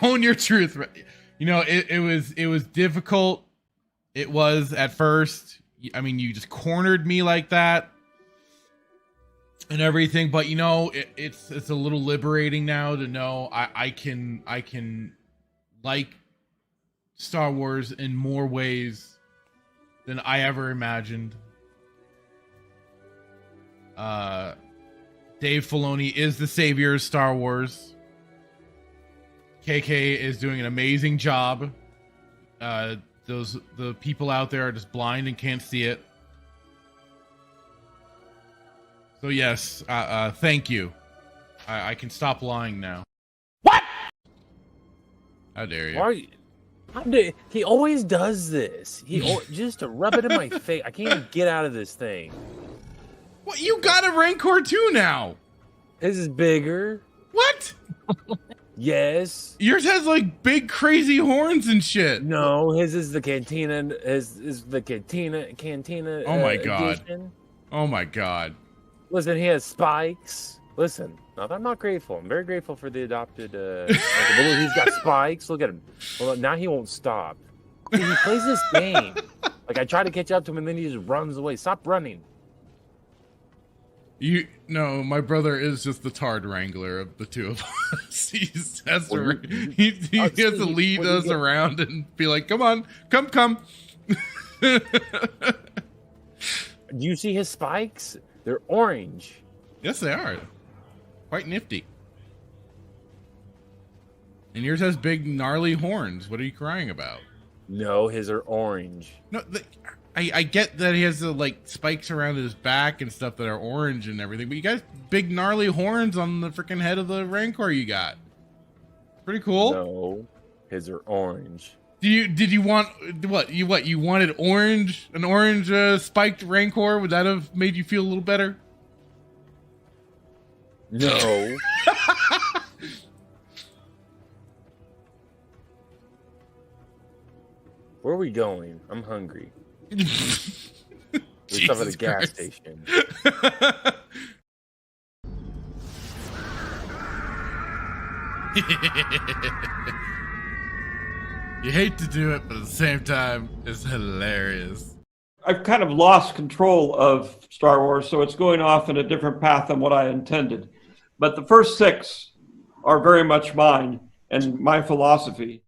Own your truth. You know, it was difficult. It was at first. I mean, you just cornered me like that and everything, but you know, it's a little liberating now to know I can like Star Wars in more ways than I ever imagined. Dave Filoni is the savior of Star Wars. KK is doing an amazing job. The people out there are just blind and can't see it. So yes, thank you. I can stop lying now. What? How dare you? Why? He always does this. Just to rub it in my face. I can't even get out of this thing. What? You got a Rancor too now? His is bigger. What? Yes. Yours has like big crazy horns and shit. No, his is the cantina. His is the cantina. Oh my god. Edition. Oh my god. Listen, he has spikes. Listen, I'm not grateful. I'm very grateful for the adopted. He's got spikes. Look at him. Well, now he won't stop. See, he plays this game. Like I try to catch up to him, and then he just runs away. Stop running. No, my brother is just the Tard Wrangler of the two of us. He has to lead us around and be like, come on, come. Do you see his spikes? They're orange. Yes, they are. Quite nifty. And yours has big, gnarly horns. What are you crying about? No, his are orange. No, I get that he has the like spikes around his back and stuff that are orange and everything, but you got big gnarly horns on the freaking head of the Rancor you got. Pretty cool. No, his are orange. Did you want what? You wanted orange? An orange spiked Rancor? Would that have made you feel a little better? No. Where are we going? I'm hungry. We stop at a gas station. You hate to do it, but at the same time, it's hilarious. I've kind of lost control of Star Wars, so it's going off in a different path than what I intended. But the first 6 are very much mine and my philosophy.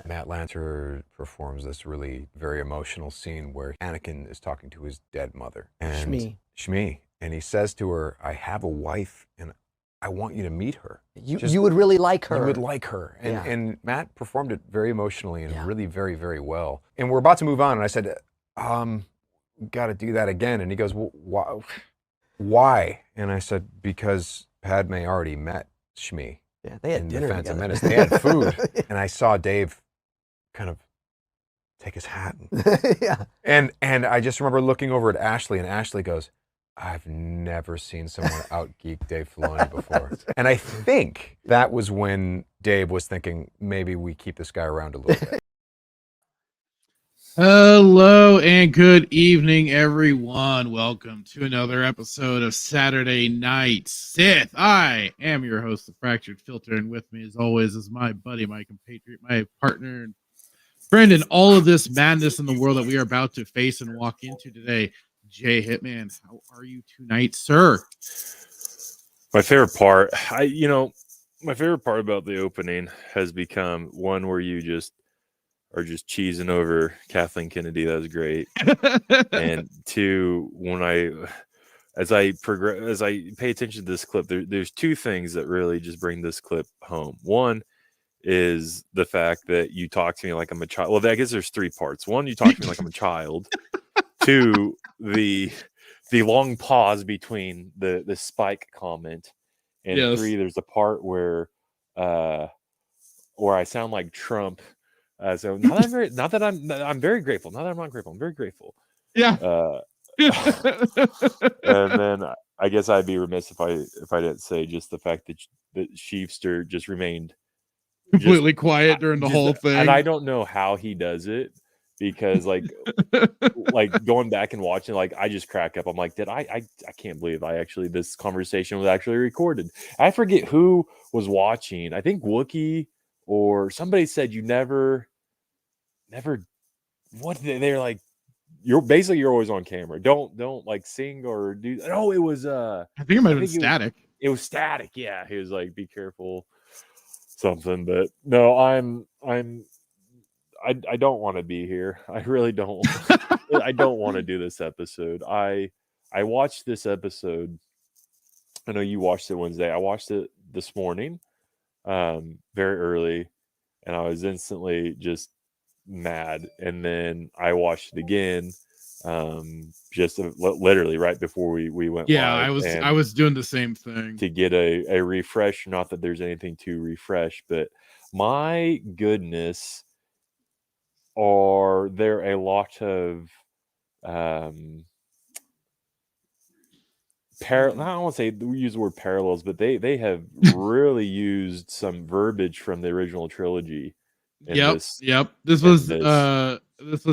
Matt Lanter performs this really very emotional scene where Anakin is talking to his dead mother. And Shmi. And he says to her, I have a wife and I want you to meet her. You would really like her. You would like her. And Matt performed it very emotionally and really very, very well. And we're about to move on. And I said, got to do that again. And he goes, well, why? And I said, because Padme already met Shmi. Yeah, they had dinner the Phantom together. Menace. They had food. And I saw Dave kind of take his hat. And I just remember looking over at Ashley, and Ashley goes, I've never seen someone out-geek Dave Filoni before. And I think that was when Dave was thinking, maybe we keep this guy around a little bit. Hello and good evening, everyone. Welcome to another episode of Saturday Night Sith. I am your host, The Fractured Filter, and with me, as always, is my buddy, my compatriot, my partner, and friend in all of this madness in the world that we are about to face and walk into today. Jay Hitman, how are you tonight, sir? My favorite part, my favorite part about the opening has become one where you just are just cheesing over Kathleen Kennedy. That was great. And two, as I pay attention to this clip, there's two things that really just bring this clip home. One is the fact that you talk to me like I'm a child. Well, I guess there's three parts. One, you talk to me like I'm a child. Two, the long pause between the Spike comment, and yes. Three, there's a part where I sound like Trump. So I'm very grateful. Not that I'm not grateful. I'm very grateful. Yeah. And then I guess I'd be remiss if I didn't say just the fact that Sheefster just remained completely quiet during the whole thing. And I don't know how he does it, because like going back and watching, like I just crack up. I'm like, I can't believe this conversation was actually recorded. I forget who was watching. I think Wookiee or somebody said you never what they're like, you're always on camera. Don't like sing or do. Oh, it was I think it might have been Static. It was Static. Yeah, he was like, be careful something. But no, I don't want to be here. I really don't. I don't want to do this episode. I watched this episode. I know you watched it Wednesday. I watched it this morning, very early, and I was instantly just mad. And then I watched it again, just literally right before we went. Yeah, live, I was doing the same thing to get a refresh. Not that there's anything to refresh, but my goodness. Are there a lot of I don't want to say we use the word parallels, but they have really used some verbiage from the original trilogy. Yep. This was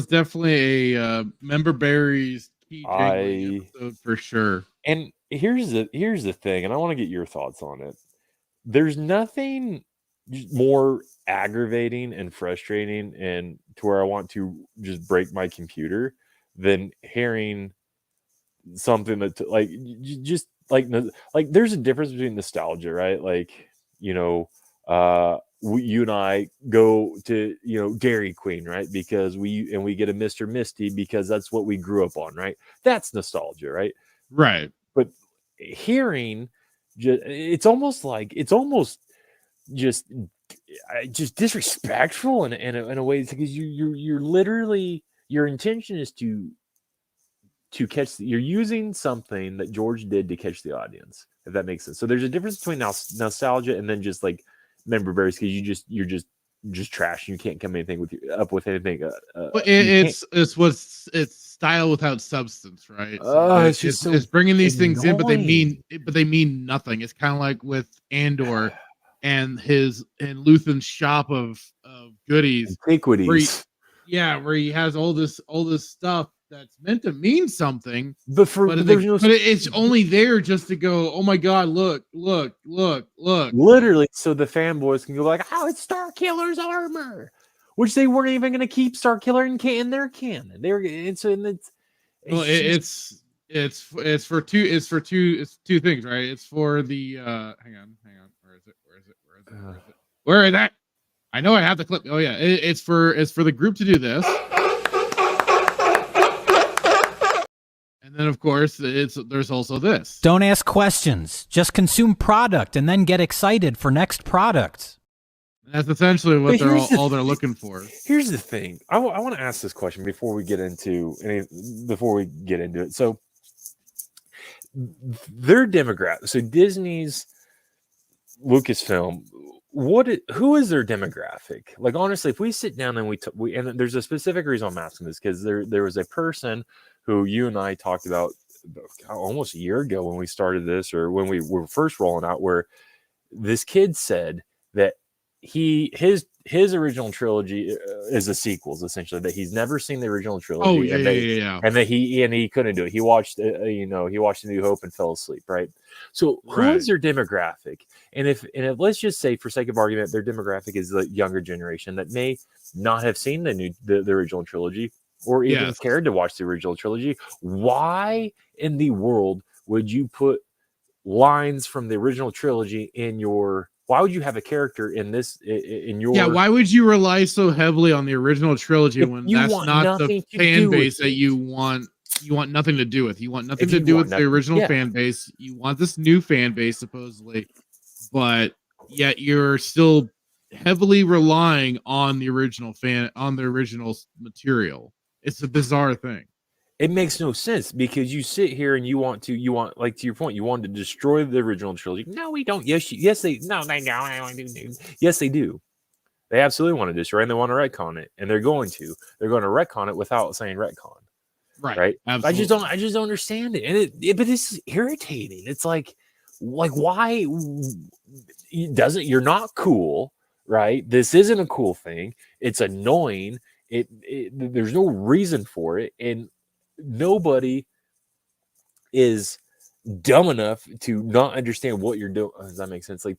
definitely a Member Berries key episode for sure. And here's the thing, and I want to get your thoughts on it. There's nothing more aggravating and frustrating and to where I want to just break my computer than hearing something that like just like there's a difference between nostalgia, right? Like, you and I go to Dairy Queen, right? Because we get a Mr. Misty because that's what we grew up on, right? That's nostalgia, right? Right. But hearing it's almost just disrespectful in a way, because you're literally, your intention is to catch you're using something that George did to catch the audience, if that makes sense. So there's a difference between nostalgia and then just like Member Berries, because you're just trash and you can't come up with anything. It's style without substance, right? So it's bringing these things in, but they mean nothing. It's kind of like with Andor and Luthen's shop of goodies, antiquities. Where he has all this stuff that's meant to mean something, but it's only there just to go, oh my god, look. Literally, so the fanboys can go like, oh, it's Starkiller's armor. which they weren't even going to keep Starkiller in their canon. They were it's Well, it's for two things, right? It's for the hang on. Where is that? I know I have the clip. Oh yeah, it's for the group to do this. And then of course there's also this. Don't ask questions. Just consume product and then get excited for next product. That's essentially what they're looking for. Here's the thing. I want to ask this question before we get into it. So their demographic. So Disney's Lucasfilm. Who is their demographic? Like honestly, if we sit down and and there's a specific reason I'm asking this, because there was a person who you and I talked about almost a year ago when we started this, or when we were first rolling out, where this kid said that his original trilogy is a sequels, essentially, that he's never seen the original trilogy. Oh yeah. And that he couldn't do it. He watched he watched A New Hope and fell asleep, right? So who is their demographic? And if let's just say, for sake of argument, their demographic is the younger generation that may not have seen the original trilogy, or even cared to watch the original trilogy. Why in the world would you put lines from the original trilogy in your? Why would you have a character in your? Yeah, why would you rely so heavily on the original trilogy when that's not the fan base that you want? You want nothing to do with. You want nothing to do with the original fan base. You want this new fan base, supposedly, but yet you're still heavily relying on the original material. It's a bizarre thing. It makes no sense, because you sit here and you want, like, to your point, you want to destroy the original trilogy. No, we don't. Yes, they don't. Yes, they do. They absolutely want to destroy, and they want to retcon it, and they're going to retcon it without saying retcon. Right. Absolutely. I just don't understand it. And but this is irritating. It's like why you're not cool, right? This isn't a cool thing. It's annoying. There's no reason for it. And nobody is dumb enough to not understand what you're doing. Does that make sense? Like,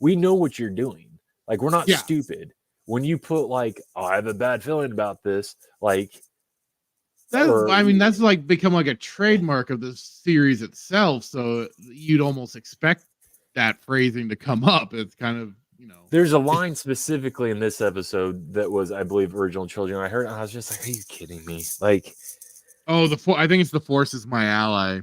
we know what you're doing. Like, we're not stupid. When you put I have a bad feeling about this, that's like become like a trademark of the series itself. So you'd almost expect that phrasing to come up. It's kind of, There's a line specifically in this episode that was, I believe, original trilogy. And I heard it, I was just like, are you kidding me? Like, oh, I think it's the Force is my ally.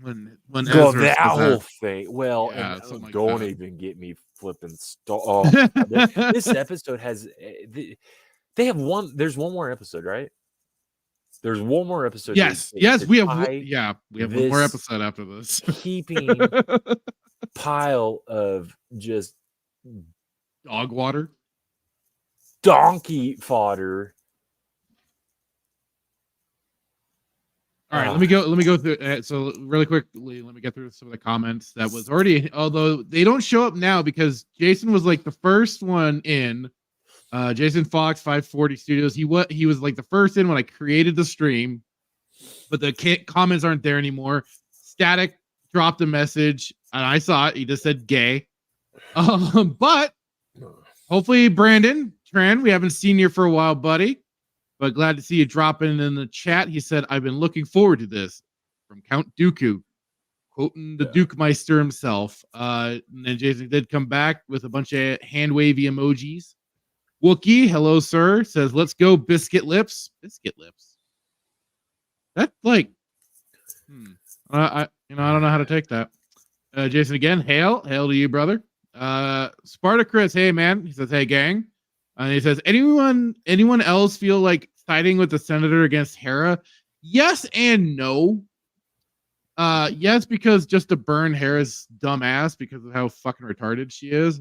When that whole thing. Well, and don't even get me flipping. This episode has. They have one. There's one more episode, right? There's one more episode. Yes, we have one more episode after this. Keeping pile of just dog water, donkey fodder. All right, let me go through. So really quickly, let me get through some of the comments that was already. Although they don't show up now because Jason was like the first one in. Jason Fox 540 Studios. He was like the first in when I created the stream, but the comments aren't there anymore. Static dropped a message and I saw it. He just said gay. But hopefully Brandon Tran, we haven't seen you for a while, buddy, but glad to see you dropping in the chat. He said, I've been looking forward to this, from Count Dooku, quoting the Duke Meister himself. And then Jason did come back with a bunch of hand wavy emojis. Wookie, hello, sir, says, let's go, biscuit lips. Biscuit lips. That's like, I don't know how to take that. Jason again, hail to you, brother. Spartacus, hey, man. He says, hey, gang. And he says, anyone else feel like siding with the senator against Hera? Yes and no. Yes, because just to burn Hera's dumb ass because of how fucking retarded she is.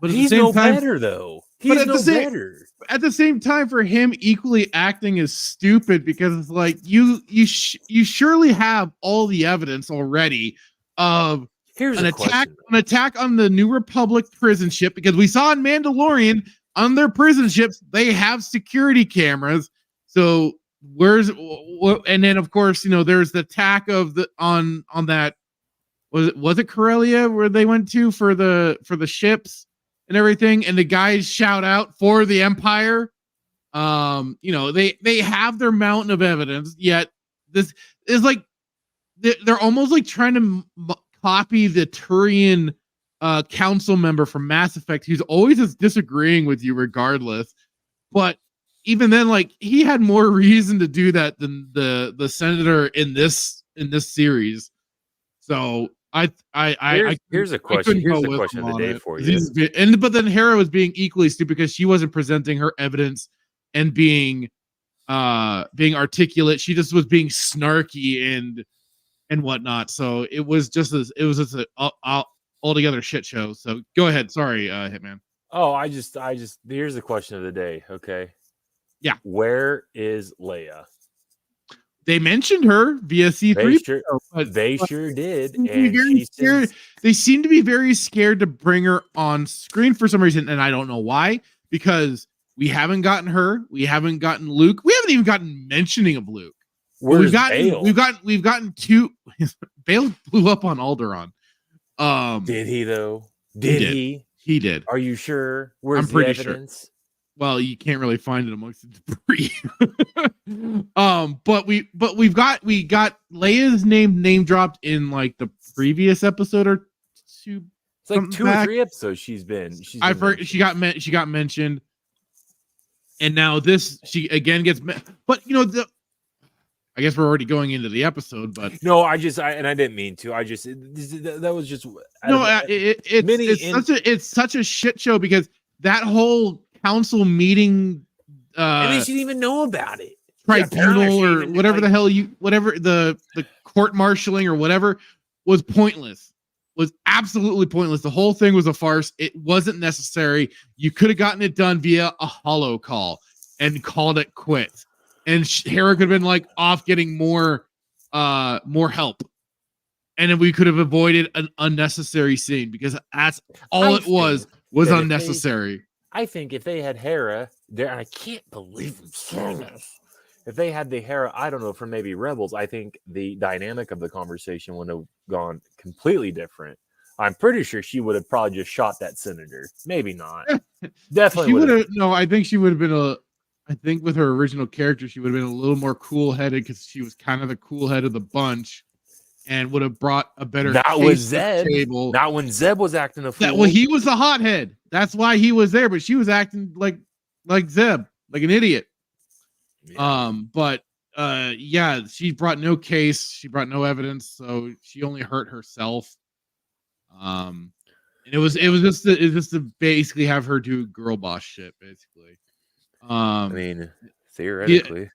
But he's no better, though. He's no better. At the same time, for him, equally acting is stupid because it's like you surely have all the evidence already of an attack on the New Republic prison ship, because we saw in Mandalorian on their prison ships they have security cameras. So and then of course there's the attack of on that was it Corellia where they went to for the ships. and everything, and the guys shout out for the Empire. They have their mountain of evidence, yet this is like they're almost like trying to copy the Turian council member from Mass Effect, who's always just disagreeing with you regardless. But even then, like, he had more reason to do that than the senator in this series. So here's a question. Here's the question of the day for you. But then Hera was being equally stupid because she wasn't presenting her evidence and being articulate. She just was being snarky and whatnot. So it was just a altogether shit show. So go ahead. Sorry, Hitman. Oh, I just here's the question of the day. Okay. Yeah. Where is Leia? They mentioned her via C3. They sure did. And they seem to be very scared to bring her on screen for some reason, and I don't know why. Because we haven't gotten her, we haven't gotten Luke, we haven't even gotten mentioning of Luke. We've gotten two. Bail blew up on Alderaan. Did he though? Did he? He did. Are you sure? Where's I'm pretty the evidence? Sure. Well, you can't really find it amongst the debris. But we got Leia's name dropped in like the previous episode or two. It's like 2 or 3 episodes she's been. I've heard she got mentioned, and now this she again gets. But I guess we're already going into the episode. But no, I didn't mean to. That was just no. It's such a shit show because that whole council meeting and they shouldn't even know about it. Tribunal or whatever the hell the court marshaling or whatever was pointless. Was absolutely pointless. The whole thing was a farce. It wasn't necessary. You could have gotten it done via a holo call and called it quits. And Hera could have been like off getting more help. And then we could have avoided an unnecessary scene because that's all it was unnecessary. I think if they had Hera there, and I can't believe I'm saying this, if they had the Hera, I don't know, from maybe Rebels, I think the dynamic of the conversation would have gone completely different. I'm pretty sure she would have probably just shot that senator. Maybe not. Definitely would have. No, I think she would have been I think with her original character, she would have been a little more cool-headed because she was kind of the cool head of the bunch. And would have brought a better not with Zeb. Table. Not when Zeb was acting a fool. Well, he was the hothead. That's why he was there, but she was acting like Zeb, like an idiot. Yeah. Yeah, she brought no case. She brought no evidence, so she only hurt herself. And it was just to basically have her do girl boss shit, basically. I mean, theoretically.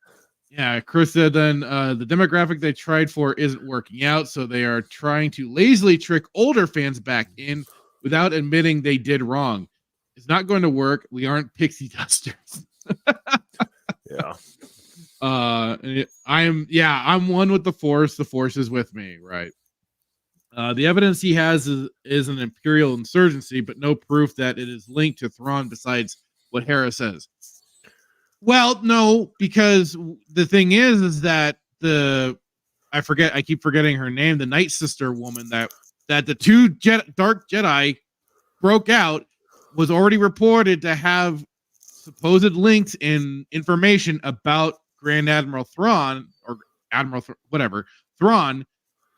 Yeah, Chris said then the demographic they tried for isn't working out, so they are trying to lazily trick older fans back in without admitting they did wrong. It's not going to work. We aren't pixie dusters. Yeah. I'm one with the Force. The Force is with me, right? The evidence he has is an Imperial insurgency, but no proof that it is linked to Thrawn besides what Hera says. Well, no, because the thing is that I keep forgetting her name, the Night Sister woman that the two Dark Jedi broke out was already reported to have supposed links in information about Grand Admiral Thrawn or Thrawn,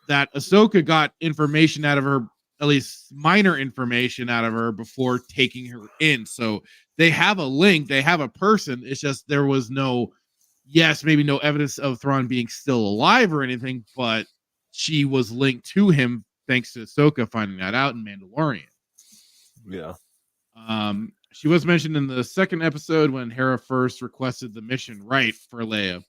that Ahsoka got information out of her, at least minor information out of her before taking her in. So they have a link, they have a person. It's just there was maybe no evidence of Thrawn being still alive or anything, but she was linked to him thanks to Ahsoka finding that out in Mandalorian. Yeah. She was mentioned in the second episode when Hera first requested the mission right for Leia.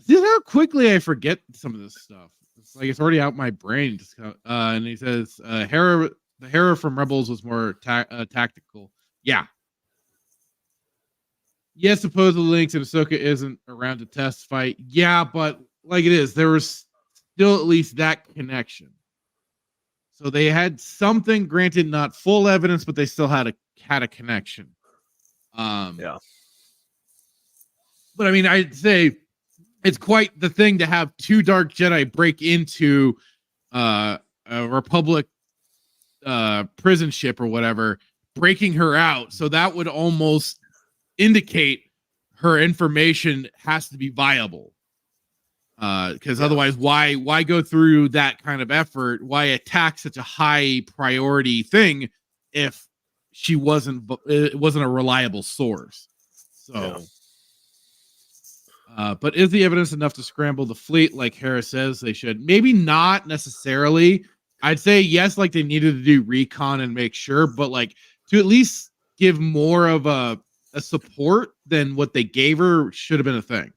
See how quickly I forget some of this stuff. It's like it's already out my brain. And he says, the Hera from Rebels was more tactical. Yeah. Yes, supposedly links and Ahsoka isn't around to test fight. Yeah, but like it is, there was still at least that connection. So they had something, granted not full evidence, but they still had a connection. Yeah. But I mean, I'd say it's quite the thing to have two Dark Jedi break into a Republic prison ship or whatever, breaking her out. So that would almost indicate her information has to be viable. Because otherwise, why go through that kind of effort? Why attack such a high priority thing if it wasn't a reliable source? So, but is the evidence enough to scramble the fleet? Like Harris says, they should. Maybe not necessarily. I'd say yes, like they needed to do recon and make sure, but like to at least give more of a support than what they gave her should have been a thing.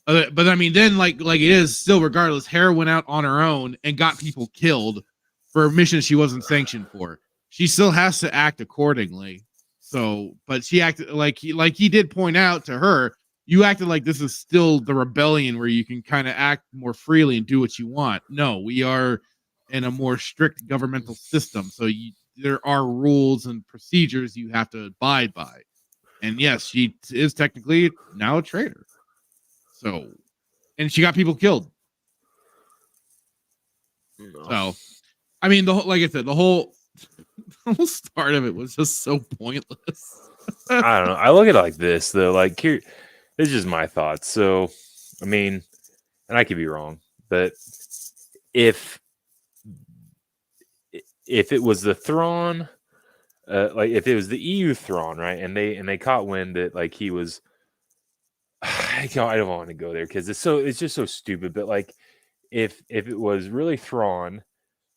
But I mean, then like it is still, regardless, Hera went out on her own and got people killed for a mission she wasn't sanctioned for. She still has to act accordingly. So, but she acted like he did point out to her, you acted like this is still the rebellion where you can kind of act more freely and do what you want. No, we are in a more strict governmental system. So there are rules and procedures you have to abide by. And yes, she is technically now a traitor. So, and she got people killed. So, I mean, like I said, the whole start of it was just so pointless. I don't know. I look at it like this, though. Like, here, this is just my thoughts. So, I mean, and I could be wrong, but if it was the Thrawn, like if it was the EU Thrawn, right, and they caught wind that like he was. I don't want to go there because it's just so stupid. But like, if it was really Thrawn,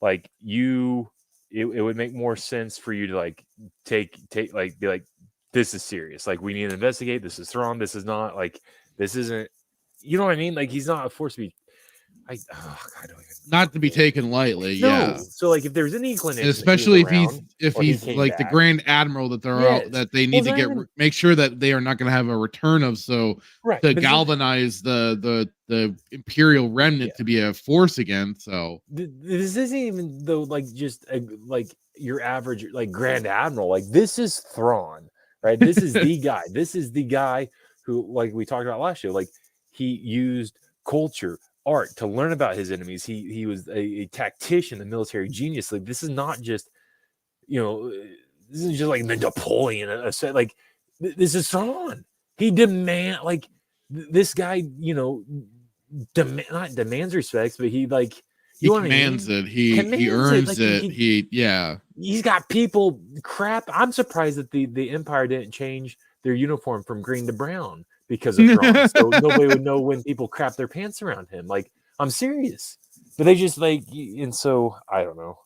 like it would make more sense for you to like take like be like, this is serious. Like we need to investigate. This is Thrawn. This is not like this isn't. You know what I mean? Like he's not a force to be. I don't even. Not to be taken lightly. No. Yeah. So like, if there's any inclination, especially if he he's like the Grand Admiral that they're Yes. out, that they need to make sure that they are not going to have a return of, so right. to galvanize the Imperial remnant to be a force again. So this isn't even though like just like your average like Grand Admiral. Like this is Thrawn, right? This is the guy. This is the guy who, like we talked about last show, like he used culture, art to learn about his enemies. He was a tactician, a military genius. Like this is not just, this is just like the Napoleon. Like this is Thrawn. He this guy, not demands respects, but he like he commands it. He earns it. He's got people crap. I'm surprised that the Empire didn't change their uniform from green to brown because of Thrawn, so nobody would know when people crap their pants around him. Like, I'm serious. But they just like, and so I don't know.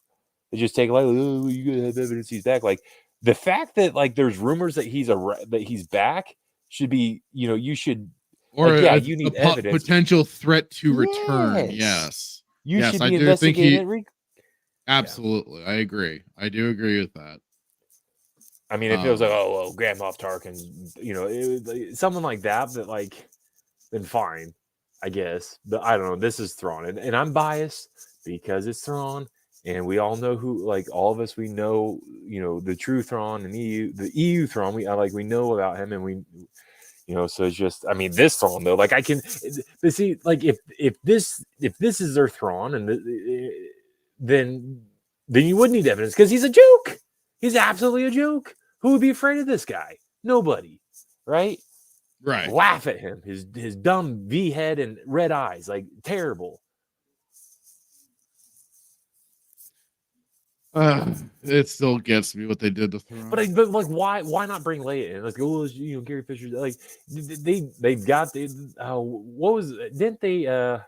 They just take like, oh, you gotta have evidence he's back. Like the fact that like there's rumors that he's back should be, you should, or like, you need evidence. Potential threat to return. Yes, you should be investigating. Absolutely, I agree. I do agree with that. I mean, if it was like, Grand Moff Tarkin, something like that, but like, then fine, I guess. But I don't know. This is Thrawn, and I'm biased because it's Thrawn, and we all know who. Like all of us, we know, the true Thrawn and the EU Thrawn. We know about him, and we, So it's just, I mean, this Thrawn though, like I can, but see, like if this is their Thrawn, and then you would need evidence because he's a joke. He's absolutely a joke. Who would be afraid of this guy? Nobody, right? Right. Laugh at him. His dumb V head and red eyes, like terrible. It still gets me what they did to Thrawn. But like, why not bring Leia in? Like, Gary Fisher. Like, they've got what was it? Didn't they?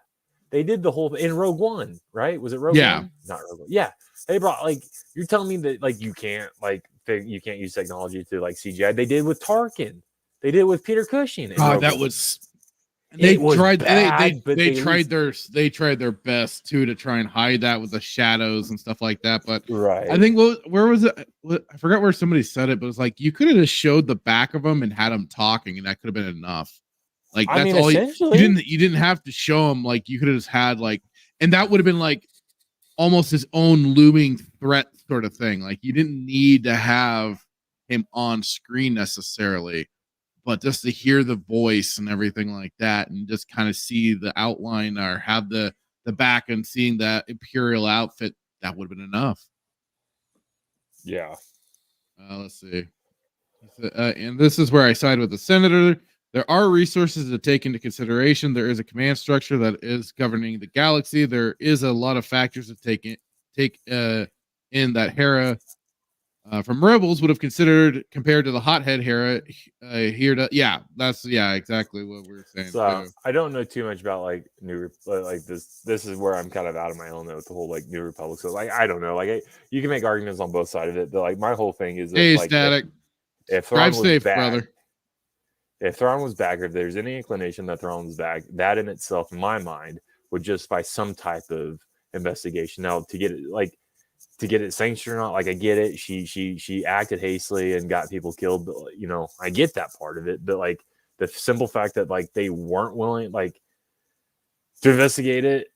They did the whole in Rogue One, right? Was it Rogue One? Not Rogue One. Yeah. They brought you're telling me that like you can't use technology to like CGI. They did with Tarkin. They did with Peter Cushing. That was they tried their best too to try and hide that with the shadows and stuff like that. But right, I think where was it? I forgot where somebody said it, but it was like you could have just showed the back of them and had them talking, and that could have been enough. Like that's all you didn't have to show them. Like you could have just had and that would have been like almost his own looming threat sort of thing. Like you didn't need to have him on screen necessarily, but just to hear the voice and everything like that, and just kind of see the outline or have the back and seeing that Imperial outfit, that would have been enough. Yeah. Let's see. And this is where I side with the senator. There are resources to take into consideration. There is a command structure that is governing the galaxy. There is a lot of factors to take in that Hera from Rebels would have considered compared to the hothead Hera here. That's exactly what we're saying. So too. I don't know too much about like this. This is where I'm kind of out of my element with the whole like New Republic. So like I don't know. Like you can make arguments on both sides of it, but like my whole thing is that, Hey, like, Static. If Thrawn was safe, back, brother. If Thrawn was back, or if there's any inclination that Thrawn was back, that in itself, in my mind, would justify some type of investigation. Now, to get it sanctioned or not, like I get it. She acted hastily and got people killed. But, you know, I get that part of it. But like the simple fact that like they weren't willing like to investigate it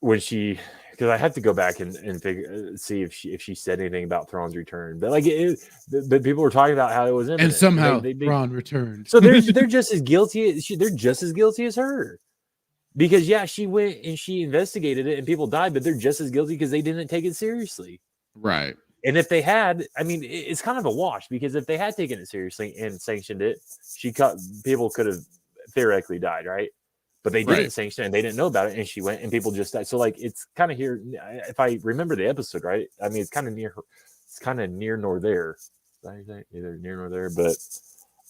when she. Because I have to go back and see if she said anything about Thrawn's return, but like but people were talking about how it was imminent. And somehow Thrawn returned. So they're just as guilty. They're just as guilty as her, because she went and she investigated it and people died, but they're just as guilty because they didn't take it seriously, right? And if they had, I mean, it's kind of a wash, because if they had taken it seriously and sanctioned it, people could have theoretically died, right? But they didn't sanction it and they didn't know about it, and she went and people just died. So like it's kind of here. If I remember the episode right, I mean it's kind of near her. It's kind of near nor there. Either near nor there, but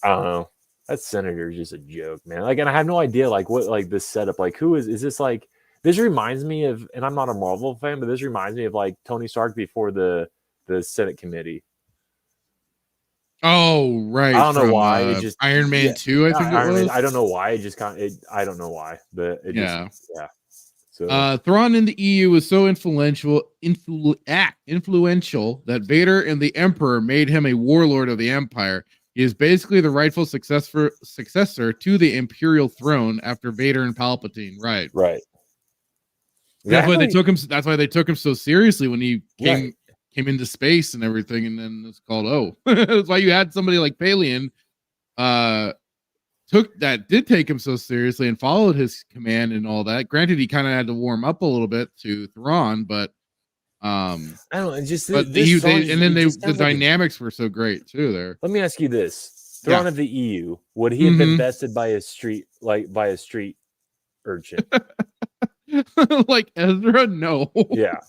I don't know. That senator is just a joke, man. Like, and I have no idea like what like this setup. Like, who is this? Like, this reminds me of, and I'm not a Marvel fan, but this reminds me of like Tony Stark before the Senate committee. Oh, right. I don't know why. It just Iron Man 2, I think it was. I don't know why. It just I don't know why, but it just. So Thrawn in the EU was so influential that Vader and the Emperor made him a warlord of the Empire. He is basically the rightful successor to the Imperial throne after Vader and Palpatine. Right. That's why they took him. That's why they took him so seriously when he came into space and everything, and then it's called that's why you had somebody like Palian did take him so seriously and followed his command and all that. Granted, he kind of had to warm up a little bit to Thrawn, but I don't know, just the dynamics were so great too there. Let me ask you this: Thrawn of the EU, would he have been bested by a street urchin? Like Ezra? No. Yeah.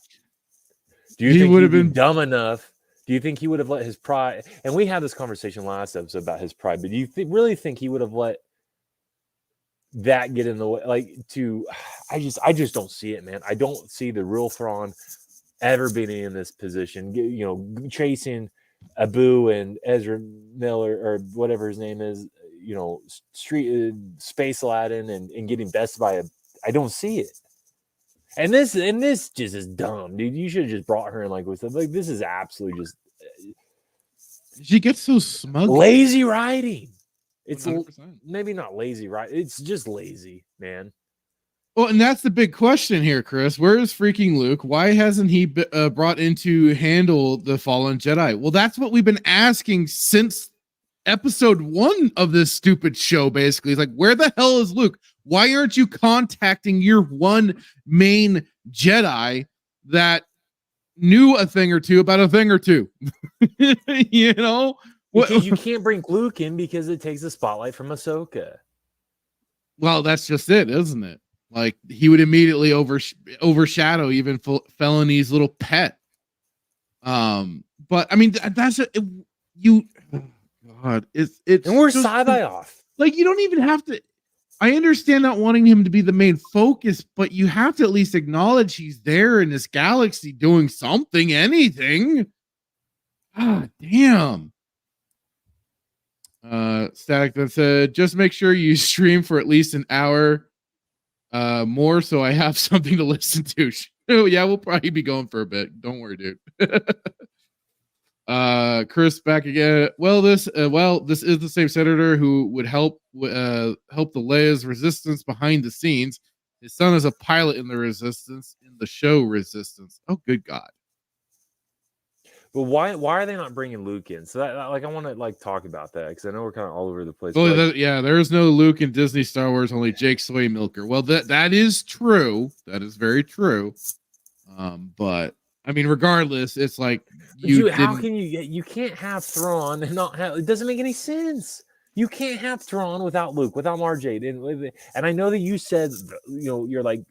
Do you think he would have been dumb enough? Do you think he would have let his pride? And we had this conversation last episode about his pride, but do you really think he would have let that get in the way? I just don't see it, man. I don't see the real Thrawn ever being in this position. You know, chasing Abu and Ezra Miller or whatever his name is. You know, space Aladdin and getting bested by I don't see it. And this just is dumb, dude. You should have just brought her in like this is absolutely just. She gets so smug. Lazy writing. It's 100%. Maybe not lazy, right? It's just lazy, man. Well, and that's the big question here, Chris. Where is freaking Luke? Why hasn't he brought in to handle the fallen Jedi? Well, that's what we've been asking since episode 1 of this stupid show. Basically, it's like, where the hell is Luke? Why aren't you contacting your one main Jedi that knew a thing or two about a thing or two? You know, because you can't bring Luke in because it takes the spotlight from Ahsoka. Well, that's just it, isn't it? Like, he would immediately overshadow even Felony's little pet. But I mean, that's you. Oh God, it's and we're sci-fi off. Like, you don't even have to. I understand not wanting him to be the main focus, but you have to at least acknowledge he's there in this galaxy doing something, anything. God damn. Static that said, just make sure you stream for at least an hour more so I have something to listen to. Oh, yeah, we'll probably be going for a bit. Don't worry, dude. Chris back again. Well, this is the same senator who would help the Leia's resistance behind the scenes. His son is a pilot in the resistance, in the show Resistance. Oh, good God. But why are they not bringing Luke in? So that, I want to talk about that, because I know we're kind of all over the place. Well, there is no Luke in Disney Star Wars, only Jake Soy Milker. Well, that is true. That is very true. But I mean, regardless, it's like How can you can't have Thrawn and not have, it doesn't make any sense. You can't have Thrawn without Luke, without Mara Jade. And I know that you said, you're like,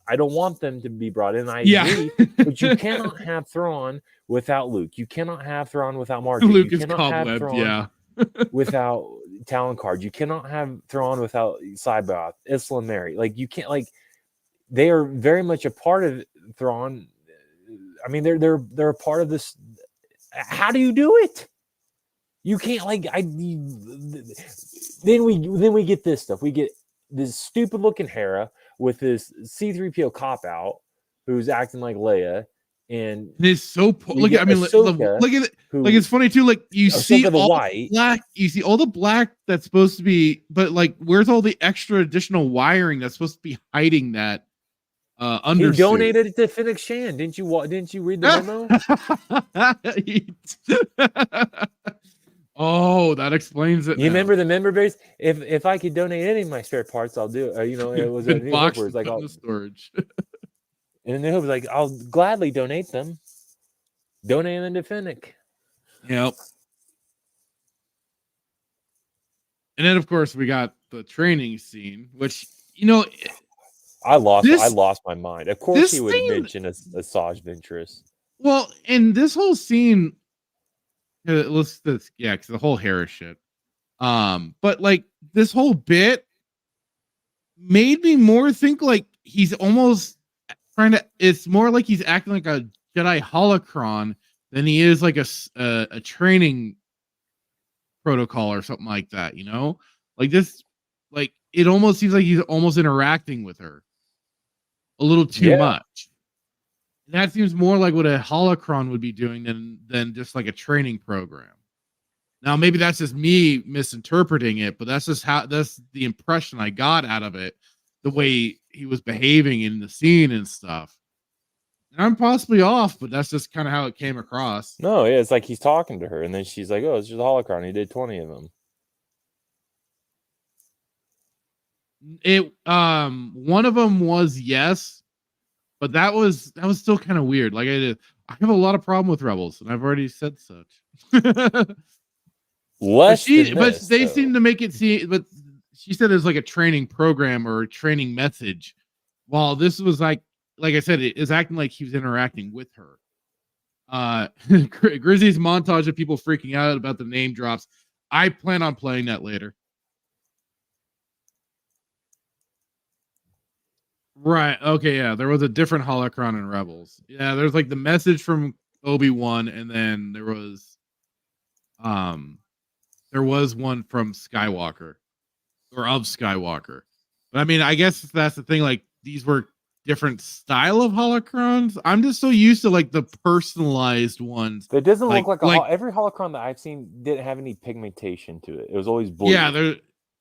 I don't want them to be brought in. I agree, but you cannot have Thrawn without Luke. You cannot have Thrawn without Mara Jade. Luke You is cannot have cobwebbed, Thrawn without Talon Card. You cannot have Thrawn without Cyboth, Isla and Mary. Like, you can't, like, they are very much a part of Thrawn. I mean, they're a part of this. How do you do it? You can't, like, then we get this stuff. We get this stupid looking Hera with this C-3PO cop out who's acting like Leia, and it's so look at look at it. Like, it's funny too. Like, you see all the black, you see all the black that's supposed to be, but like, where's all the extra additional wiring that's supposed to be hiding that? He donated it to Fennec Shan. Didn't you read the memo? Oh, that explains it. You remember the member base? If I could donate any of my spare parts, I'll do it. It was a New Hope, like, the storage. And New Hope was like, I'll gladly donate them. Donate them to Fennec. Yep. And then, of course, we got the training scene, which, I lost my mind. Of course, he would mention Asajj Ventress. Well, and this whole scene, because the whole Hera shit. But like, this whole bit made me more think like he's almost trying to. It's more like he's acting like a Jedi holocron than he is like a training protocol or something like that. Like this, like it almost seems like he's almost interacting with her a little too much. That seems more like what a holocron would be doing than just like a training program. Now, maybe that's just me misinterpreting it, but that's the impression I got out of it, the way he was behaving in the scene and stuff. And I'm possibly off, but that's just kind of how it came across. No, yeah, it's like he's talking to her, and then she's like, "Oh, it's just a holocron. He did 20 of them." One of them was yes, but that was still kind of weird. Like, I have a lot of problem with Rebels, and I've already said such. They seem to make it seem. But she said it was like a training program or a training message, while this was like I said, it is acting like he was interacting with her. Grizzly's montage of people freaking out about the name drops. I plan on playing that later. Right. Okay. Yeah. There was a different holocron in Rebels. Yeah. There's like the message from Obi-Wan, and then there was one from Skywalker or of Skywalker. But I mean, I guess that's the thing. Like, these were different style of holocrons. I'm just so used to like the personalized ones. It doesn't look like every holocron that I've seen didn't have any pigmentation to it. It was always blue. Yeah.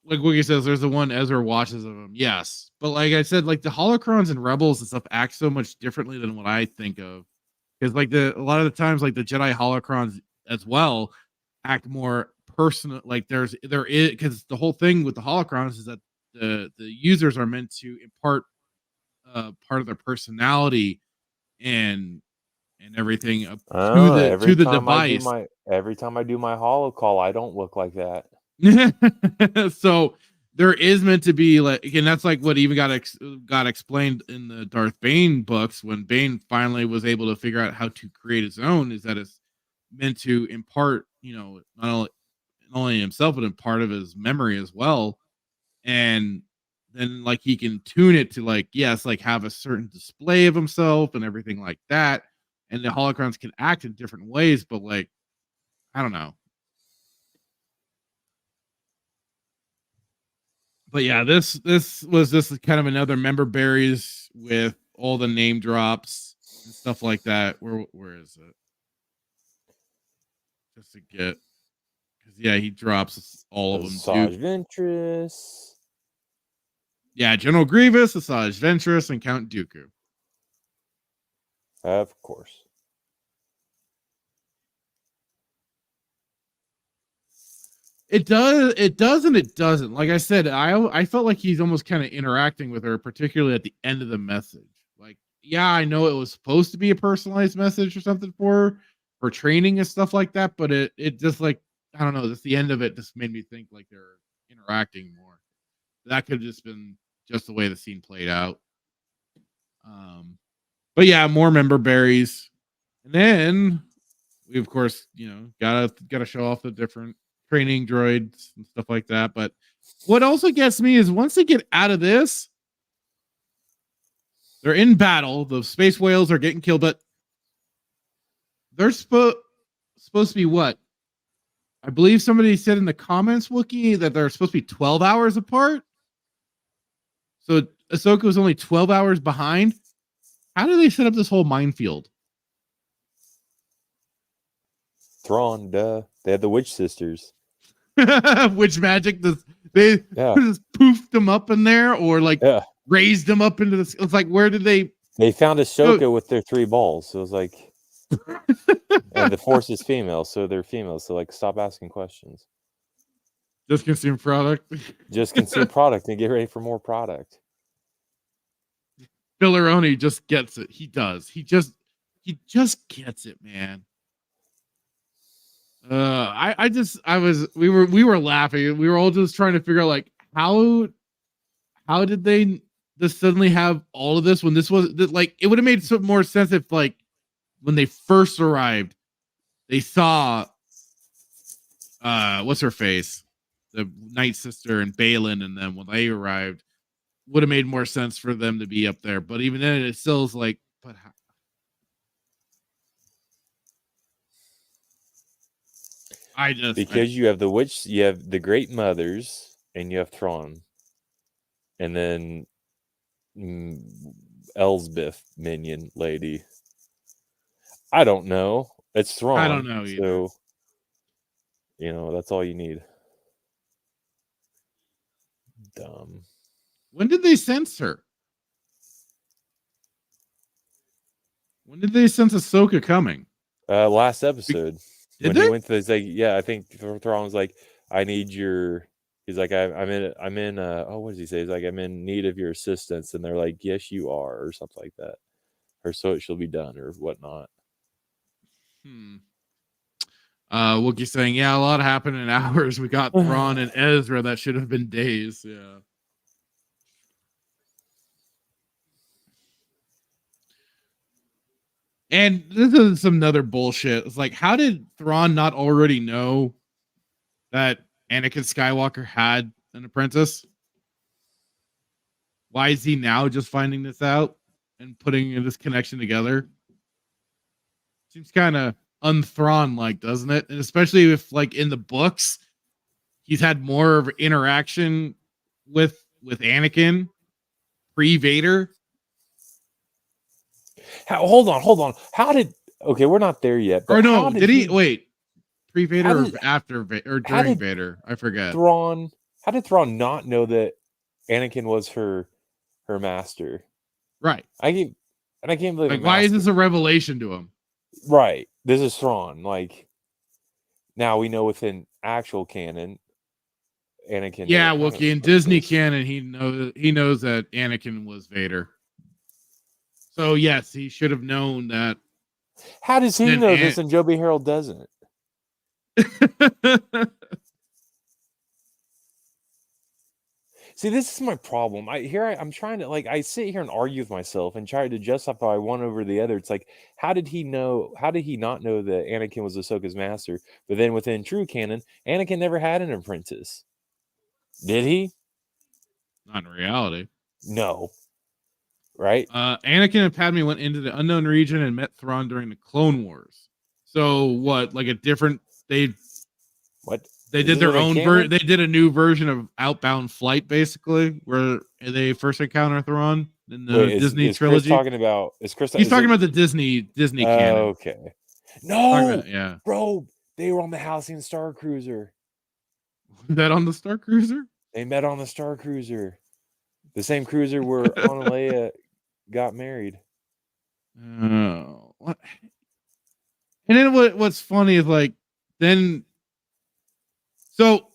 Like Wiggy says, there's the one Ezra watches of him. Yes. But like I said, like the holocrons and Rebels and stuff act so much differently than what I think of. Because like a lot of the times, like the Jedi holocrons as well act more personal. Like there is, because the whole thing with the holocrons is that the users are meant to impart part of their personality and everything to the device. Every time I do my holo call, I don't look like that. So there is meant to be like, and that's like what even got explained in the Darth Bane books when Bane finally was able to figure out how to create his own, is that it's meant to impart, not only himself, but in part of his memory as well. And then like he can tune it to like, yes, like have a certain display of himself and everything like that. And the holocrons can act in different ways, but like, I don't know. But yeah, this was kind of another member berries with all the name drops and stuff like that. Where is it? Just to get, because yeah, he drops all of them. Asajj Ventress. Yeah, General Grievous, Asajj Ventress, and Count Dooku. Of course. It does, and it doesn't. Like I said, I felt like he's almost kind of interacting with her, particularly at the end of the message. Like, yeah, I know it was supposed to be a personalized message or something for her, for training and stuff like that. But it just like, I don't know, just the end of it just made me think like they're interacting more. That could have just been just the way the scene played out. But yeah, more member berries. And then we of course, gotta show off the different training droids and stuff like that. But what also gets me is once they get out of this, they're in battle. The space whales are getting killed, but they're supposed to be what? I believe somebody said in the comments, Wookie, that they're supposed to be 12 hours apart. So Ahsoka was only 12 hours behind. How do they set up this whole minefield? Thrawn, duh. They had the witch sisters. Witch magic? They just poofed them up in there, or like raised them up into the. It's like, where did they? They found Ahsoka with their 3 balls. So it was like, and the Force is female, so they're female. So like, stop asking questions. Just consume product. Just consume product and get ready for more product. Filleroni just gets it. He does. He just gets it, man. We were laughing. We were all just trying to figure out like how did they just suddenly have all of this when this was like, it would have made some more sense if like when they first arrived, they saw what's her face, the Night Sister and Balin, and then when they arrived, would have made more sense for them to be up there. But even then, it still is like, but how? Because you have the witch, you have the Great Mothers, and you have Thrawn, and then Elsbeth minion lady. I don't know. It's Thrawn. I don't know either. So, that's all you need. Dumb. When did they sense her? When did they sense Ahsoka coming? Last episode. Did when they went to I think Thrawn was like, I need your. He's like, I'm in. What does he say? He's like, I'm in need of your assistance, and they're like, yes, you are, or something like that, or so it shall be done, or whatnot. Wookie's saying, yeah, a lot happened in hours. We got Thrawn and Ezra. That should have been days. Yeah. And this is some other bullshit. It's like, how did Thrawn not already know that Anakin Skywalker had an apprentice? Why is he now just finding this out and putting this connection together? Seems kind of un-Thrawn like, doesn't it? And especially if, like, in the books, he's had more of interaction with Anakin pre-Vader. Hold on. How did? Okay, we're not there yet. Or no, did he wait? Pre-Vader or after Vader or during Vader? I forget. How did Thrawn not know that Anakin was her master? Right. I can't believe. Like, why is this a revelation to him? Right. This is Thrawn. Like, now we know within actual canon, Anakin. Yeah, Wookiee in Disney canon, he knows that Anakin was Vader. So yes, he should have known that. How does he know this and Joby Harold doesn't? See, this is my problem. I'm trying to, like, I sit here and argue with myself and try to justify one over the other. It's like, how did he not know that Anakin was Ahsoka's master? But then within true canon, Anakin never had an apprentice. Did he? Not in reality. No. Right? Anakin and Padme went into the unknown region and met Thrawn during the Clone Wars. So what? Like a different? They did their own version. They did a new version of Outbound Flight, basically, where they first encounter Thrawn in the Disney trilogy. He's talking about the Disney canon. Okay. No, yeah, bro, they were on the Halcyon Star Cruiser. That on the Star Cruiser? They met on the Star Cruiser, the same cruiser where Han and Leia got married. Oh, what? And then what's funny is like then. So,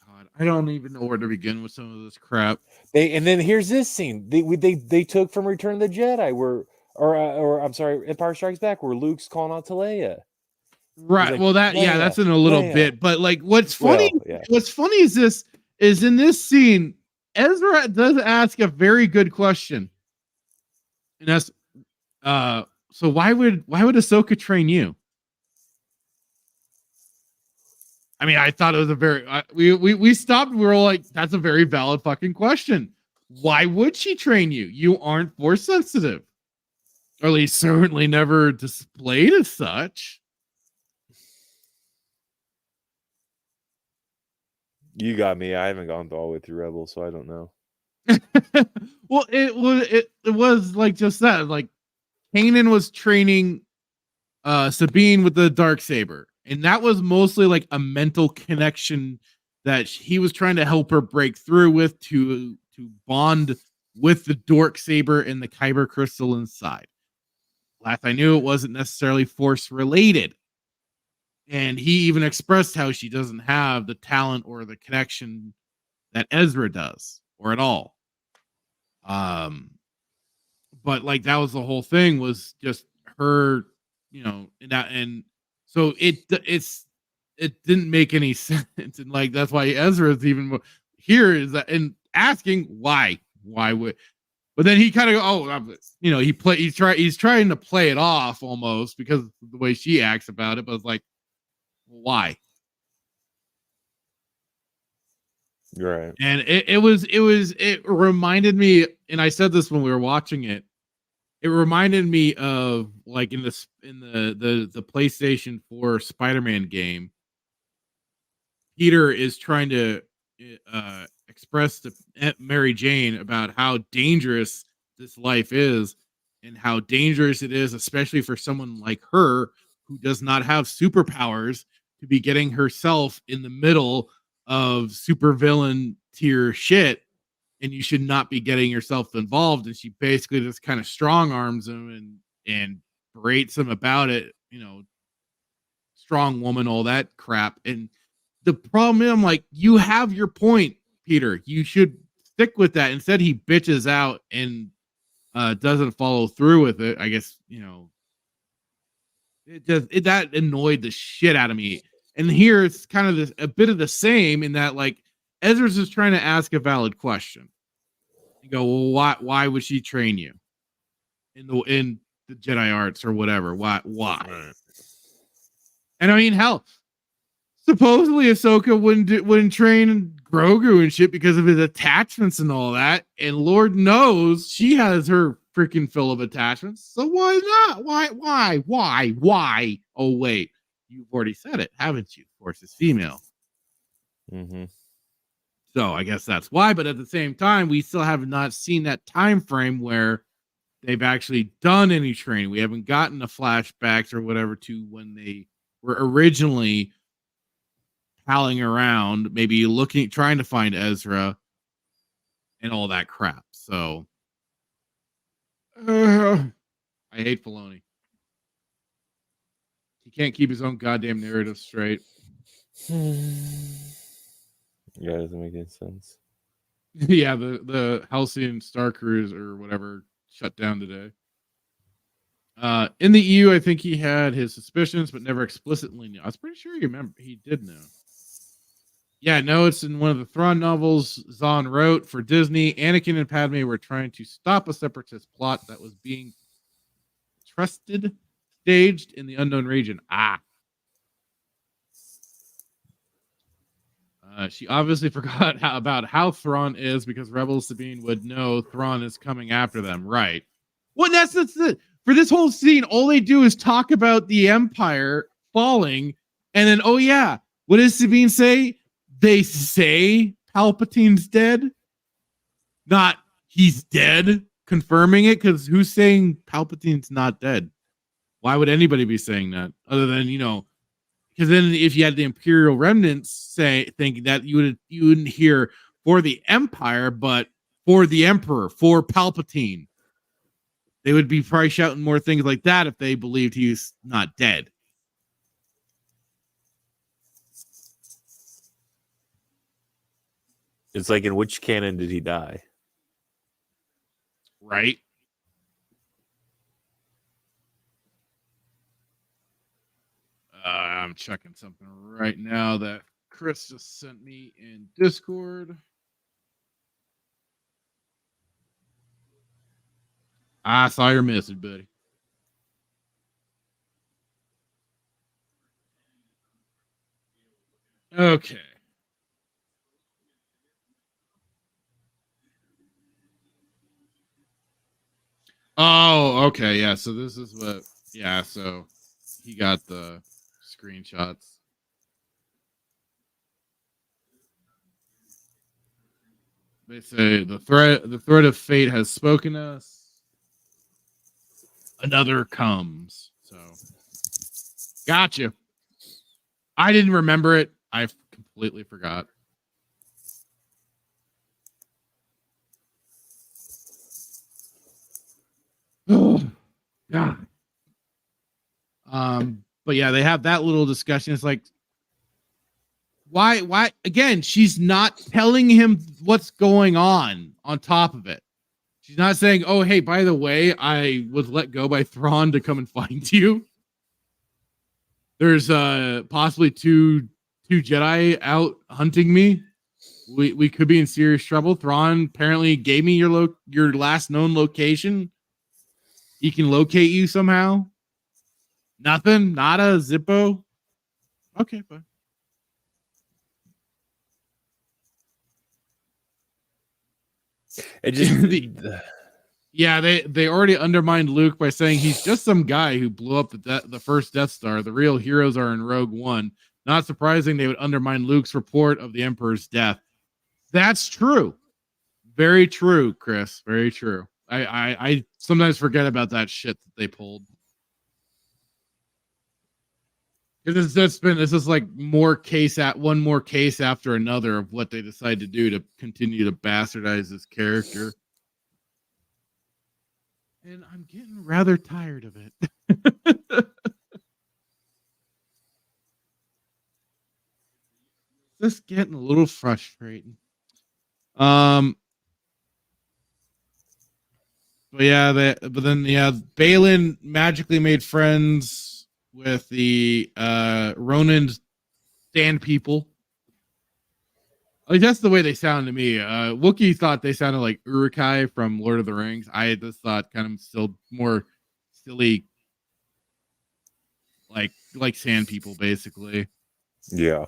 God, I don't even know where to begin with some of this crap. And then here's this scene they took from Return of the Jedi where or I'm sorry, Empire Strikes Back, where Luke's calling out to Leia. Right. like, Well, that yeah, Leia, that's in a little Leia. bit. But like, what's funny? Well, yeah. What's funny is in this scene, Ezra does ask a very good question, and that's so why would Ahsoka train you? I mean, I thought it was a very we stopped. We were all like, that's a very valid fucking question. Why would she train you? You aren't force sensitive, or at least certainly never displayed as such. You got me. I haven't gone all the way through Rebels, so I don't know. Well, it was like just that. Like Kanan was training Sabine with the Darksaber, and that was mostly like a mental connection that he was trying to help her break through with to bond with the Darksaber and the Kyber crystal inside. Last I knew, it wasn't necessarily force related. And he even expressed how she doesn't have the talent or the connection that Ezra does, or at all. But like that was the whole thing, was just her, and so it didn't make any sense, and like that's why Ezra is even more here is that and asking why would, but then he kind of he's trying to play it off almost because of the way she acts about it, but it's like, why? Right. And it reminded me, and I said this when we were watching it. It reminded me of like in the PlayStation 4 Spider-Man game. Peter is trying to express to Mary Jane about how dangerous this life is and how dangerous it is, especially for someone like her who does not have superpowers, to be getting herself in the middle of supervillain tier shit, and you should not be getting yourself involved. And she basically just kind of strong arms him and berates him about it, strong woman, all that crap. And the problem is, I'm like, you have your point, Peter. You should stick with that. Instead, he bitches out and doesn't follow through with it. I guess, that annoyed the shit out of me. And here it's kind of a bit of the same, in that like Ezra's just trying to ask a valid question. You go, well, why would she train you in the Jedi arts or whatever? Why? Right. And I mean, hell, supposedly Ahsoka wouldn't train Grogu and shit because of his attachments and all that. And Lord knows she has her freaking fill of attachments. So why not? Why? Oh wait, you've already said it, haven't you? Force is female. Mm-hmm. So I guess that's why. But at the same time, we still have not seen that time frame where they've actually done any training. We haven't gotten the flashbacks or whatever to when they were originally palling around, maybe trying to find Ezra and all that crap. So I hate Filoni. He can't keep his own goddamn narrative straight. Yeah, it doesn't make any sense. Yeah, the Halcyon Star Cruise or whatever shut down today. In the EU, I think he had his suspicions, but never explicitly knew. I was pretty sure he did know. Yeah, no, it's in one of the Thrawn novels Zahn wrote for Disney. Anakin and Padme were trying to stop a separatist plot that was being staged in the unknown region. She obviously forgot about how Thrawn is, because Rebel Sabine would know Thrawn is coming after them. Right. Well, that's it. For this whole scene, all they do is talk about the Empire falling, and then, oh yeah, what does Sabine say? They say Palpatine's dead, not he's dead, confirming it, because who's saying Palpatine's not dead? Why would anybody be saying that other than, because then if you had the Imperial remnants thinking that, you wouldn't hear for the Empire, but for the Emperor, for Palpatine. They would be probably shouting more things like that if they believed he's not dead. It's like, in which canon did he die? Right. I'm checking something right now that Chris just sent me in Discord. I saw your message, buddy. Okay. Oh, okay. Yeah. So this is what. Yeah. So he got the screenshots. They say the threat of fate has spoken us. Another comes. So, gotcha. I didn't remember it. I completely forgot. Oh, God. But yeah, they have that little discussion. It's like, why? Again, she's not telling him what's going on top of it. She's not saying, oh, hey, by the way, I was let go by Thrawn to come and find you. There's possibly two Jedi out hunting me. We could be in serious trouble. Thrawn apparently gave me your last known location. He can locate you somehow. Nothing? Nada? Zippo? Okay, fine. It just yeah, they already undermined Luke by saying he's just some guy who blew up the first Death Star. The real heroes are in Rogue One. Not surprising they would undermine Luke's report of the Emperor's death. That's true. Very true, Chris. Very true. I sometimes forget about that shit that they pulled. This is like one more case after another of what they decide to do to continue to bastardize this character. And I'm getting rather tired of it. Just getting a little frustrating. But then Balin magically made friends with the Ronin stand people. Like, that's the way they sound to me. Wookiee thought they sounded like Uruk-hai from Lord of the Rings. I just thought kind of still more silly, like sand people, basically. Yeah.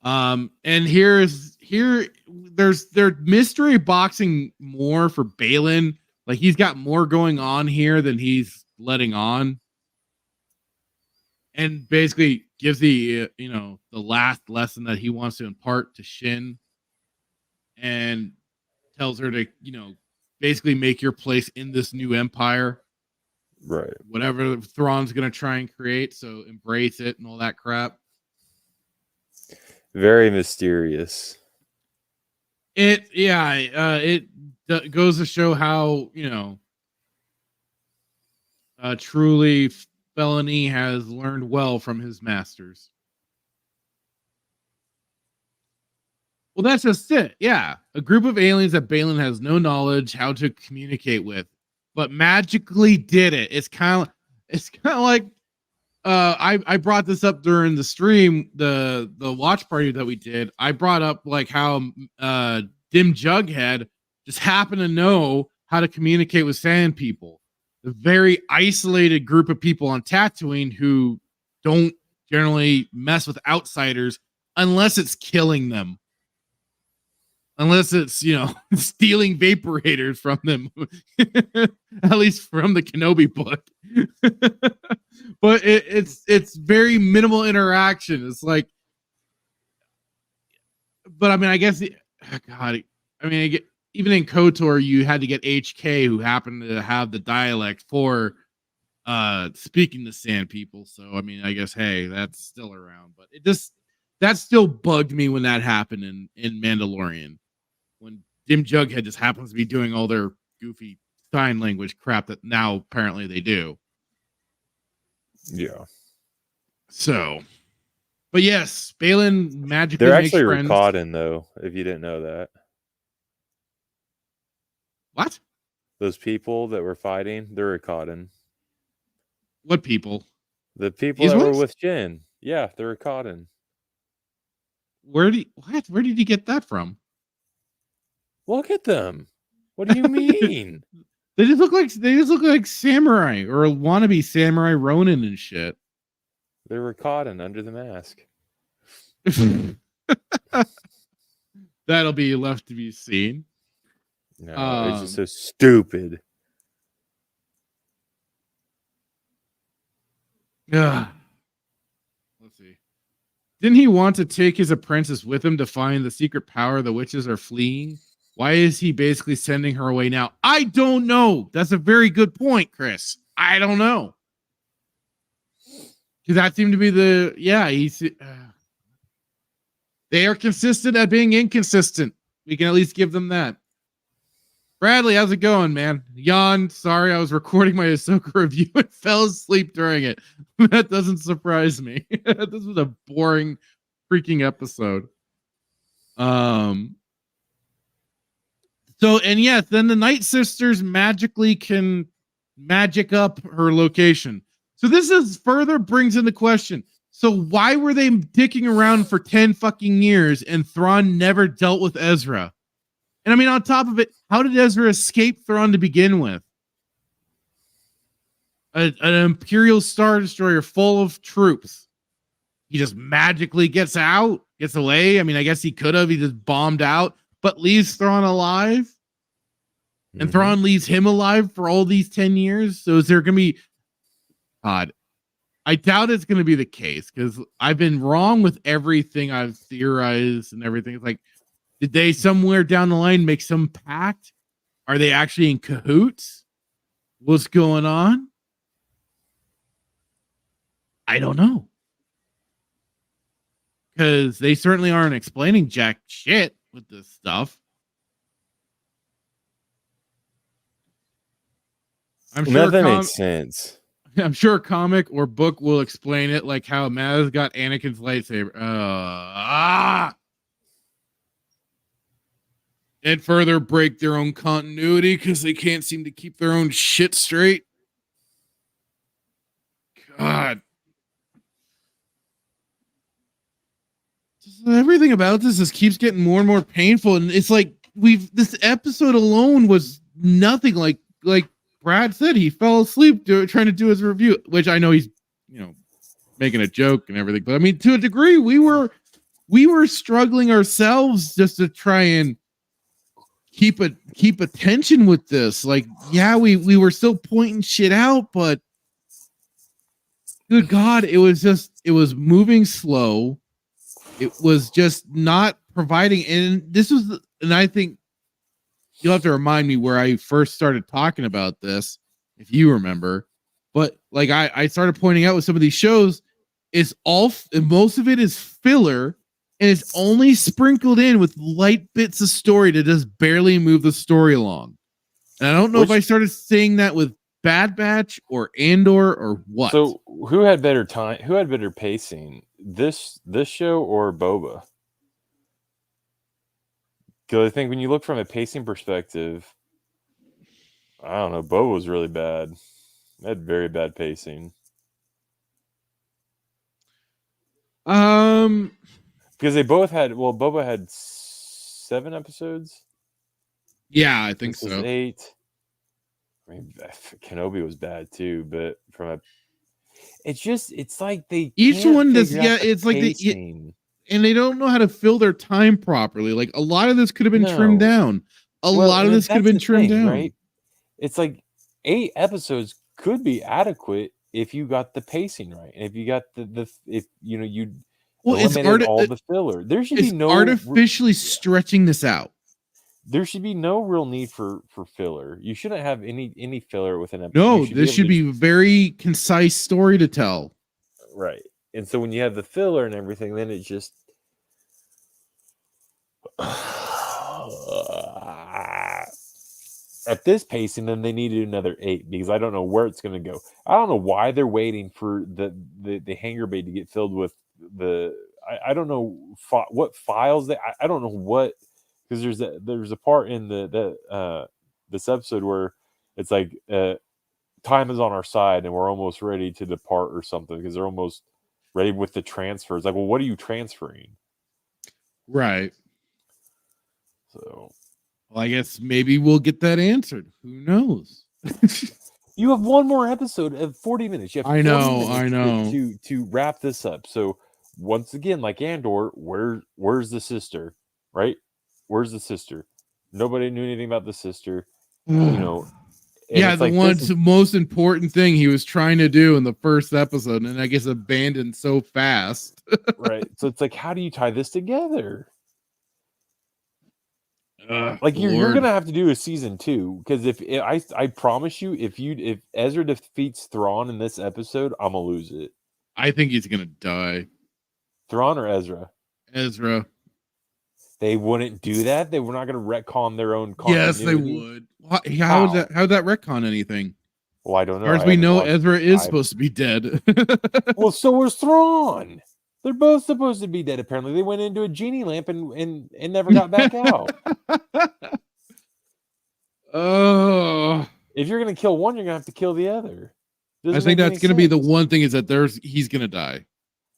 And they're mystery boxing more for Balin. Like, he's got more going on here than he's letting on. And basically gives the last lesson that he wants to impart to Shin. And tells her to, basically make your place in this new empire. Right. Whatever Thrawn's going to try and create. So embrace it and all that crap. Very mysterious. It goes to show how, truly Felony has learned well from his masters. Well, that's just it. Yeah. A group of aliens that Balin has no knowledge how to communicate with, but magically did it. It's kind of like I brought this up during the stream, the watch party that we did. I brought up like how Dim Jughead just happened to know how to communicate with sand people. A very isolated group of people on Tatooine who don't generally mess with outsiders unless it's killing them. Unless it's, stealing vaporators from them. At least from the Kenobi book. But it's very minimal interaction. It's like, but I mean, I guess, God, I mean, even in KOTOR, you had to get HK, who happened to have the dialect for speaking to sand people. So, I mean, I guess, hey, that's still around. But that still bugged me when that happened in Mandalorian. When Dim Jughead just happens to be doing all their goofy sign language crap that now apparently they do. Yeah. So, but yes, Balin magically They're makes actually friends. Rakatan, though, if you didn't know that. What? Those people that were fighting, they're Rakatan. What people? The people These that ones? were with Jin. Yeah, they're Rakatan. Where did you get that from? Look at them. What do you mean? They just look like samurai or wannabe samurai Ronin and shit. They're Rakatan under the mask. That'll be left to be seen. No, it's just so stupid. Let's see. Didn't he want to take his apprentice with him to find the secret power the witches are fleeing? Why is he basically sending her away now? I don't know. That's a very good point, Chris. I don't know. Because that seemed to be they are consistent at being inconsistent. We can at least give them that. Bradley, how's it going, man? Yawn. Sorry, I was recording my Ahsoka review and fell asleep during it. That doesn't surprise me. This was a boring freaking episode. So, and yes, then the Night Sisters magically can magic up her location. So this further brings into question. So why were they dicking around for 10 fucking years and Thrawn never dealt with Ezra? And I mean, on top of it, how did Ezra escape Thrawn to begin with? An Imperial Star Destroyer full of troops. He just magically gets away. I mean, I guess he could have. He just bombed out, but leaves Thrawn alive. And Thrawn leaves him alive for all these 10 years. So is there going to be... God, I doubt it's going to be the case because I've been wrong with everything I've theorized and everything. It's like, did they somewhere down the line make some pact? Are they actually in cahoots? What's going on? I don't know. Because they certainly aren't explaining jack shit with this stuff. I'm sure Nothing makes sense. I'm sure a comic or book will explain it, like how Maz got Anakin's lightsaber. And further break their own continuity because they can't seem to keep their own shit straight. God. Just everything about this just keeps getting more and more painful. And it's like this episode alone was nothing like Brad said. He fell asleep trying to do his review, which I know he's, making a joke and everything. But I mean, to a degree, we were struggling ourselves just to try and keep attention with this. Like, yeah, we were still pointing shit out, but good God, it was moving slow. It was just not providing. And I think you'll have to remind me where I first started talking about this, if you remember. But like I started pointing out with some of these shows, most of it is filler, and it's only sprinkled in with light bits of story to just barely move the story along. And I don't know if I started saying that with Bad Batch or Andor or what. So who had better time? Who had better pacing? This show or Boba? Because I think when you look from a pacing perspective, I don't know. Boba was really bad. They had very bad pacing. Because they both had. Well, Boba had 7 episodes. Yeah, I think This so. was 8. I mean, Kenobi was bad too, but it's like they each can't one does. figure Yeah, out the it's like pacing. and they don't know how to fill their time properly. Like a lot of this could have been trimmed down. A lot of this could have been trimmed down. Right? It's like 8 episodes could be adequate if you got the pacing right, and if you got you eliminated all the filler. There should be no artificially stretching this out. There should be no real need for filler. You shouldn't have any filler with an episode. No, this should be very concise story to tell. Right. And so when you have the filler and everything, then it just at this pacing, then they needed another 8 because I don't know where it's going to go. I don't know why they're waiting for the hangar bay to get filled with I don't know what files I don't know what, because there's a part in this episode where it's like time is on our side and we're almost ready to depart or something because they're almost ready with the transfers. Like, well, what are you transferring? Right. So, well, I guess maybe we'll get that answered. Who knows? you have one more episode of 40 minutes. You have I 40 know, minutes I know. to wrap this up. So once again, like Andor, where's the sister? Right? Where's the sister? Nobody knew anything about the sister. You know. Yeah, it's the like most important thing he was trying to do in the first episode, and I guess abandoned so fast. right. So it's like, how do you tie this together? Like you're gonna have to do a season 2, because if I promise you, if Ezra defeats Thrawn in this episode, I'm gonna lose it. I think he's gonna die. Thrawn or Ezra? Ezra. They wouldn't do that. They were not gonna retcon their own continuity. Yes, they would. How'd that retcon anything? Well, I don't know. As far as we know, Ezra is supposed to be dead. Well, so was Thrawn. They're both supposed to be dead. Apparently, they went into a genie lamp and never got back out. Oh, if you're gonna kill one, you're gonna have to kill the other. I think that's gonna be the one thing, is that he's gonna die.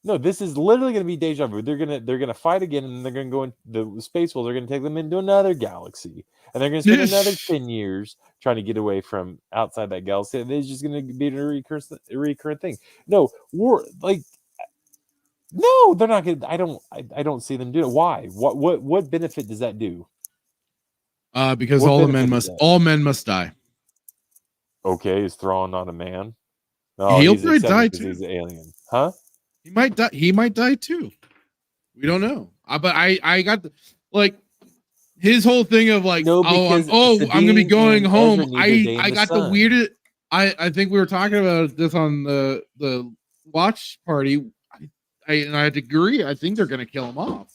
No, this is literally gonna be deja vu. They're gonna fight again, and they're gonna go in the space wolves. They're gonna take them into another galaxy, and they're gonna spend another 10 years trying to get away from outside that galaxy. And it's just gonna be a recurrent thing. No, no, they're not gonna. I don't see them do it. Why? What benefit does that do? Because all men must die. Okay, is Thrawn not a man? No, he'll probably die too. He's an alien, huh? He might die. He might die too. We don't know. But I got his whole thing of like, I'm gonna be going home. I got the weirdest. I think we were talking about this on the watch party. I agree. I think they're gonna kill him off.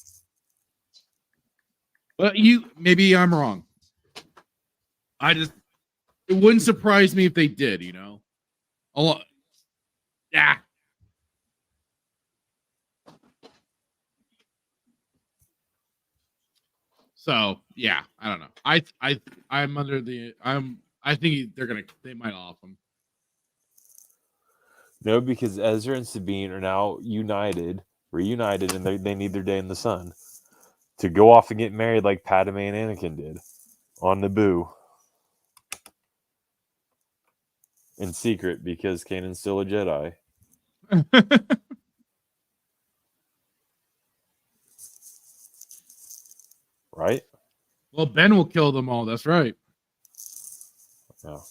But maybe I'm wrong. It wouldn't surprise me if they did. A lot. Yeah. So yeah, I don't know. I think they might off him. No, because Ezra and Sabine are now reunited, and they need their day in the sun to go off and get married like Padme and Anakin did on Naboo in secret, because Kanan's still a Jedi. Right? Well, Ben will kill them all. That's right. Yeah.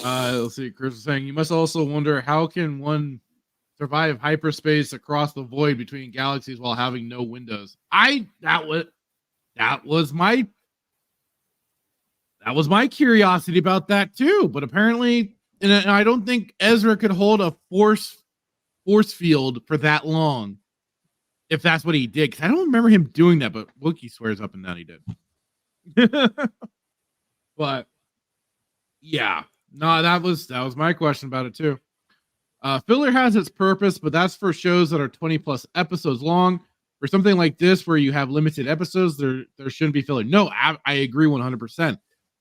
Let's see. Chris is saying, you must also wonder, how can one survive hyperspace across the void between galaxies while having no windows? That was my curiosity about that too. But apparently, and I don't think Ezra could hold a force field for that long, if that's what he did. Because I don't remember him doing that, but Wookiee swears up and down he did. But yeah, no, that was my question about it too. Filler has its purpose, but that's for shows that are 20+ episodes long. For something like this, where you have limited episodes, there shouldn't be filler. No, I agree 100%.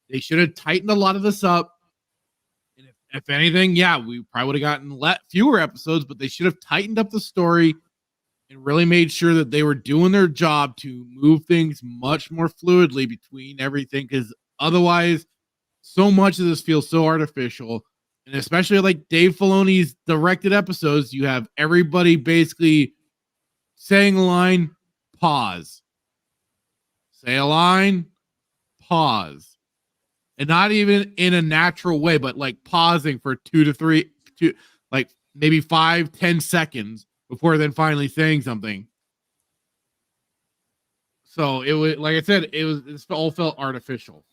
They should have tightened a lot of this up. And if anything, yeah, we probably would have gotten fewer episodes, but they should have tightened up the story and really made sure that they were doing their job to move things much more fluidly between everything, because otherwise, so much of this feels so artificial. And especially like Dave Filoni's directed episodes, you have everybody basically saying a line, pause. Say a line, pause. And not even in a natural way, but like pausing for 2 to 3, like maybe 5-10 seconds before then finally saying something. So it was, like I said, it all felt artificial.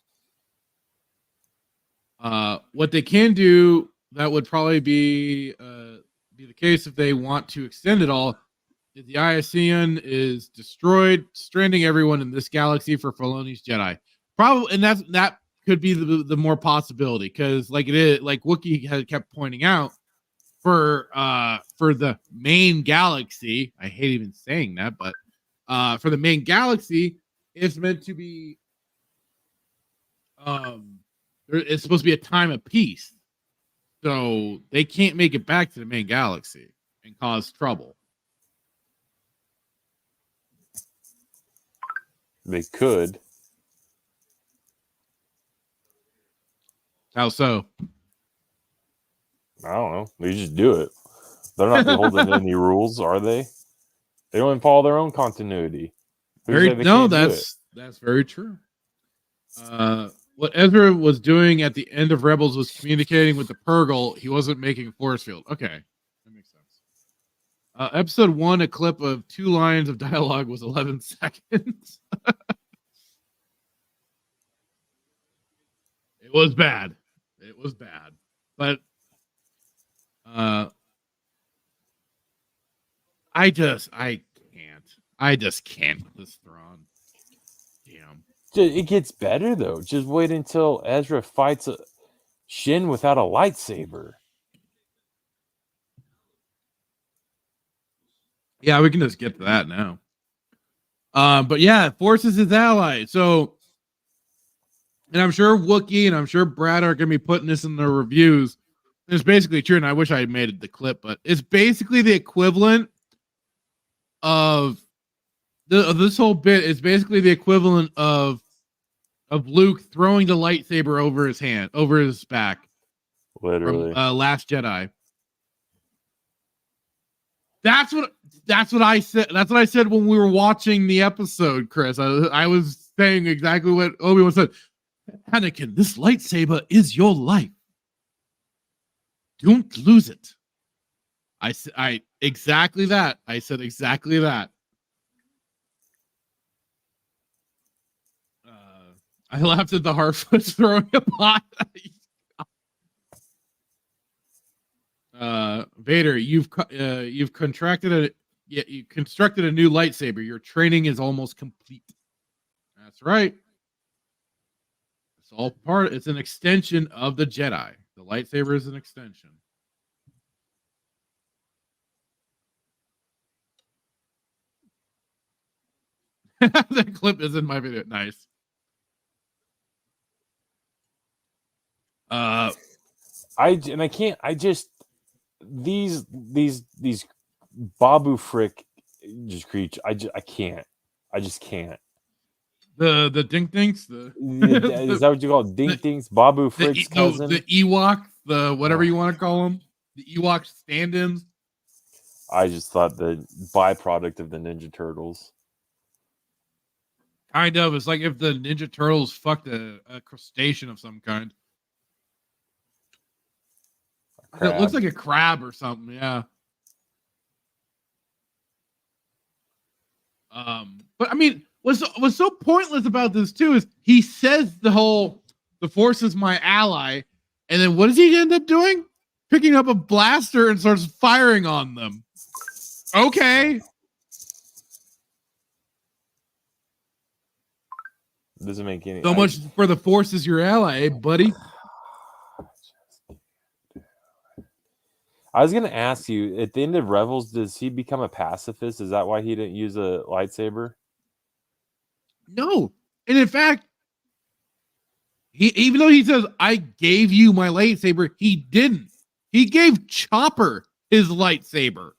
What they can do, that would probably be the case if they want to extend it all, is the Iasian is destroyed, stranding everyone in this galaxy for Filoni's Jedi. Probably, and that could be the more possibility, because like it is, like Wookiee had kept pointing out, for the main galaxy, I hate even saying that, but for the main galaxy, it's meant to be it's supposed to be a time of peace. So they can't make it back to the main galaxy and cause trouble. They could. How so? I don't know. They just do it. They're not beholden to any rules, are they? They don't even follow their own continuity. That's very true. What Ezra was doing at the end of Rebels was communicating with the Purgle. He wasn't making a force field. Okay, that makes sense. Episode 1, a clip of 2 lines of dialogue was 11 seconds. It was bad. It was bad. But I just can't with this Thrawn. Damn. It gets better though. Just wait until Ezra fights Shin without a lightsaber. Yeah, we can just get to that now. But yeah, Force is his ally. So, and I'm sure Wookiee and I'm sure Brad are going to be putting this in their reviews. It's basically true, and I wish I had made it the clip, but it's basically the equivalent of this whole bit is basically the equivalent of Luke throwing the lightsaber over his back. Literally. From Last Jedi. That's what I said. That's what I said when we were watching the episode, Chris. I was saying exactly what Obi-Wan said. Anakin, this lightsaber is your life. Don't lose it. I exactly that. I said exactly that. I laughed at the Harfoots throwing a pot. Vader, you've constructed a new lightsaber. Your training is almost complete. That's right. It's all part. It's an extension of the Jedi. The lightsaber is an extension. That clip is in my video. Nice. These Babu Frick just creature. I can't. I just can't. The dink dinks. Is that what you call it? Dink dinks? Babu Frick's cousin? The Ewok, the whatever you want to call them. The Ewok stand-ins. I just thought the byproduct of the Ninja Turtles. Kind of. It's like if the Ninja Turtles fucked a crustacean of some kind. It looks like a crab or something, yeah. But I mean, what's so pointless about this too is he says the Force is my ally, and then what does he end up doing? Picking up a blaster and starts firing on them. Okay. Doesn't make any so much for the Force is your ally, eh, buddy? I was going to ask you, at the end of Rebels, does he become a pacifist? Is that why he didn't use a lightsaber? No. And in fact, even though he says, I gave you my lightsaber, he didn't. He gave Chopper his lightsaber.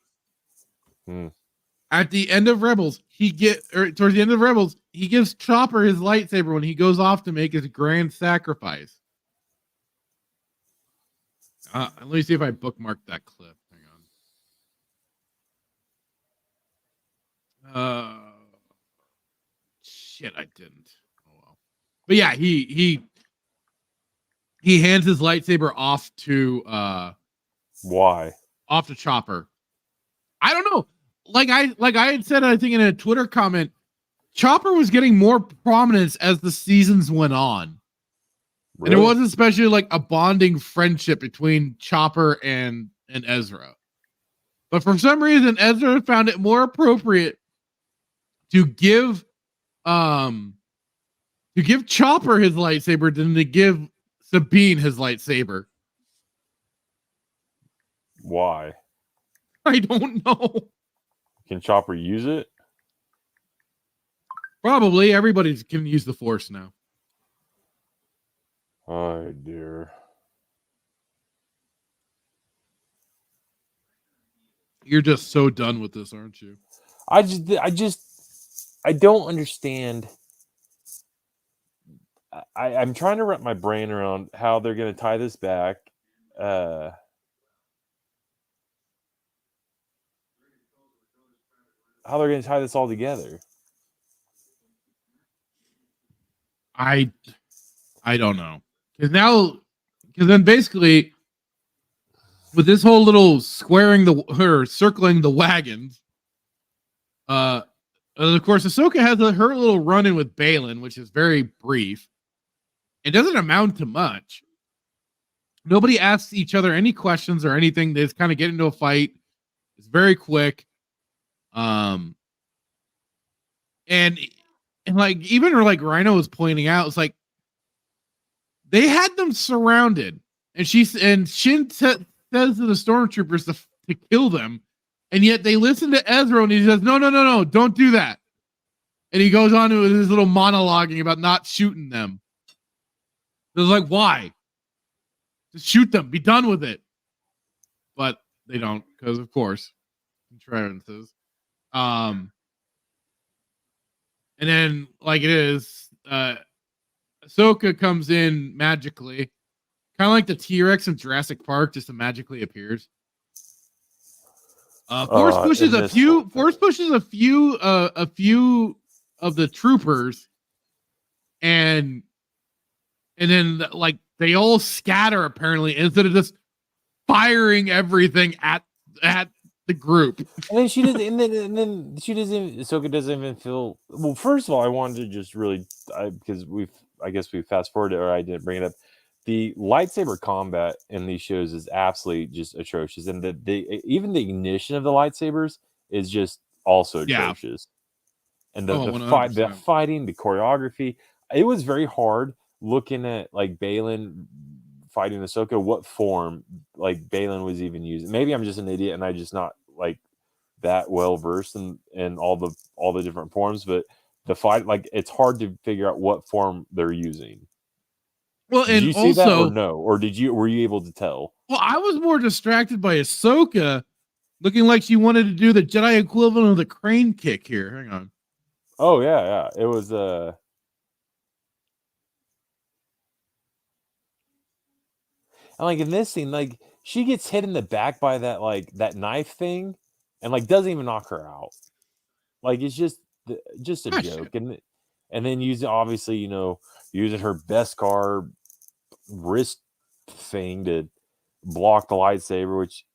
At the end of Rebels, towards the end of Rebels, he gives Chopper his lightsaber when he goes off to make his grand sacrifice. Let me see if I bookmarked that clip. Hang on. Shit, I didn't. Oh well. But yeah, he hands his lightsaber off to why? Off to Chopper. I don't know. Like I had said, I think in a Twitter comment, Chopper was getting more prominence as the seasons went on. Really? And there was especially like a bonding friendship between Chopper and Ezra. But for some reason, Ezra found it more appropriate to give Chopper his lightsaber than to give Sabine his lightsaber. Why? I don't know. Can Chopper use it? Probably. Everybody can use the Force now. Oh dear. You're just so done with this, aren't you? I don't understand. I'm trying to wrap my brain around how they're going to tie this back. How they're going to tie this all together. I don't know. Because then basically with this whole little circling the wagons, and of course Ahsoka has her little run-in with Baylan, which is very brief. It doesn't amount to much. Nobody asks each other any questions or anything. They just kind of get into a fight. It's very quick. And like even like Rhino was pointing out, it's like they had them surrounded, and Shin says to the stormtroopers to kill them, and yet they listen to Ezra, and he says, "No, don't do that." And he goes on to his little monologuing about not shooting them. It's like, why? Just shoot them. Be done with it. But they don't, because of course, contrivances. And then, like it is, Ahsoka comes in magically, kind of like the T-Rex in Jurassic Park, just magically appears. Force pushes a few of the troopers, and then like they all scatter apparently instead of just firing everything at the group. And then she doesn't. And then she doesn't. Ahsoka doesn't even feel. Well, first of all, I wanted to just really because I guess we fast forwarded, or I didn't bring it up. The lightsaber combat in these shows is absolutely just atrocious, and even the ignition of the lightsabers is just also atrocious. And the fighting, the choreography, it was very hard looking at like Baylan fighting Ahsoka, what form like Baylan was even using. Maybe I'm just an idiot and I just not like that well versed in all the different forms, but the fight, like it's hard to figure out what form they're using. Well, did you see that or no? Or were you able to tell? Well, I was more distracted by Ahsoka looking like she wanted to do the Jedi equivalent of the crane kick here. Hang on. Oh yeah. It was and like in this scene, like she gets hit in the back by that knife thing, and like doesn't even knock her out. Like it's just a joke, and then using her Beskar wrist thing to block the lightsaber, which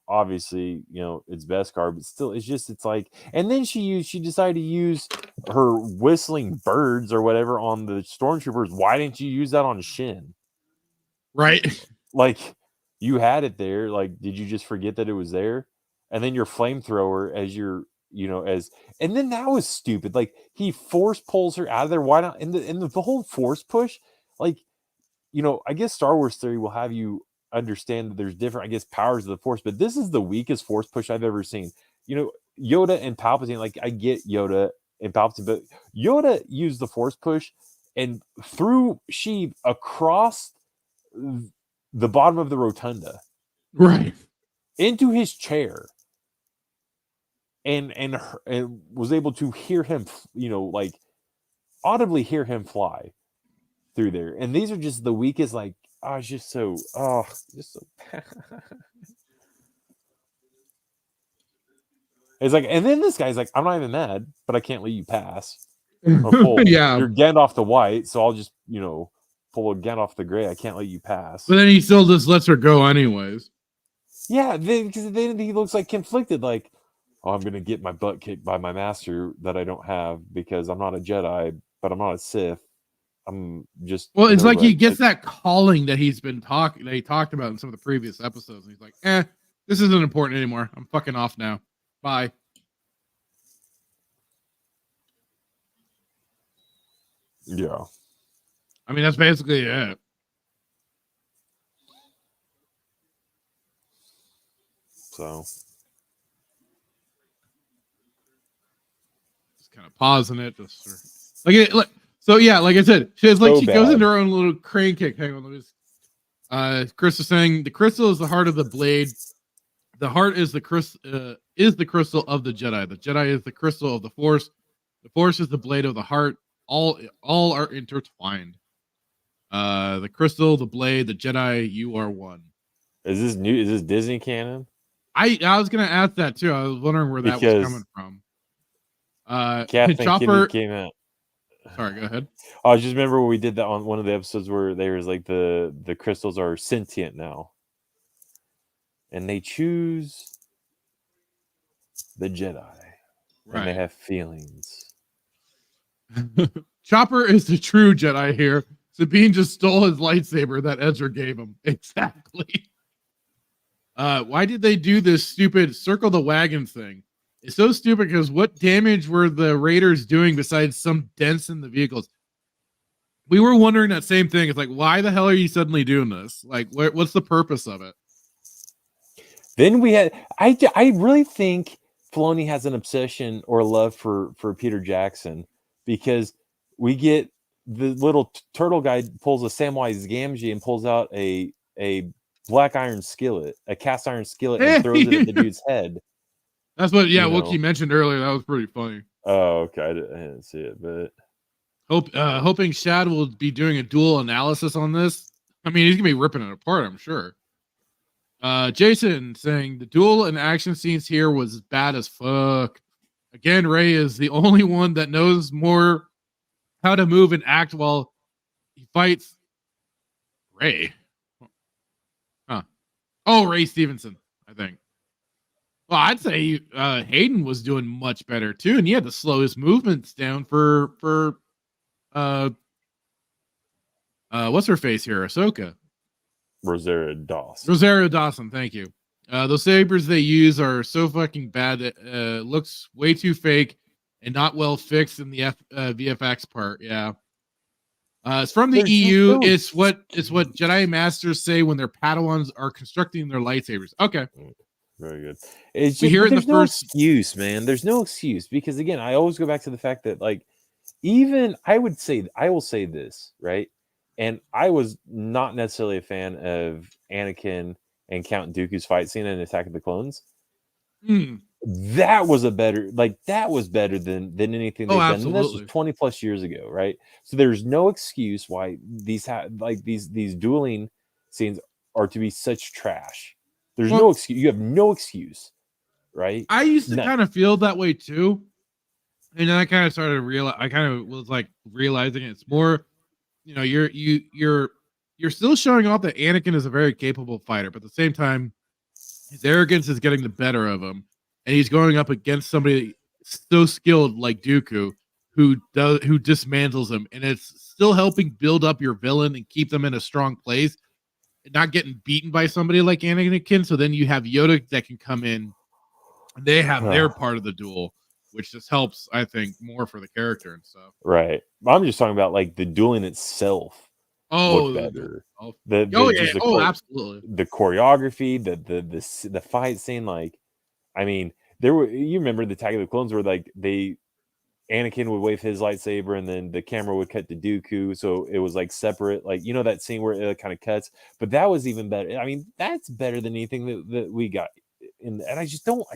obviously it's Beskar, but still it's like, and then she decided to use her whistling birds or whatever on the stormtroopers. Why didn't you use that on Shin? Right. Like you had it there. Like, did you just forget that it was there? And then your flamethrower and then that was stupid. Like he force pulls her out of there. Why not? And the whole force push, like, I guess Star Wars theory will have you understand that there's different, I guess, powers of the force, but this is the weakest force push I've ever seen. Yoda and Palpatine, like I get Yoda and Palpatine, but Yoda used the force push and threw Sheev across the bottom of the rotunda, right, into his chair, and was able to hear him, like audibly hear him fly through there. And these are just the weakest, like, just so it's like, and then this guy's like, I'm not even mad, but I can't let you pass. Yeah, you're Gandalf the White, so I'll just pull a Gandalf the Gray. I can't let you pass. But then he still just lets her go anyways. Yeah, because then he looks like conflicted, like, oh, I'm gonna get my butt kicked by my master that I don't have because I'm not a Jedi, but I'm not a Sith. I'm just it's like he gets that calling that he talked about in some of the previous episodes, and he's like, this isn't important anymore. I'm fucking off now. Bye. Yeah. I mean, that's basically it. So just kind of pausing it, so yeah, like I said, she goes into her own little crane kick. Hang on, Chris is saying the crystal is the heart of the blade. the heart is the crystal of the Jedi. The Jedi is the crystal of the Force. The Force is the blade of the heart. All are intertwined. The crystal, the blade, the Jedi, you are one. Is this new? Is this Disney canon? I was gonna ask that too. I was wondering where that was coming from. Kathleen Chopper Kennedy came out. Sorry, go ahead. I just remember when we did that on one of the episodes where there was like the crystals are sentient now, and they choose the Jedi, and they have feelings. Chopper is the true Jedi here. Sabine just stole his lightsaber that Ezra gave him. Exactly. Why did they do this stupid circle the wagons thing? It's so stupid because what damage were the Raiders doing besides some dents in the vehicles? We were wondering that same thing. It's like, why the hell are you suddenly doing this? Like, what's the purpose of it? Then we had, I really think Filoni has an obsession or love for Peter Jackson, because we get the little turtle guy pulls a Samwise Gamgee and pulls out a black iron skillet, a cast iron skillet, and throws it at the dude's head. That's what, Wookie mentioned earlier. That was pretty funny. Oh, okay. I didn't see it, but hoping Shad will be doing a dual analysis on this. I mean, he's gonna be ripping it apart, I'm sure. Jason saying the duel and action scenes here was bad as fuck. Again, Rey is the only one that knows more how to move and act while he fights. Rey. Huh. Oh, Ray Stevenson, I think. Well, I'd say Hayden was doing much better too, and he had to slow his movements down for what's her face here, Ahsoka. Rosario Dawson, thank you. Those sabers they use are so fucking bad that looks way too fake and not well fixed in the VFX part. Yeah. It's from the EU. It's what Jedi Masters say when their Padawans are constructing their lightsabers. Okay. Very good. It's we just, hear it in the first excuse, man. There's no excuse, because again, I always go back to the fact that, like, even I will say this, right? And I was not necessarily a fan of Anakin and Count Dooku's fight scene in Attack of the Clones. That was better than anything they've done. And this was 20 plus years ago, right? So there's no excuse why these dueling scenes are to be such trash. There's no excuse. You have no excuse, right? I used to kind of feel that way too, and then I kind of started to realize. I kind of was like realizing it's more, you know, you're still showing off that Anakin is a very capable fighter, but at the same time, his arrogance is getting the better of him, and he's going up against somebody so skilled like Dooku, who dismantles him, and it's still helping build up your villain and keep them in a strong place. Not getting beaten by somebody like Anakin, so then you have Yoda that can come in, and they have their part of the duel, which just helps, I think, more for the character and stuff. Right. I'm just talking about like the dueling itself. Looked better. Absolutely. The choreography, the fight scene, like, I mean, you remember the Attack of the Clones where like Anakin would wave his lightsaber and then the camera would cut to Dooku, so it was like separate, like, you know, that scene where it kind of cuts, but that was even better. I mean, that's better than anything that we got and I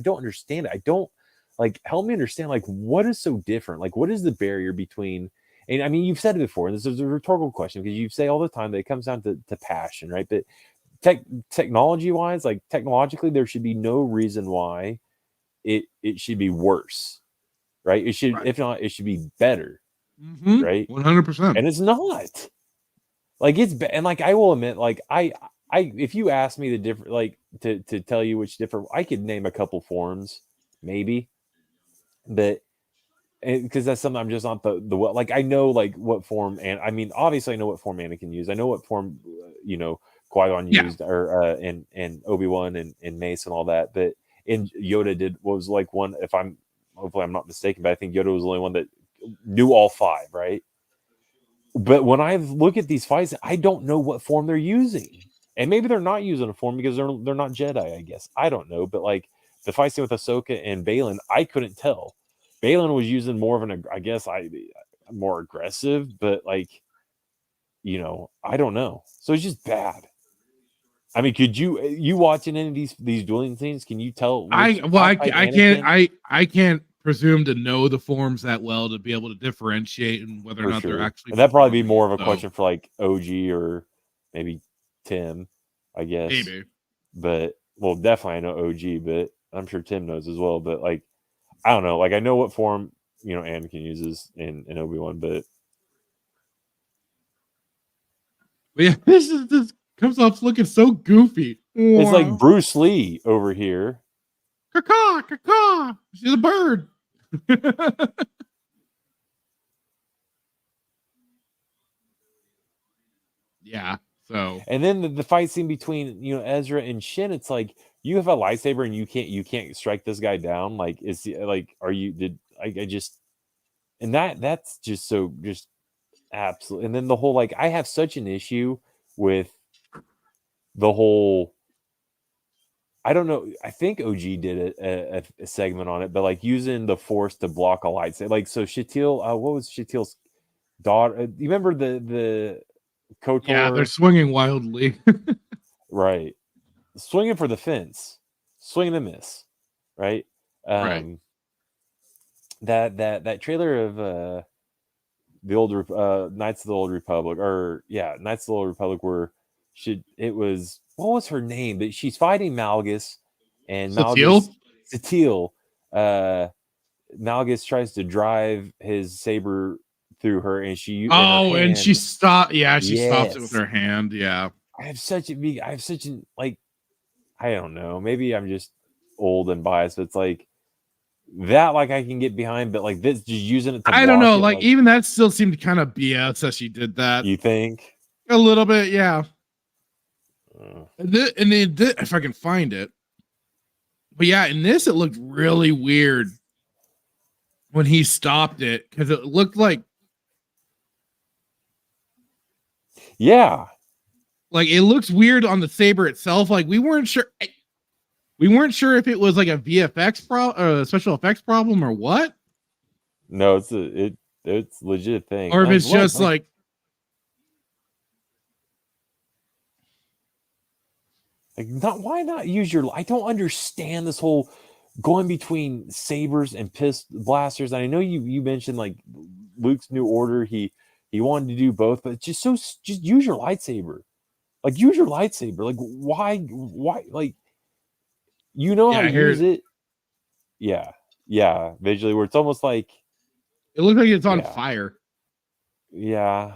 don't understand it. I don't, like, help me understand, like, what is so different, like, what is the barrier between, and I mean, you've said it before, and this is a rhetorical question because you say all the time that it comes down to passion, right? But technology wise, like, technologically, there should be no reason why it should be worse. Right? It should, if not, it should be better. Right? 100%. And it's not. Like, and like, I will admit, like, I if you ask me the different, like, to tell you which different, I could name a couple forms, maybe, but because that's something I'm just not the like, I know like what form, and I mean, obviously I know what form Anakin used. I know what form, you know, Qui-Gon used, or and Obi-Wan and Mace and all that. But Yoda was like one, hopefully I'm not mistaken, but I think Yoda was the only one that knew all five, right? But when I look at these fights, I don't know what form they're using. And maybe they're not using a form because they're not Jedi, I guess. I don't know. But like the fight scene with Ahsoka and Baylan, I couldn't tell. Baylan was using more of more aggressive, but like, you know, I don't know. So it's just bad. I mean, could you watching any of these dueling scenes? Can you tell? I outside can't Anakin? I can't presume to know the forms that well to be able to differentiate and whether or For not they're sure. actually. And that'd probably be performing more it, of a so question for like OG or maybe Tim, I guess. maybe. But well, definitely I know OG, but I'm sure Tim knows as well. But like, I don't know. Like I know what form Anakin uses in Obi-Wan, but Yeah, this comes off looking so goofy. it's like Wow. Bruce Lee over here. Caw, caw. She's a bird. Yeah. So And then the fight scene between Ezra and Shin, it's like you have a lightsaber and you can't strike this guy down. Like are you I just and that's just so just absolute. And then the whole like I have such an issue with the whole. I don't know. I think OG did a segment on it, but like using the Force to block a lightsaber. Like so, Shatil. What was Shatil's daughter? You remember the KOTOR? yeah, they're swinging wildly. Right, swinging for the fence, swing and a miss, right? Right. That trailer of the old Knights of the Old Republic, or Knights of the Old Republic, where it was what was her name? But she's fighting Malgus, and Satele? Malgus tries to drive his saber through her, and And she stopped. Yeah, she stops it with Yes. her hand. Yeah. I have such an like, I don't know. Maybe I'm just old and biased, but it's like that. Like I can get behind, but like this, just using it. I don't know. Like even that still seemed kind of BS that she did that. You think a little bit? Yeah. And then if I can find it, but yeah, in this it looked really weird when he stopped it because it looked like it looks weird on the saber itself. Like we weren't sure if it was like a VFX special effects problem or what. No, it's legit thing, or if it's just like not why not use your. I don't understand this whole going between sabers and blasters. And I know you mentioned like Luke's New Order. He wanted to do both, but just use your lightsaber. Like use your lightsaber. Like why like how to use it. Yeah, visually where it's almost like it looks like it's on fire. Yeah.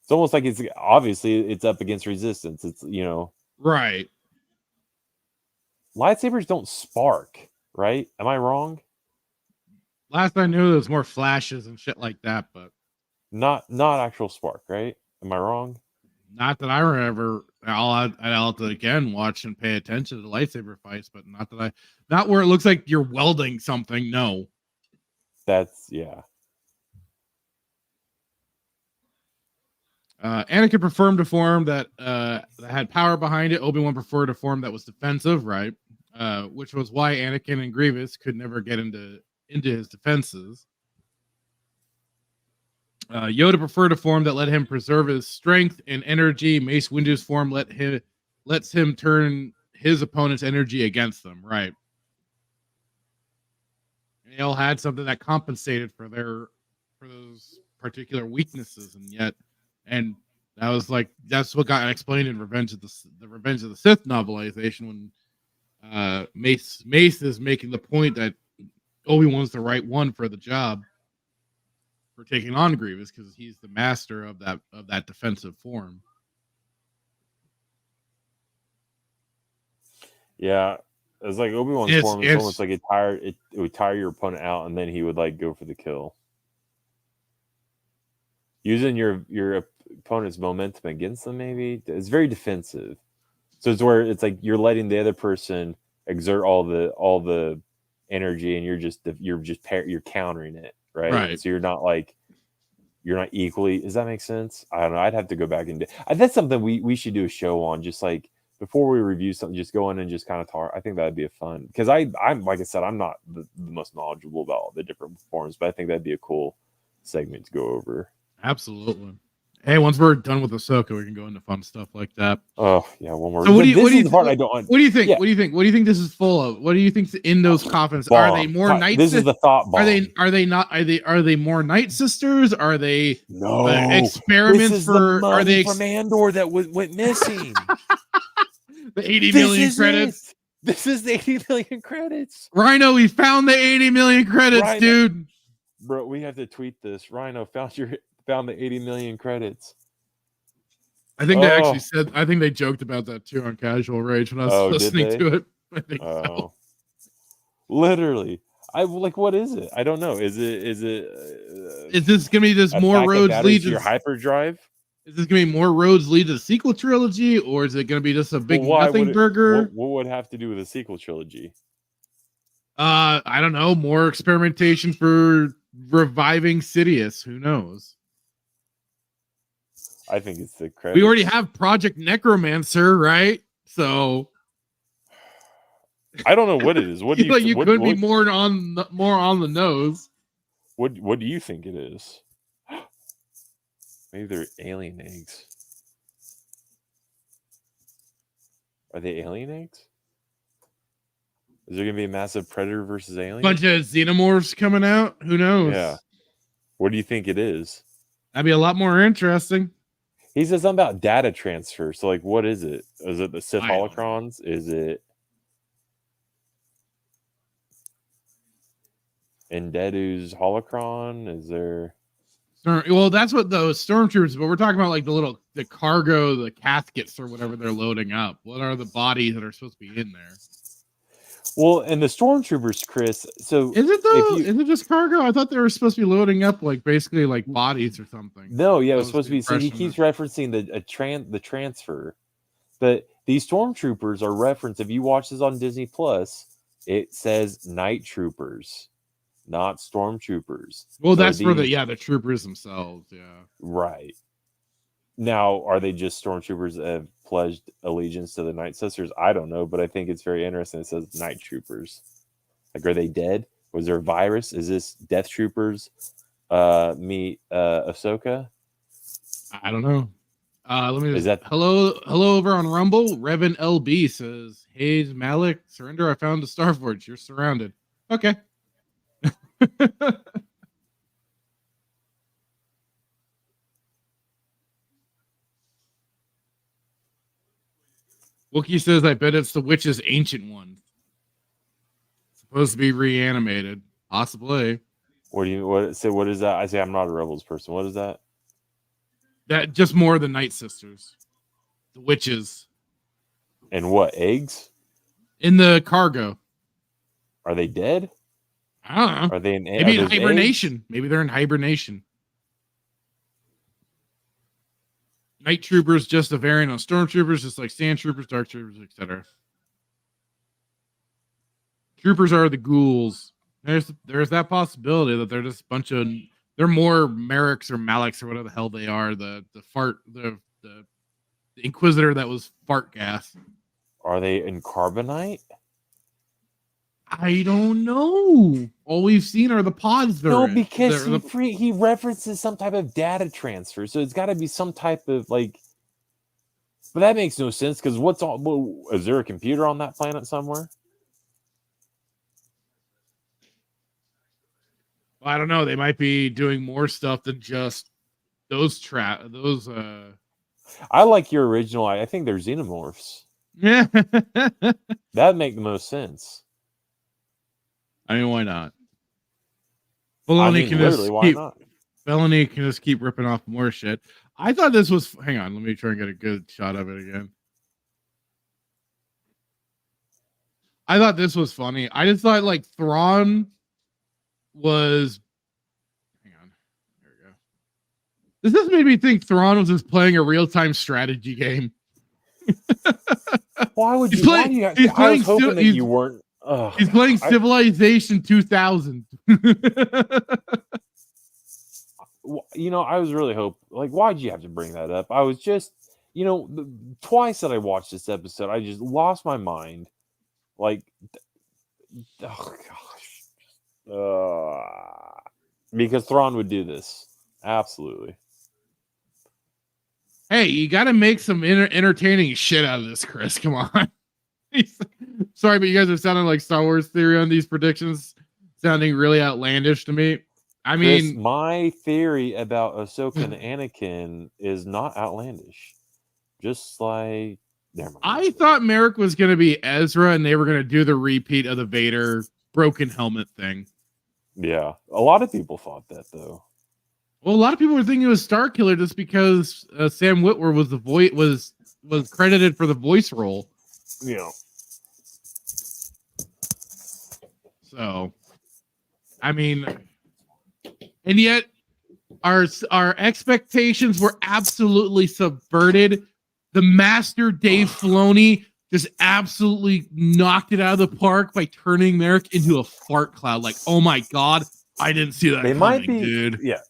It's almost like it's obviously it's up against resistance. It's right. Lightsabers don't spark, right? Am I wrong? Last I knew, there was more flashes and shit like that, but not actual spark, right? Am I wrong? Not that I remember. I'll have to again watch and pay attention to the lightsaber fights, but not where it looks like you're welding something. No, that's yeah. Anakin preferred a form that had power behind it. Obi-Wan preferred a form that was defensive, right? Which was why Anakin and Grievous could never get into his defenses. Yoda preferred a form that let him preserve his strength and energy. Mace Windu's form lets him turn his opponent's energy against them, right? They all had something that compensated for those particular weaknesses, and that was like that's what got explained in Revenge of the Sith novelization when Mace is making the point that Obi-Wan's the right one for the job for taking on Grievous because he's the master of that defensive form. Yeah, it's like Obi-Wan's form is almost like it would tire your opponent out, and then he would like go for the kill. Using your opponent's momentum against them, maybe it's very defensive. So it's where it's like you're letting the other person exert all the energy, and you're countering it, right? So you're not equally. Does that make sense? I don't know. I'd have to go back and that's something we should do a show on. Just like before we review something, just go in and just kind of talk. I think that'd be a fun because I'm like I said, I'm not the most knowledgeable about all the different forms, but I think that'd be a cool segment to go over. Absolutely. Hey, once we're done with Ahsoka, we can go into fun stuff like that. Oh yeah, one more. So what do you This what do is you the part I what, don't. what do you think? Yeah. What do you think? What do you think this is full of? What do you think's in those coffins? Are they Bomb. more night? This is the thought bomb. Are they not? Are they more night sisters? Are they No experiments this is for? the Are they from Andor that went missing? the 80 million credits? This is the 80 million credits. Rhino, we found the 80 million credits, Rhino. dude. Bro, we have to tweet this. Rhino found the 80 million credits. I think they actually said. I think they joked about that too on Casual Rage when I was listening to it. I think so. Literally, I like. What is it? I don't know. Is this gonna be this more roads lead to your hyperdrive? Is this gonna be more roads lead to the sequel trilogy, or is it gonna be just a big nothing burger? What would have to do with a sequel trilogy? I don't know. More experimentation for reviving Sidious. Who knows? I think it's the credits. We already have Project Necromancer, right? So I don't know what it is. What do you? You could be more on the nose. What do you think it is? Maybe they're alien eggs. Are they alien eggs? Is there gonna be a massive predator versus alien? Bunch of xenomorphs coming out. Who knows? Yeah. What do you think it is? That'd be a lot more interesting. He says something about data transfer. So, like, what is it? Is it the Sith holocrons? Is it Ndedu's holocron? Is there? Well, that's what those stormtroopers. But we're talking about like the cargo, the caskets, or whatever they're loading up. What are the bodies that are supposed to be in there? Well, and the stormtroopers, Chris. So is it though? Is it just cargo? I thought they were supposed to be loading up like basically like bodies or something. No, yeah, it was supposed to be. So he keeps referencing the transfer, but these stormtroopers are referenced. If you watch this on Disney Plus, it says night troopers, not stormtroopers. Well, so that's for the troopers themselves. Yeah, right. Now, are they just stormtroopers that have pledged allegiance to the Night Sisters? I don't know, but I think it's very interesting. It says night troopers. Like, are they dead? Was there a virus? Is this Death Troopers meet Ahsoka? I don't know. Let me. Hello over on Rumble. Revan LB says, "Hey Malik, surrender. I found the Starforge. You're surrounded." Okay. Wookie says, "I bet it's the witch's ancient one. Supposed to be reanimated, possibly." What is that? I say I'm not a Rebels person. What is that? That just more of the Night Sisters, the witches. And what, eggs? In the cargo. Are they dead? I don't know. Are they in? Maybe in hibernation. Eggs? Maybe they're in hibernation. Night troopers, just a variant on stormtroopers, just like sand troopers, dark troopers, etc. Troopers are the ghouls. There's that possibility that they're just a bunch of they're more Merriks or Maliks or whatever the hell they are. The Inquisitor that was fart gas. Are they in carbonite? I don't know. All we've seen are the pods. Because he references some type of data transfer, so it's got to be some type of like. But that makes no sense because is there a computer on that planet somewhere? Well, I don't know. They might be doing more stuff than just those I like your original. I think they're xenomorphs. Yeah, that'd make the most sense. I mean, why not? Felony can just keep ripping off more shit. I thought this was. Hang on, let me try and get a good shot of it again. I thought this was funny. I just thought like Thrawn was. Hang on, there we go. This just made me think Thrawn was just playing a real-time strategy game. Why would you? I was hoping that you weren't. He's playing Civilization 2000. I was really hoping. Like, why'd you have to bring that up? I was just, twice that I watched this episode, I just lost my mind. Like, oh gosh, because Thrawn would do this. Absolutely. Hey, you got to make some entertaining shit out of this, Chris. Come on. Sorry, but you guys are sounding like Star Wars theory on these predictions, sounding really outlandish to me. I Chris, mean, my theory about Ahsoka and Anakin is not outlandish. Just like, never mind. I thought Merrick was going to be Ezra, and they were going to do the repeat of the Vader broken helmet thing. Yeah, a lot of people thought that though. Well, a lot of people were thinking it was Starkiller just because Sam Witwer was the voice was credited for the voice role. Yeah. So, I mean, and yet our expectations were absolutely subverted. The master Dave Filoni just absolutely knocked it out of the park by turning Merrick into a fart cloud. Like, oh my god, I didn't see that. They coming, might be, dude. yeah.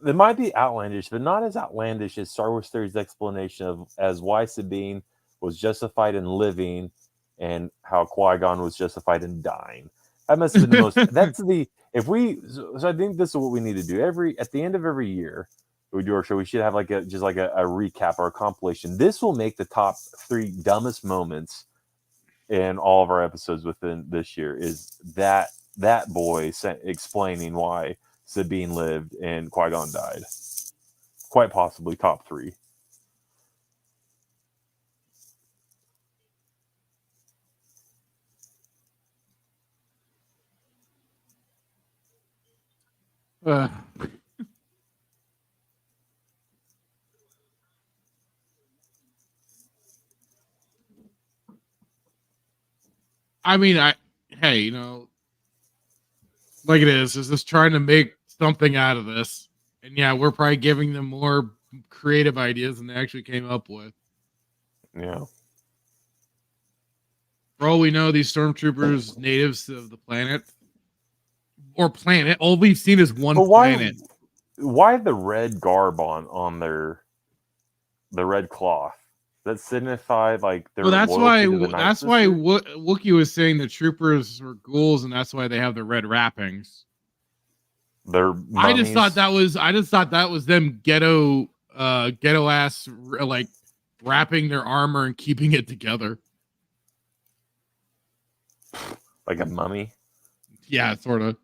They might be outlandish, but not as outlandish as Star Wars Theory's explanation of as why Sabine was justified in living and how Qui-Gon was justified in dying. That must have been the most. That's the if we. So I think this is what we need to do. At the end of every year, we do our show. We should have like a recap or a compilation. This will make the top 3 dumbest moments in all of our episodes within this year. Is that boy explaining why Sabine lived and Qui-Gon died? Quite possibly top 3. I mean, hey, you know, like it is just trying to make something out of this. And yeah, we're probably giving them more creative ideas than they actually came up with. Yeah. For all we know, these stormtroopers natives of the planet. All we've seen is one planet. Why the red garb on the red cloth? That signified like their Well, that's why Sister? Wookiee was saying the troopers were ghouls, and that's why they have the red wrappings. They're I just thought that was them ghetto ass like wrapping their armor and keeping it together. Like a mummy. Yeah, sort of.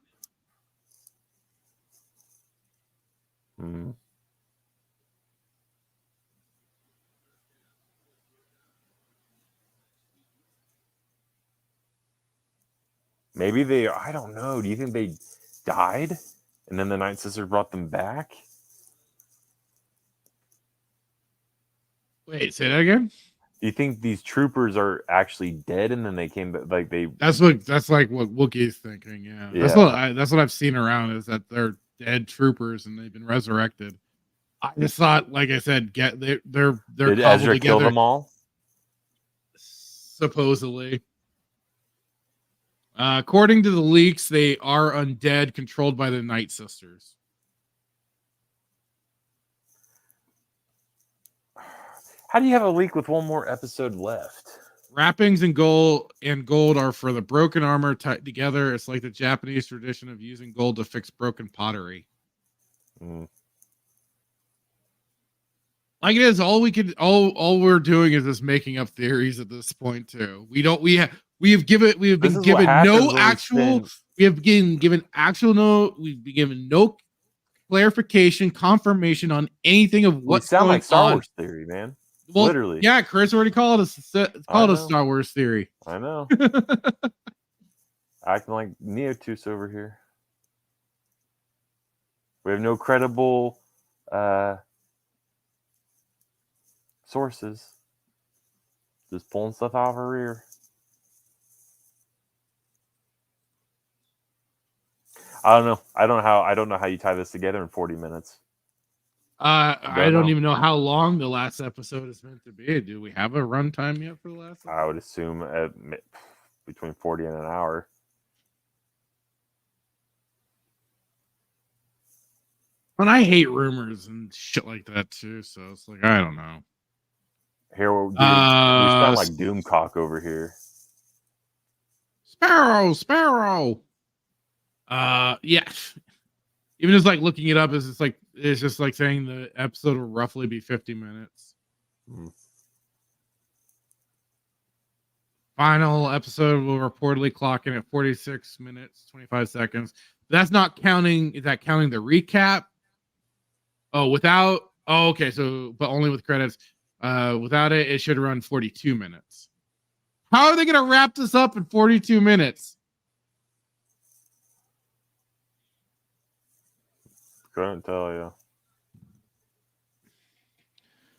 Mm. Maybe they, I don't know. Do you think they died and then the Night Sisters brought them back? Wait, say that again? Do you think these troopers are actually dead and then they came back? Like they. That's like what Wookiee's thinking. Yeah, that's what I've seen around is that they're dead troopers and they've been resurrected. I just thought, like I said, they're Did Ezra kill them all? Supposedly. According to the leaks, they are undead, controlled by the Night Sisters. How do you have a leak with one more episode left? Wrappings and gold are for the broken armor tied together. It's like the Japanese tradition of using gold to fix broken pottery. Mm. Like it is, all we're doing is just making up theories at this point too. We have been given no clarification, confirmation on anything of what's sound going like Star on. Wars theory, man. Well, literally. Yeah, Chris already called us. Called us Star Wars theory. I know. Acting like Neotus over here. We have no credible sources. Just pulling stuff out of our rear. I don't know. I don't know how you tie this together in 40 minutes. I don't even know how long the last episode is meant to be. Do we have a runtime yet for the last episode? I would assume between 40 and an hour. And I hate rumors and shit like that too. So it's like I don't know. Here we sound like Doomcock over here. Sparrow. Yeah. Even just like looking it up is it's just like saying the episode will roughly be 50 minutes. Final episode will reportedly clock in at 46 minutes 25 seconds. That's not counting. Is that counting the recap? Oh, without. Oh, okay. So, but only with credits. Without it, it should run 42 minutes. How are they going to wrap this up in 42 minutes? Couldn't tell you.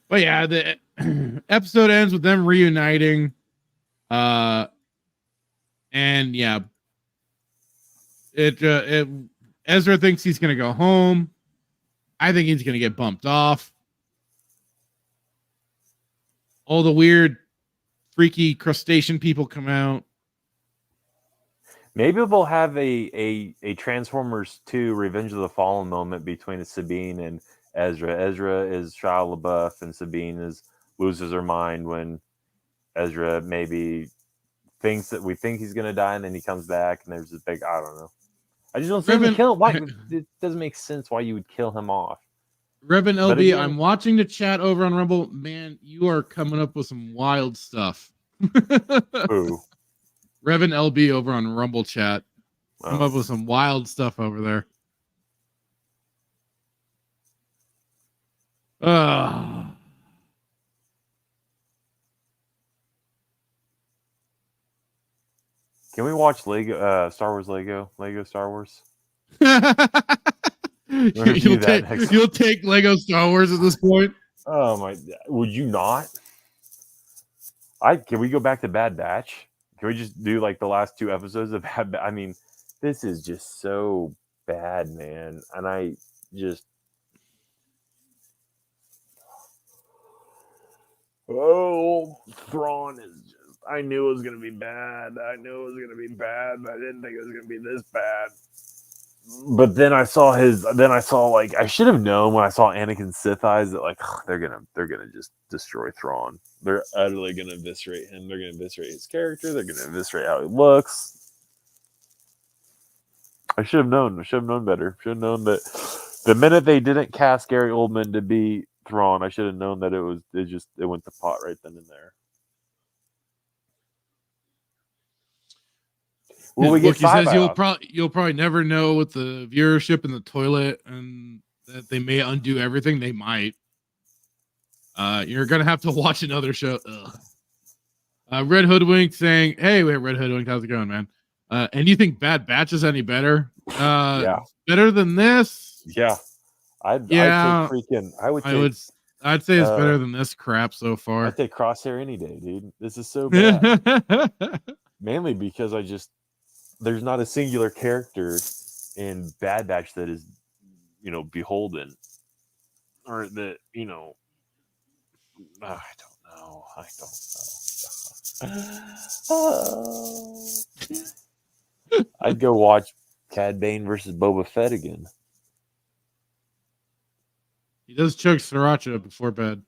But yeah, the episode ends with them reuniting. And yeah, Ezra thinks he's going to go home. I think he's going to get bumped off. All the weird, freaky crustacean people come out. Maybe we'll have a Transformers 2 Revenge of the Fallen moment between Sabine and Ezra. Ezra is Shia LaBeouf, and Sabine loses her mind when Ezra maybe thinks that we think he's going to die, and then he comes back, and there's this big, I don't know. I just don't see him kill him. Why? It doesn't make sense why you would kill him off. Revan LB, again, I'm watching the chat over on Rumble. Man, you are coming up with some wild stuff. Ooh. Revan LB over on Rumble chat. Come Wow. up with some wild stuff over there. Can we watch Lego Star Wars Lego Star Wars? You'll take Lego Star Wars at this point. Oh my! Would you not? Can we go back to Bad Batch? Can we just do like the last 2 episodes of Bad Batch? I mean, this is just so bad, man. And I just Thrawn is just. I knew it was gonna be bad. I but I didn't think it was gonna be this bad. But then I saw like I should have known when I saw Anakin's Sith eyes that like they're gonna just destroy Thrawn. They're utterly gonna eviscerate him. They're gonna eviscerate his character. They're gonna eviscerate how he looks. I should have known. I should have known better. Should have known that the minute they didn't cast Gary Oldman to be Thrawn, I should have known that it went to pot right then and there. Will we get He says sci-fi? you'll probably never know with the viewership in the toilet and that they may undo everything. They might. You're gonna have to watch another show. Red Hoodwink saying, "Hey, wait, Red Hoodwink, how's it going, man? And you think Bad Batch is any better? Yeah, better than this? yeah. I'd say it's better than this crap so far. I'd take Crosshair any day, dude. This is so bad. Mainly because there's not a singular character in Bad Batch that is, beholden, or that I don't know. I'd go watch Cad Bane versus Boba Fett again. He does chug sriracha before bed.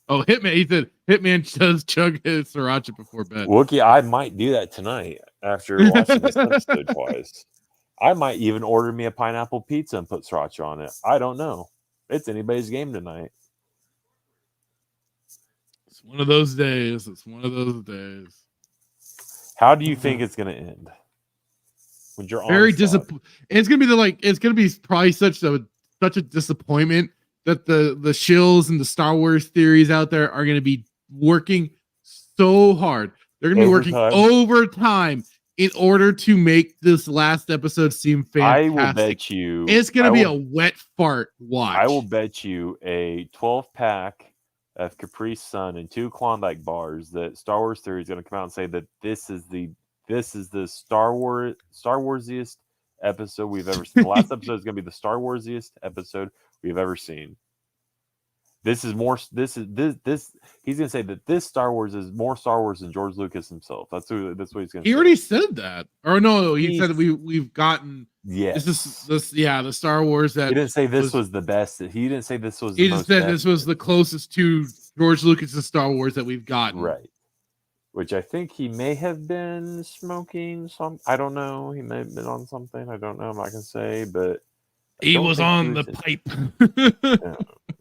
Oh, Hitman! He said Hitman does chug his sriracha before bed. Wookie, I might do that tonight after watching this episode twice. I might even order me a pineapple pizza and put sriracha on it. I don't know. It's anybody's game tonight. It's one of those days. It's one of those days. How do you think it's going to end? When you're very disappointed. It's gonna be it's gonna be probably such a disappointment that the shills and the Star Wars theories out there are gonna be working so hard. They're gonna be working overtime in order to make this last episode seem fantastic. I will bet you it's gonna be a wet fart watch. I will bet you a 12-pack of Capri Sun and 2 Klondike bars that Star Wars theory is going to come out and say that this is the Star Warsiest episode we've ever seen. The last episode is going to be the Star Warsiest episode we've ever seen. This is more. This. He's going to say that this Star Wars is more Star Wars than George Lucas himself. That's what he's going to say. He already said that. Or no, he said we've gotten. Yes. The Star Wars that he didn't say this was the best. He didn't say this was. He just said this was the closest to George Lucas's Star Wars that we've gotten. Right. which I think he may have been smoking some. I don't know. He may have been on something. I don't know. I'm not gonna say, but I He don't was think on he the was pipe.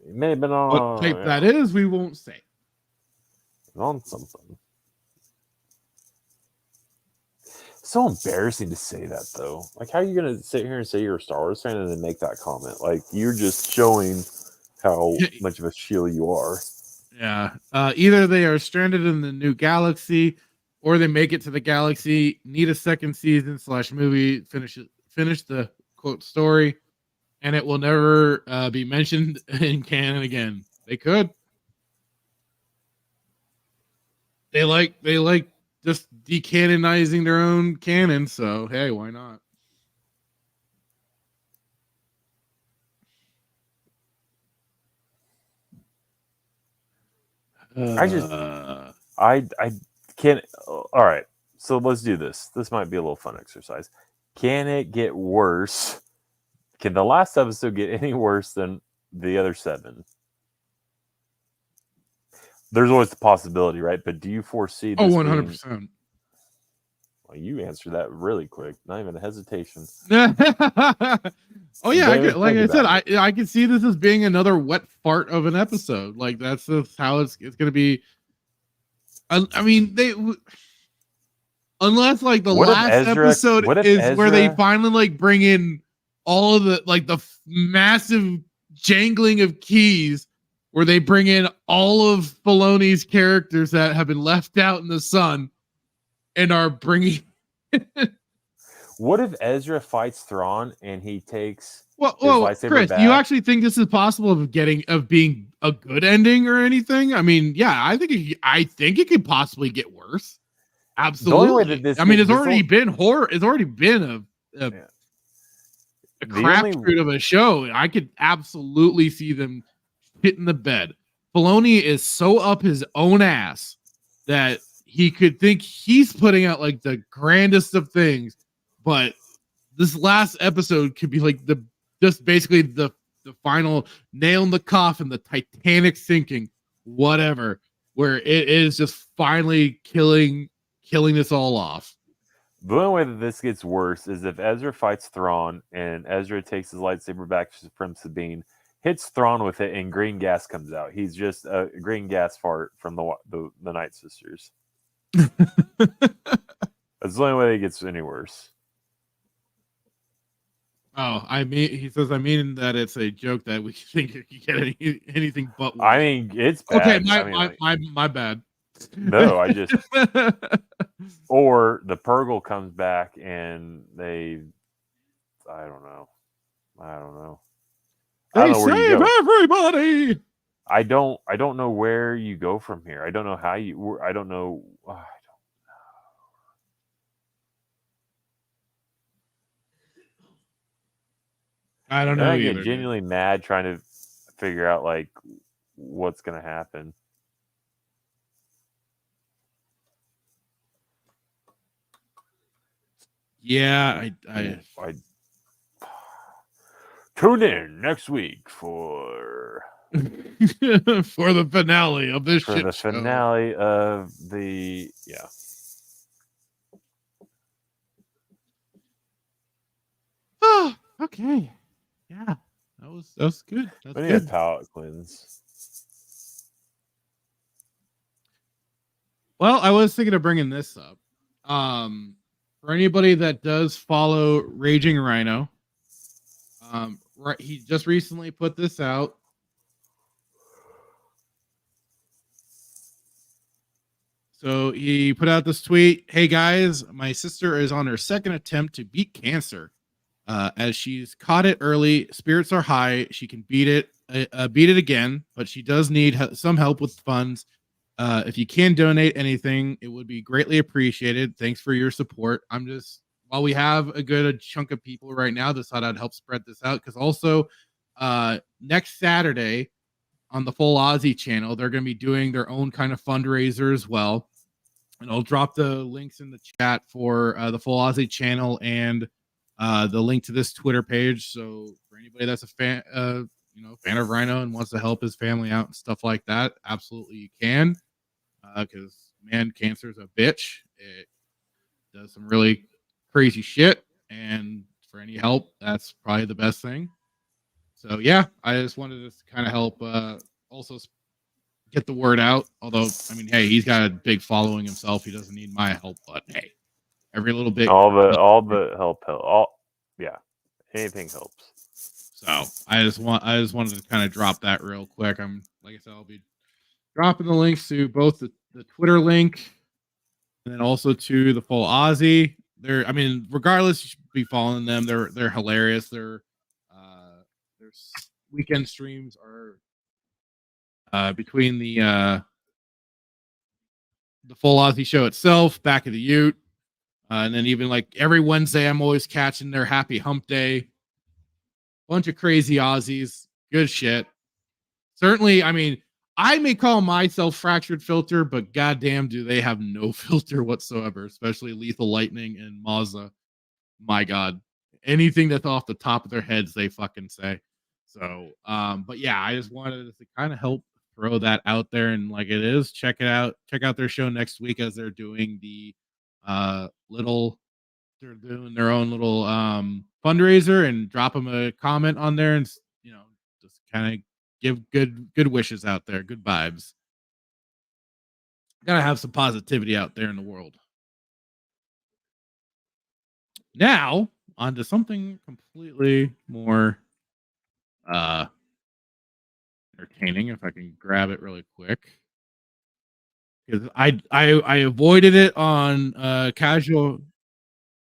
he may have been on What pipe that is, we won't say. on something. So embarrassing to say that though. Like, how are you gonna sit here and say you're a Star Wars fan and then make that comment? Like, you're just showing how much of a shill you are. Yeah. Either they are stranded in the new galaxy, or they make it to the galaxy, need a second season / movie, finish the quote story, and it will never be mentioned in canon again. They could. They like just decanonizing their own canon, so hey, why not? I can't. All right, so let's do this. This might be a little fun exercise. Can it get worse? Can the last episode get any worse than the other 7? There's always the possibility, right? But do you foresee this? 100%. Well, you answered that really quick. Not even a hesitation. Oh yeah, like I said, I can see this as being another wet fart of an episode. Like that's just how it's going to be. I mean, unless like the last episode is where they finally like bring in all of the massive jangling of keys, where they bring in all of Filoni's characters that have been left out in the sun and are bringing. What if Ezra fights Thrawn and he takes well, lightsaber Chris, back? do you actually think this is possible of being a good ending or anything? I mean, yeah, I think it could possibly get worse. Absolutely. It's already been horror. It's already been a crapshoot of a show. I could absolutely see them hitting the bed. Filoni is so up his own ass that he could think he's putting out like the grandest of things, but this last episode could be like basically the final nail in the coffin, the Titanic sinking, whatever, where it is just finally killing this all off. The only way that this gets worse is if Ezra fights Thrawn and Ezra takes his lightsaber back from Sabine, hits Thrawn with it, and green gas comes out. He's just a green gas fart from the Night Sisters. That's the only way it gets any worse. Oh, he says, that it's a joke that we think it could get anything but worse. I mean, it's bad. Okay, my bad. No, I just... Or the Purgle comes back and they... I don't know. They save everybody! I don't know where you go from here. I don't know how you... I don't know... I don't know. I get genuinely mad trying to figure out like what's going to happen. Yeah, I tune in next week for for the finale of this shit show. Finale of the Oh, okay. Yeah, that was good. That's we need good. a palate cleanse. Well, I was thinking of bringing this up. For anybody that does follow Raging Rhino, right, he just recently put this out. So he put out this tweet: "Hey guys, my sister is on her second attempt to beat cancer. As she's caught it early, spirits are high. She can beat it again, but she does need some help with funds. If you can donate anything, it would be greatly appreciated. Thanks for your support." While we have a good chunk of people right now, just thought I'd help spread this out, because also next Saturday on the Full Aussie channel, they're going to be doing their own kind of fundraiser as well. And I'll drop the links in the chat for the Full Aussie channel and the link to this Twitter page. So for anybody that's a fan, fan of Rhino and wants to help his family out and stuff like that, absolutely you can. Because man, cancer's a bitch. It does some really crazy shit, and for any help, that's probably the best thing. So yeah, I just wanted to kind of help also get the word out. Although, I mean, hey, he's got a big following himself. He doesn't need my help, but hey, every little bit. All the help. Yeah, anything helps. So I just wanted to kind of drop that real quick. I'm like I said, I'll be dropping the links to both the Twitter link and then also to the full Aussie. I mean, regardless, you should be following them. They're hilarious. Their weekend streams are between the full Aussie show itself, Back of the Ute, and then even like every Wednesday, I'm always catching their Happy Hump Day. Bunch of crazy Aussies, good shit. Certainly, I mean, I may call myself Fractured Filter, but goddamn, do they have no filter whatsoever, especially Lethal Lightning and Mazda. My God, anything that's off the top of their heads, they fucking say. So, but yeah, I just wanted to kind of help throw that out there, and like it is, check it out. Check out their show next week as they're doing the they're doing their own little fundraiser, and drop them a comment on there, and just kind of give good wishes out there, good vibes. Gotta have some positivity out there in the world. Now on to something completely more entertaining, if I can grab it really quick, because I avoided it on casual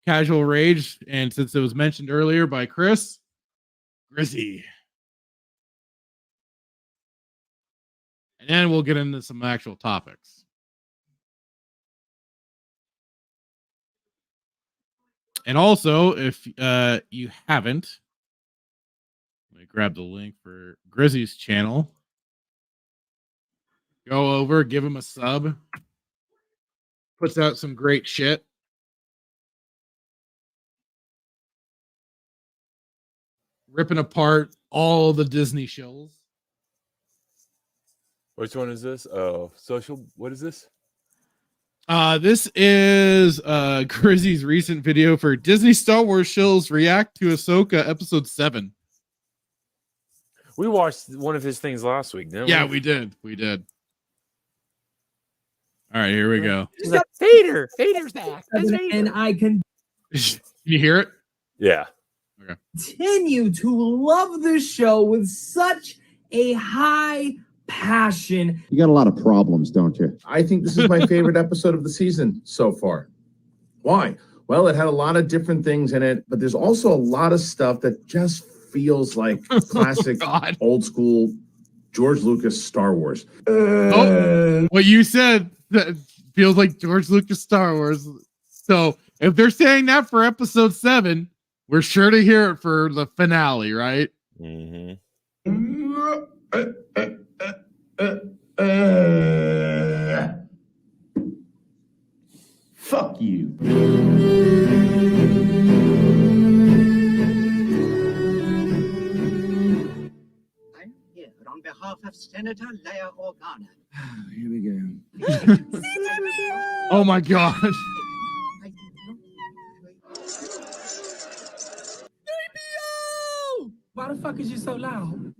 rage, and since it was mentioned earlier by Chris, Grizzy, and then we'll get into some actual topics. And also, if you haven't, let me grab the link for Grizzy's channel. Go over, give him a sub. Puts out some great shit. Ripping apart all the Disney shows. Which one is this? Oh, social. What is this? This is Grizzy's recent video for Disney Star Wars shows react to Ahsoka episode 7. We watched one of his things last week, didn't we? Yeah, we did. All right, here we go. Vader. Vader's back. And I Can you hear it? Yeah. Okay. continue to love this show with such a high passion. You got a lot of problems, don't you? I think this is my favorite episode of the season so far. Why? Well, it had a lot of different things in it, but there's also a lot of stuff that just feels like classic, old school George Lucas Star Wars. What you said that feels like George Lucas Star Wars. So if they're saying that for episode 7, we're sure to hear it for the finale, right? Mm-hmm. Fuck you. I'm here on behalf of Senator Leia Organa. Here we go. Oh my gosh. Why the fuck is you so loud?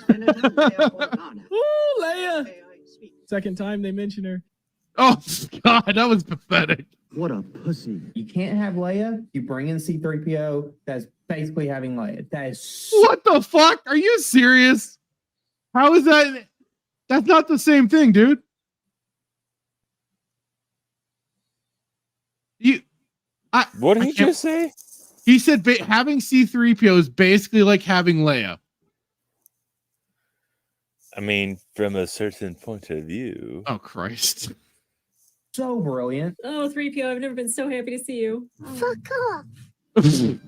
Senator Leia Organa. Ooh, Leia. May I speak? Second time they mention her. Oh God, that was pathetic. What a pussy. You can't have Leia. You bring in C-3PO. That's basically having Leia. That is What the fuck? Are you serious? How is that? That's not the same thing, dude. What did he just say? He said having C-3PO is basically like having Leia. I mean, from a certain point of view. Oh Christ. so brilliant. Oh, 3PO, I've never been so happy to see you. Fuck off. Dreams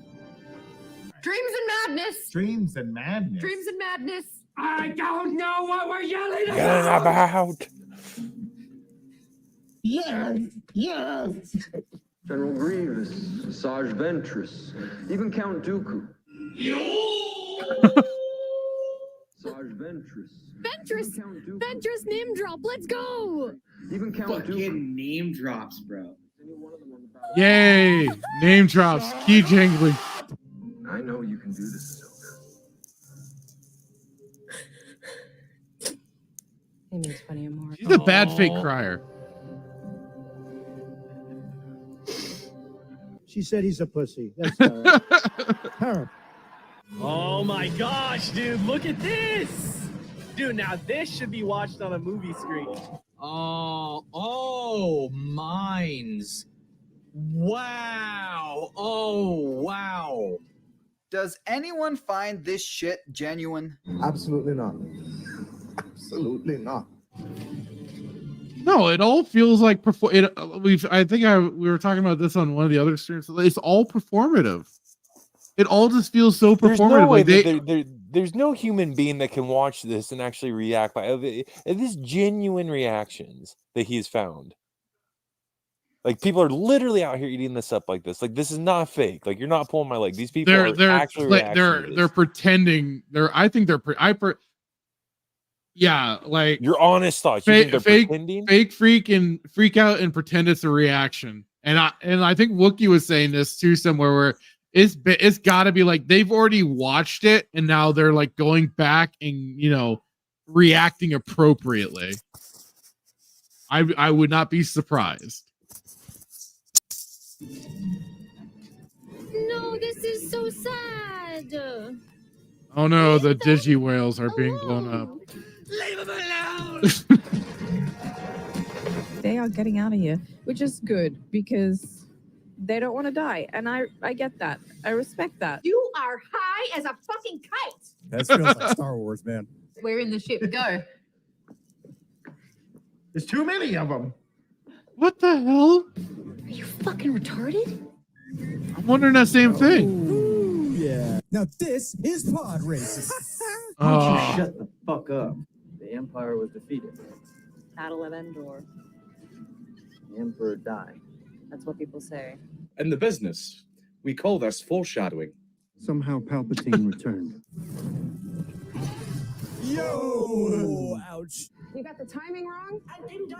and madness. Dreams and madness. Dreams and madness. I don't know what we're yelling Yelling about. Yes, yes. General Grievous, Asajj Ventress, even Count Dooku. Ventress name drop. Let's go. Even count Fucking name drops, bro. Yay! Name drops. Key jangling. I know you can do this, Ahsoka. He makes funny and more. She's a bad fake crier. She said he's a pussy. That's terrible. Oh my gosh, dude, look at this! Dude, now this should be watched on a movie screen. Oh, mines. Wow. Oh, wow. Does anyone find this shit genuine? Absolutely not. Absolutely not. No, it all feels like we were talking about this on one of the other streams. It's all performative. It all just feels so There's performative. no way Like there's no human being that can watch this and actually react by this genuine reactions that he's found. Like people are literally out here eating this up like this. Like this is not fake. Like you're not pulling my leg. These people are actually like, reacting. they're pretending. Yeah, like your honest thoughts. You think they're pretending? Fake freak out and pretend it's a reaction. And I think Wookiee was saying this too somewhere where it's got to be like they've already watched it and now they're like going back and reacting appropriately. I would not be surprised. No, this is so sad. Oh no, the digi whales are being blown up. Leave them alone. They are getting out of here, which is good because they don't want to die. And I get that. I respect that. You are high as a fucking kite. That feels like Star Wars, man. We're in the ship. Go. There's too many of them. What the hell? Are you fucking retarded? I'm wondering that same thing. Ooh, yeah. Now this is pod racing. Oh. Shut the fuck up. The Empire was defeated. Battle of Endor. The Emperor died. That's what people say. In the business, we call this foreshadowing. Somehow Palpatine returned. Yo! Ouch. You got the timing wrong?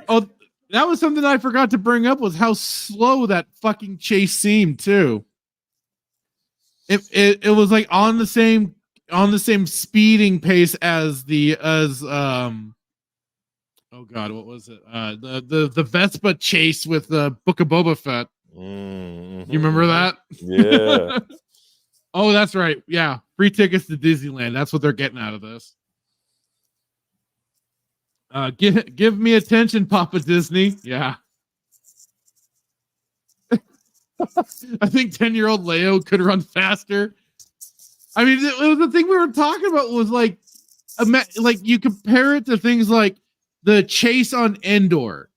Oh, that was something I forgot to bring up was how slow that fucking chase seemed too. It was like on the same speeding pace as oh god, what was it? The Vespa chase with the Book of Boba Fett. Mm-hmm. You remember that? Yeah. Oh, that's right. Yeah, free tickets to Disneyland. That's what they're getting out of this. Give me attention, Papa Disney. Yeah. I think 10-year-old Leo could run faster. I mean, it was the thing we were talking about was like you compare it to things like the chase on Endor,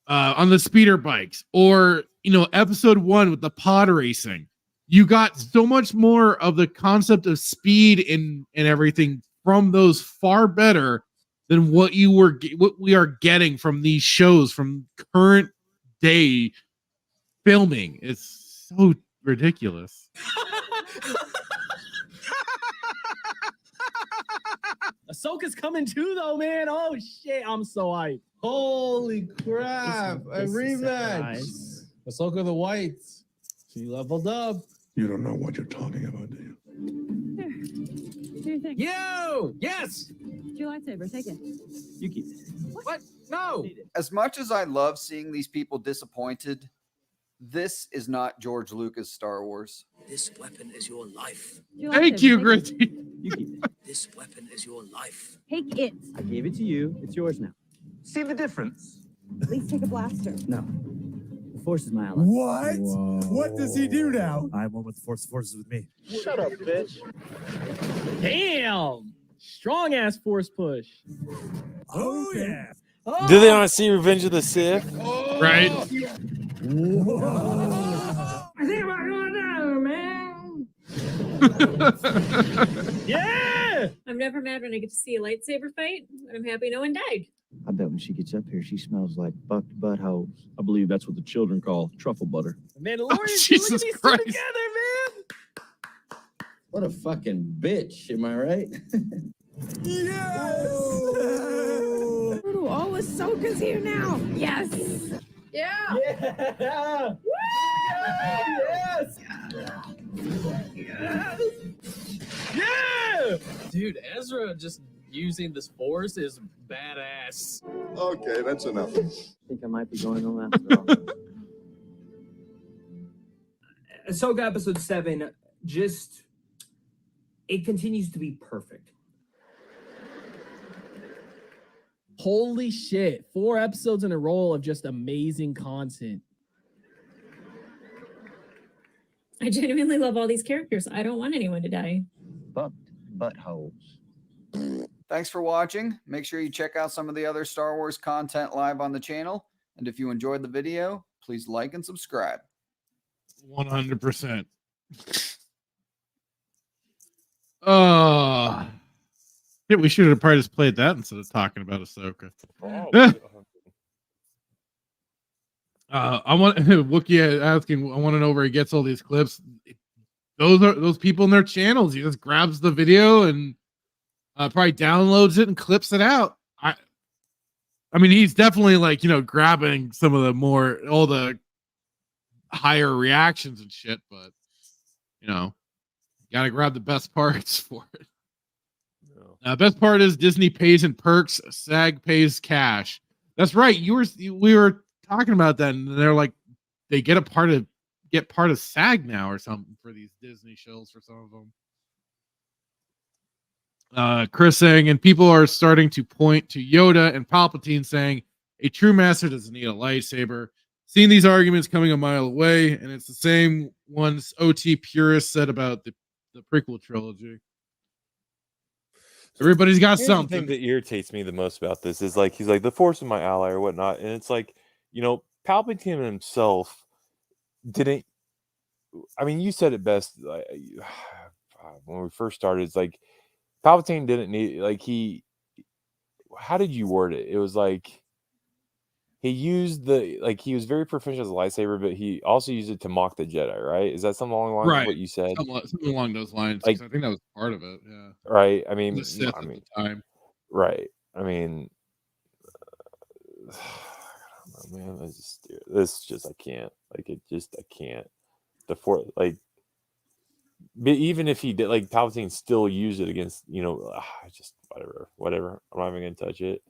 on the speeder bikes, or episode 1 with the pod racing. You got so much more of the concept of speed and everything from those far better than what we are getting from these shows from current day filming. It's so ridiculous. Ahsoka's coming too, though, man. Oh shit, I'm so hyped. Holy crap! A rematch. Ahsoka the Whites. She leveled up. You don't know what you're talking about, do you? Here. Do your thing. Yo! Yes! It's your lightsaber. Take it. You keep it. What? No! As much as I love seeing these people disappointed, this is not George Lucas Star Wars. This weapon is your life. Thank you, Gritty. You keep it. This weapon is your life. Take it. I gave it to you. It's yours now. See the difference? At least take a blaster. No. The Force is my ally. What? Whoa. What does he do now? I'm one with the Force. The Force is with me. Shut up, bitch. Damn! Strong ass force push. Oh, yeah. Oh. Do they not see Revenge of the Sith? Right? I think I'm going down, man. Yeah! I'm never mad when I get to see a lightsaber fight, and I'm happy no one died. I bet when she gets up here, she smells like bucked buttholes. I believe that's what the children call truffle butter. Mandalorian, Oh, look at Jesus these two Christ. together, man. What a fucking bitch, am I right? Oh, Ahsoka's here now. Yes. Yeah. Yeah. Yes. Yeah. Dude, Ezra just using this force is badass. Okay, that's enough. I think I might be going home after all. Ahsoka episode 7 just it continues to be perfect. Holy shit. 4 episodes in a row of just amazing content. I genuinely love all these characters. I don't want anyone to die. Bucked buttholes. Thanks for watching. Make sure you check out some of the other Star Wars content live on the channel. And if you enjoyed the video, please like and subscribe. 100%. Yeah, we should have probably just played that instead of talking about Ahsoka. I want Wookiee asking. I want to know where he gets all these clips. Those people in their channels. He just grabs the video and probably downloads it and clips it out. I mean, he's definitely like grabbing some of the all the higher reactions and shit, but gotta grab the best parts for it. Best part is Disney pays in perks, SAG pays cash. That's right. We were talking about that, and they're like they get part of SAG now or something for these Disney shows for some of them. Chris saying, and people are starting to point to Yoda and Palpatine saying a true master doesn't need a lightsaber. Seeing these arguments coming a mile away, and it's the same ones OT purists said about the prequel trilogy. Everybody's got Here's something. The thing that irritates me the most about this is like he's like the Force is my ally or whatnot, and it's like Palpatine himself didn't. I mean, you said it best when we first started. It's like Palpatine didn't need how did you word it? It was like he used he was very proficient as a lightsaber, but he also used it to mock the Jedi, right? Is that something along the lines of what you said? Something along those lines. I think that was part of it. Yeah. Right. I mean, Sith at the time. Right. I mean, I don't know, man. I can't. I can't. But even if he did, Palpatine still used it against, just whatever. I'm not even gonna touch it.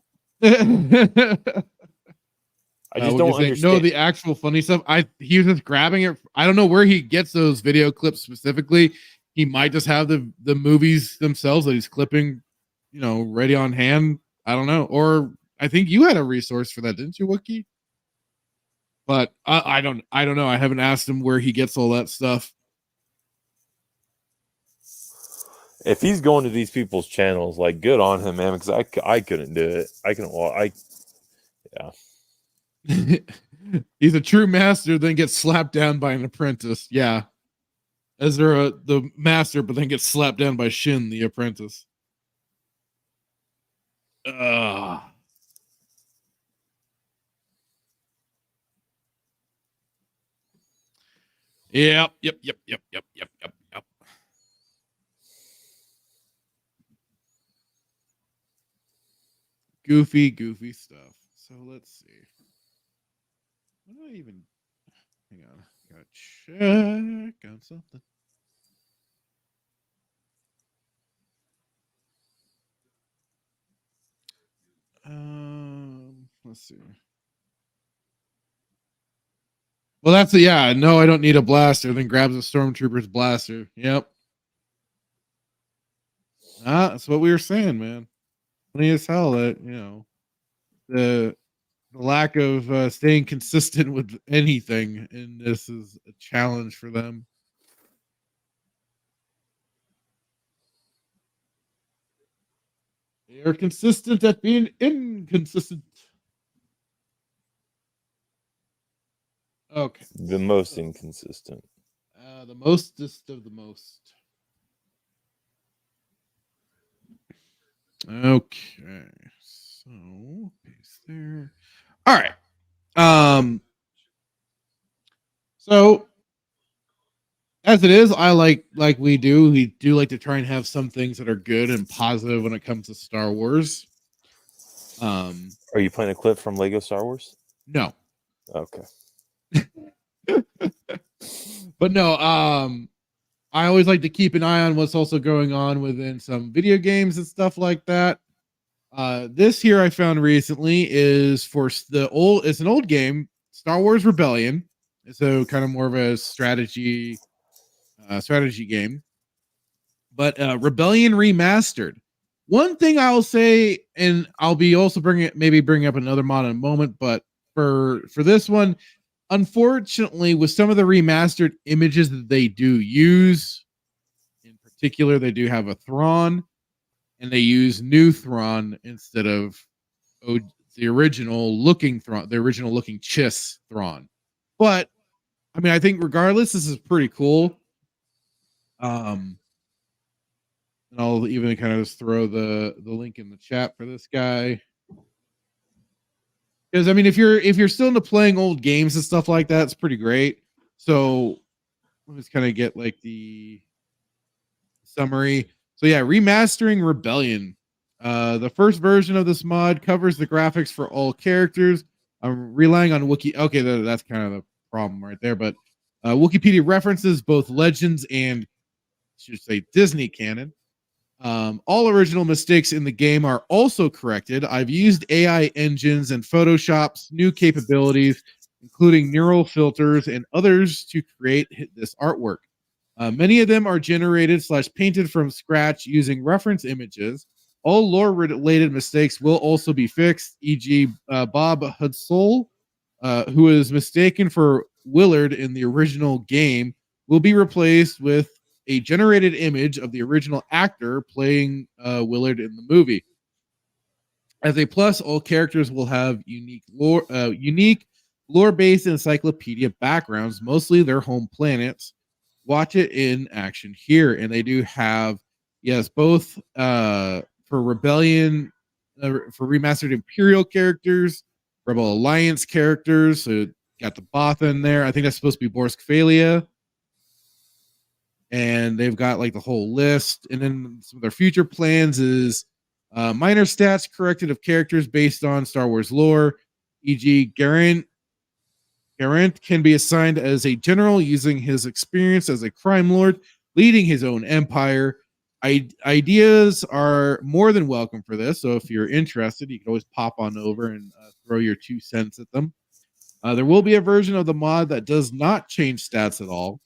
I just don't understand. No, the actual funny stuff. He was just grabbing it. I don't know where he gets those video clips specifically. He might just have the movies themselves that he's clipping, ready on hand. I don't know. Or I think you had a resource for that, didn't you, Wookiee? But I don't know. I haven't asked him where he gets all that stuff. If he's going to these people's channels, good on him, man. Because I couldn't do it. Yeah. He's a true master, then gets slapped down by an apprentice. Yeah. Ezra, the master, but then gets slapped down by Shin, the apprentice. Yep. Goofy stuff. So let's see. What do I even? Hang on. Gotta check on something. Let's see. Well, that's no, I don't need a blaster. Then grabs a stormtrooper's blaster. Yep. That's what we were saying, man. Funny as hell that the lack of staying consistent with anything in this is a challenge for them. They are consistent at being inconsistent. Okay. The most inconsistent. The mostest of the most. Okay. So paste there. All right. So As it is, I like we do like to try and have some things that are good and positive when it comes to Star Wars. Are you playing a clip from Lego Star Wars? No. Okay. But no, I always like to keep an eye on what's also going on within some video games and stuff like that. This here I found recently is it's an old game, Star Wars Rebellion. So kind of more of a strategy game. But Rebellion Remastered. One thing I'll say, and I'll be also bringing up another mod in a moment, but for this one, unfortunately, with some of the remastered images that they do use, in particular, they do have a Thrawn, and they use new Thrawn instead of the original looking Thrawn, the original looking Chiss Thrawn. But I mean, I think regardless, this is pretty cool. And I'll even kind of just throw the link in the chat for this guy. Because I mean, if you're still into playing old games and stuff like that, it's pretty great. So let's kind of get like the summary. So yeah, remastering Rebellion. The first version of this mod covers the graphics for all characters. I'm relying on Wiki. Okay, that's kind of the problem right there. But Wikipedia references both Legends and, I should say, Disney canon. All original mistakes in the game are also corrected. I've used AI engines and Photoshop's new capabilities, including neural filters and others, to create this artwork. Many of them are generated / painted from scratch using reference images. All lore-related mistakes will also be fixed, e.g. Bob Hudsole, who is mistaken for Willard in the original game, will be replaced with a generated image of the original actor playing Willard in the movie. As a plus, all characters will have unique lore-based encyclopedia backgrounds, mostly their home planets. Watch it in action here, and they do have, yes, both for Rebellion, for remastered Imperial characters, Rebel Alliance characters. So got the Botha in there. I think that's supposed to be Borsk Phalia. And they've got like the whole list. And then some of their future plans is minor stats corrected of characters based on Star Wars lore, e.g. Garant can be assigned as a general using his experience as a crime lord, leading his own empire. Ideas are more than welcome for this. So if you're interested, you can always pop on over and throw your 2 cents at them. There will be a version of the mod that does not change stats at all.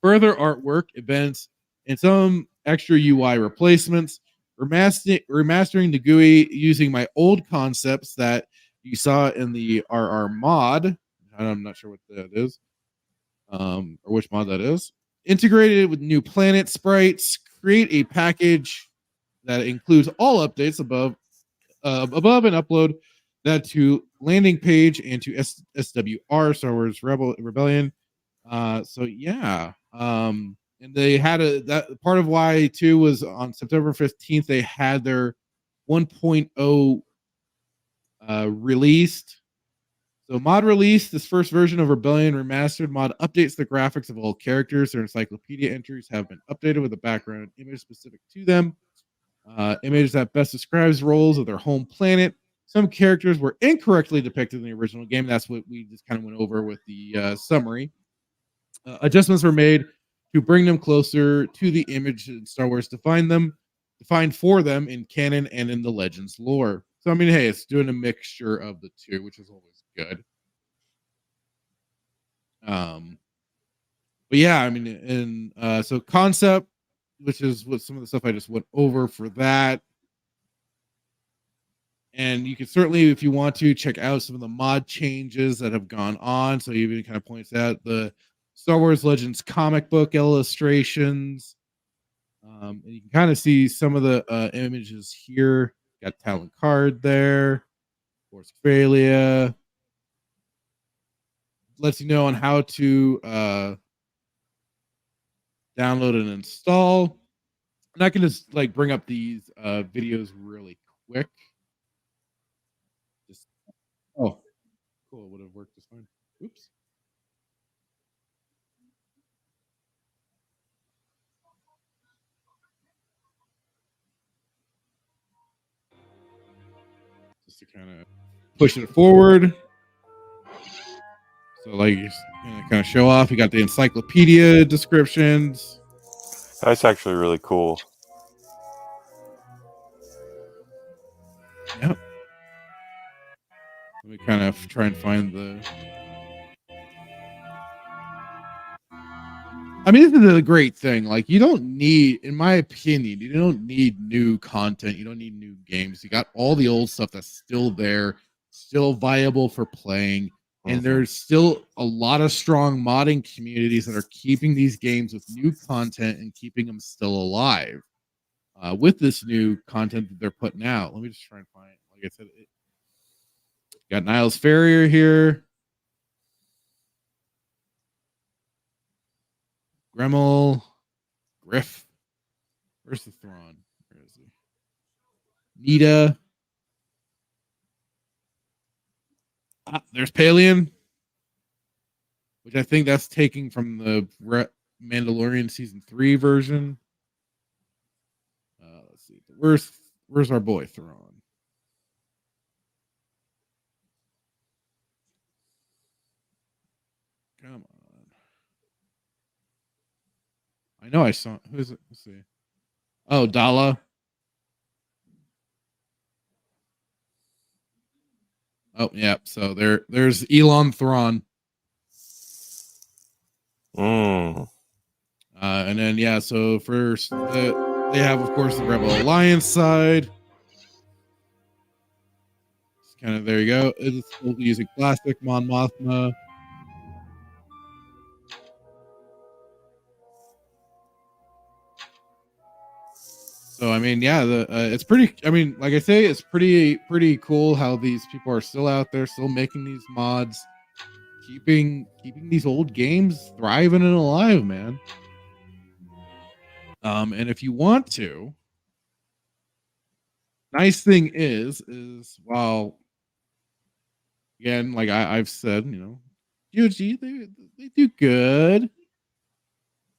Further artwork, events, and some extra UI replacements. Remastering the GUI using my old concepts that you saw in the RR mod. I'm not sure what that is, or which mod that is. Integrated with new planet sprites. Create a package that includes all updates above and upload that to landing page and to SWR, Star Wars Rebellion. So yeah, and they had that part of why too was on September 15th they had their 1.0 released. So mod release, this first version of Rebellion Remastered mod updates the graphics of all characters. Their encyclopedia entries have been updated with a background image specific to them. Image that best describes roles of their home planet. Some characters were incorrectly depicted in the original game. That's what we just kind of went over with the summary. Adjustments were made to bring them closer to the image in Star Wars, defined for them in canon and in the Legends lore. So I mean, hey, it's doing a mixture of the two, which is always good. But yeah, I mean, and so concept, which is what some of the stuff I just went over for that. And you can certainly, if you want to, check out some of the mod changes that have gone on. So even kind of points out the Star Wars Legends comic book illustrations. And you can kind of see some of the images here. Got Talon Card there. Force Failure. Lets you know on how to download and install. And I can just like bring up these videos really quick. Just cool. It would have worked just fine. Oops. just to kind of push it forward. So like you kind of show off. You got the encyclopedia descriptions. That's actually really cool. Yep. Let me kind of try and find the. I mean, this is a great thing. Like, you don't need, in my opinion, you don't need new content. You don't need new games. You got all the old stuff that's still there, still viable for playing. And there's still a lot of strong modding communities that are keeping these games with new content and keeping them still alive with this new content that they're putting out. Let me just try and find it. Like I said, got Niles Ferrier here. Gremmel, Griff. Where's the Thrawn? Where is he? Nita. There's Palian, which I think that's taking from the Mandalorian season 3 version. Let's see. Where's our boy Thrawn? Come on. I know I saw. Who is it? Let's see. Oh, Dala. Oh, yeah. So there's Elon Thrawn. And then, yeah, so first, they have, of course, the Rebel Alliance side. It's kind of, there you go. It's using classic Mon Mothma. So, I mean, yeah, it's pretty, I mean, like I say, it's pretty cool how these people are still out there, still making these mods, keeping these old games thriving and alive, man. And if you want to, nice thing is while, again, like I've said, you know, Jeudy, they do good,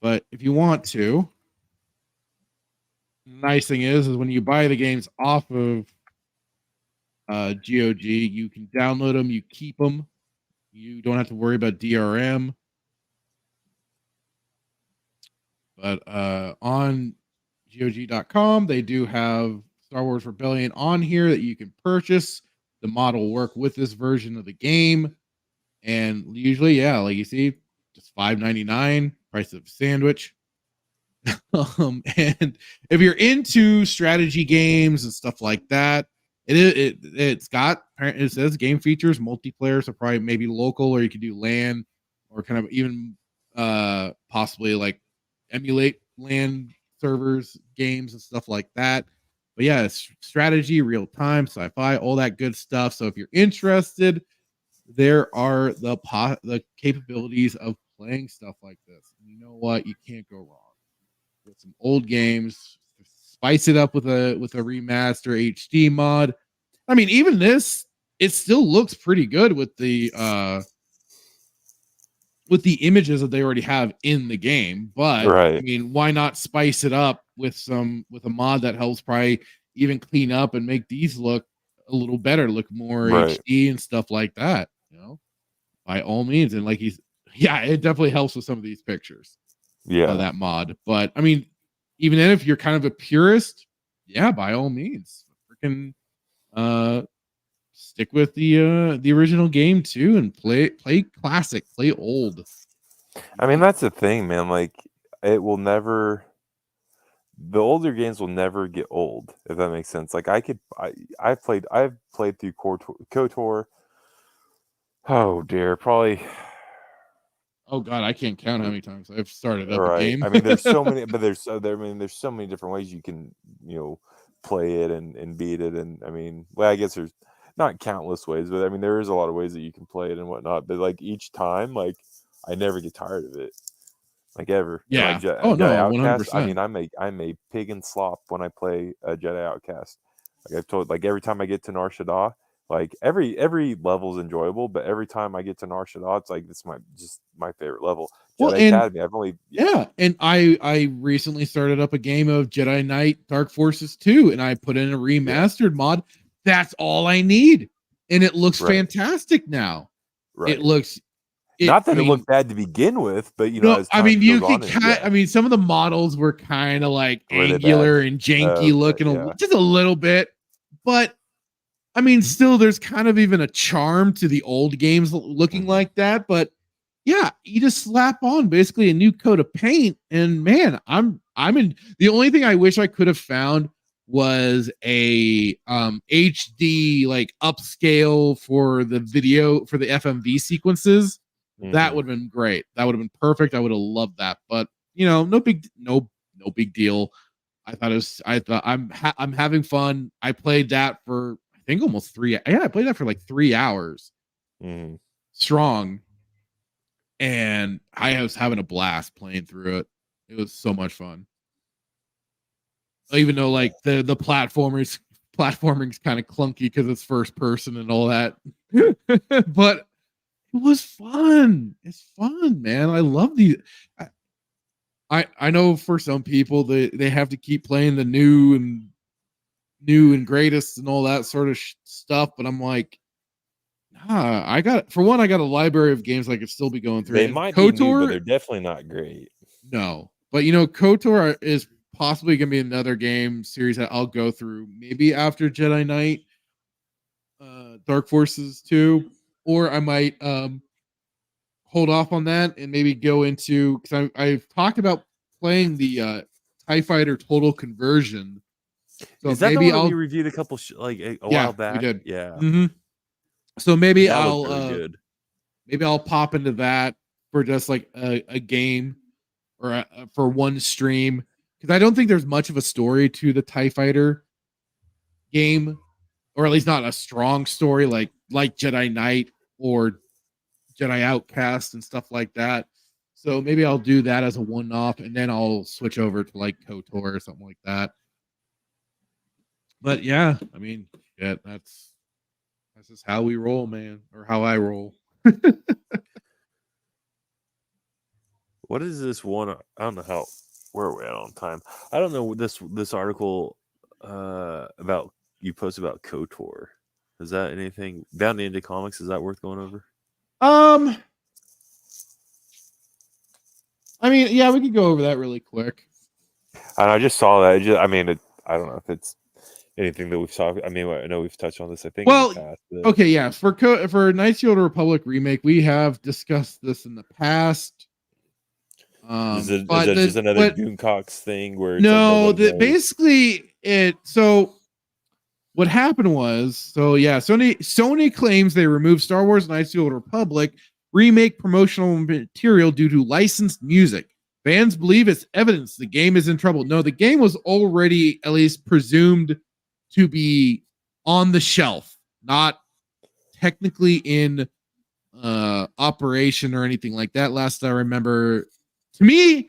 but if you want to, nice thing is when you buy the games off of GOG, you can download them, you keep them, you don't have to worry about DRM. But on GOG.com, they do have Star Wars Rebellion on here that you can purchase. The mod will work with this version of the game. And usually, yeah, like you see, just $5.99, price of a sandwich. And if you're into strategy games and stuff like that, it says game features, multiplayer, so probably maybe local, or you could do LAN, or kind of even possibly like emulate LAN servers, games and stuff like that. But yeah, it's strategy, real time, sci-fi, all that good stuff. So if you're interested, there are the capabilities of playing stuff like this. And you know what? You can't go wrong with some old games. Spice it up with a remaster HD mod. I mean, even this, it still looks pretty good with the images that they already have in the game. But right. I mean, why not spice it up with a mod that helps probably even clean up and make these look a little better, look more HD and stuff like that, you know? By all means. And like it definitely helps with some of these pictures. Yeah, that mod. But I mean, even then, if you're kind of a purist, yeah, by all means, freaking stick with the original game too, and play classic, play old. I mean, that's the thing, man. Like, it will never. The older games will never get old, if that makes sense. Like, I've played through KOTOR. Oh dear, probably. Oh God, I can't count how many times I've started up a Right. game. I mean, there's so many, but there's so many different ways you can, play it and beat it. And I mean, well, I guess there's not countless ways, but I mean, there is a lot of ways that you can play it and whatnot. But like each time, like I never get tired of it, like ever. Yeah. Like, Oh no, Outcast, 100%. I mean, I'm a pig and slop when I play a Jedi Outcast. Like I've told, like every time I get to Nar Shaddaa, like every level is enjoyable, but every time I get to Nar Shaddaa, it's like it's my favorite level. Well, Jedi Academy, I've only and I recently started up a game of Jedi Knight Dark Forces 2, and I put in a remastered mod. that's all I need. And it looks Right. fantastic now. Right. It looks Not that it looked bad to begin with, but you know, as I mean, time you goes can on, kind. I mean, some of the models were kind of like Were they angular bad? and janky Okay, looking, yeah. just a little bit. But I mean, still, there's kind of even a charm to the old games looking like that. But yeah, you just slap on basically a new coat of paint, and man, I'm in. The only thing I wish I could have found was a HD like upscale for the video for the FMV sequences. That would have been great. That would have been perfect. I would have loved that. But you know, no big deal. I thought I'm having fun. I played that for I think almost 3. Yeah, I played that for like 3 hours strong, and I was having a blast playing through it. It was so much fun. Even though like the platforming's kind of clunky because it's first person and all that, but it was fun. It's fun, man. I love these. I know for some people they have to keep playing the new and greatest and all that sort of stuff, but I'm like, nah. I got a library of games I could still be going through. They And might be new, KOTOR, but they're definitely not great. no, but you know, KOTOR is possibly gonna be another game series that I'll go through maybe after Jedi Knight, Dark Forces 2, or I might hold off on that and maybe go into, because I've talked about playing the TIE Fighter Total Conversion. So Is that maybe the one that I'll we reviewed a couple a yeah, while back? we did. Yeah. So maybe That I'll looked really good. maybe I'll pop into that for just like a game or for one stream, because I don't think there's much of a story to the TIE Fighter game, or at least not a strong story like Jedi Knight or Jedi Outcast and stuff like that. So maybe I'll do that as a one-off, and then I'll switch over to like KOTOR or something like that. But yeah, I mean, yeah, that's just how we roll, man, or how I roll. What is this one? I don't know where are we at on time? I don't know this article about you posted about KOTOR. Is that anything down to Indie Comics? Is that worth going over? I mean, yeah, we could go over that really quick. And I just saw that. I mean, I don't know if it's anything that we've talked. I mean, I know we've touched on this. I think. Well, in the past, but... okay, yeah. For Knights of the Old Republic remake, we have discussed this in the past. Is it just another Doomcox thing where it's no, like basically it. So what happened was, so yeah, Sony claims they removed Star Wars Knights of the Old Republic remake promotional material due to licensed music. Fans believe it's evidence the game is in trouble. No, the game was already at least presumed to be on the shelf, not technically in operation or anything like that. Last I remember, to me,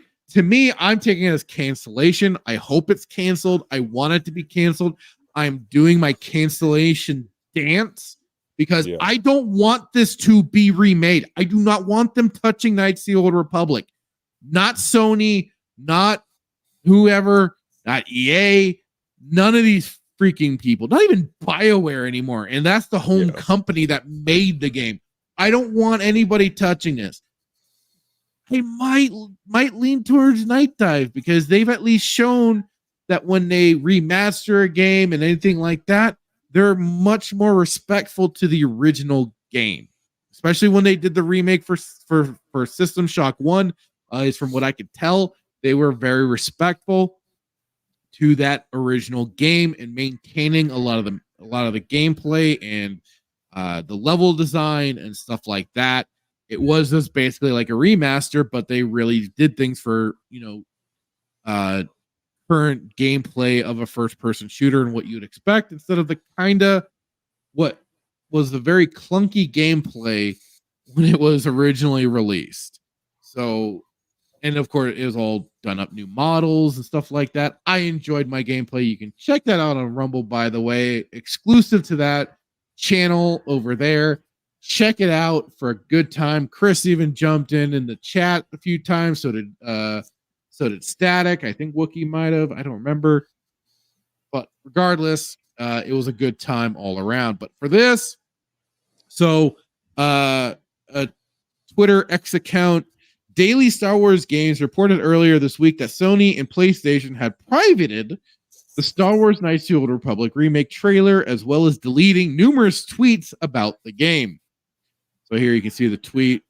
I'm taking it as cancellation. I hope it's canceled. I want it to be canceled. I'm doing my cancellation dance because I don't want this to be remade. I do not want them touching Knights of the Old Republic. Not Sony, not whoever, not EA, none of these freaking people, not even BioWare anymore. And that's the home company that made the game. I don't want anybody touching this. I might lean towards Night Dive because they've at least shown that when they remaster a game and anything like that, they're much more respectful to the original game, especially when they did the remake for System Shock 1. Is from what I could tell, they were very respectful to that original game and maintaining a lot of the gameplay and the level design and stuff like that. It was just basically like a remaster, but they really did things for, current gameplay of a first-person shooter and what you'd expect instead of the what was the very clunky gameplay when it was originally released. So, and of course, it was all done up new models and stuff like that. I enjoyed my gameplay. You can check that out on Rumble, by the way, exclusive to that channel over there. Check it out for a good time. Chris even jumped in the chat a few times. So did Static. I think Wookie might have. I don't remember. But regardless, it was a good time all around. But for this, so a Twitter X account, Daily Star Wars Games, reported earlier this week that Sony and PlayStation had privated the Star Wars Knights of the Old Republic remake trailer, as well as deleting numerous tweets about the game. So here you can see the tweet,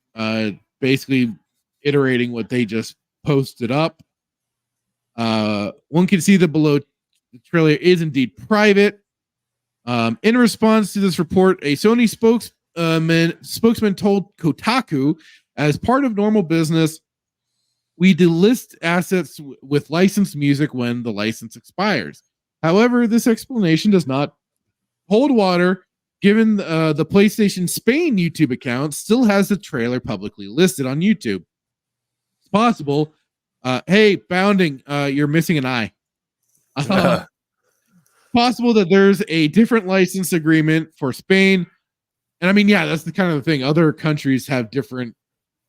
basically iterating what they just posted up. One can see that below the trailer is indeed private. In response to this report, a Sony spokesman told Kotaku, as part of normal business, we delist assets with licensed music when the license expires. However, this explanation does not hold water, given the PlayStation Spain YouTube account still has the trailer publicly listed on YouTube. It's possible. Hey, Bounding, you're missing an eye. Possible that there's a different license agreement for Spain. And I mean, yeah, that's the kind of thing. Other countries have different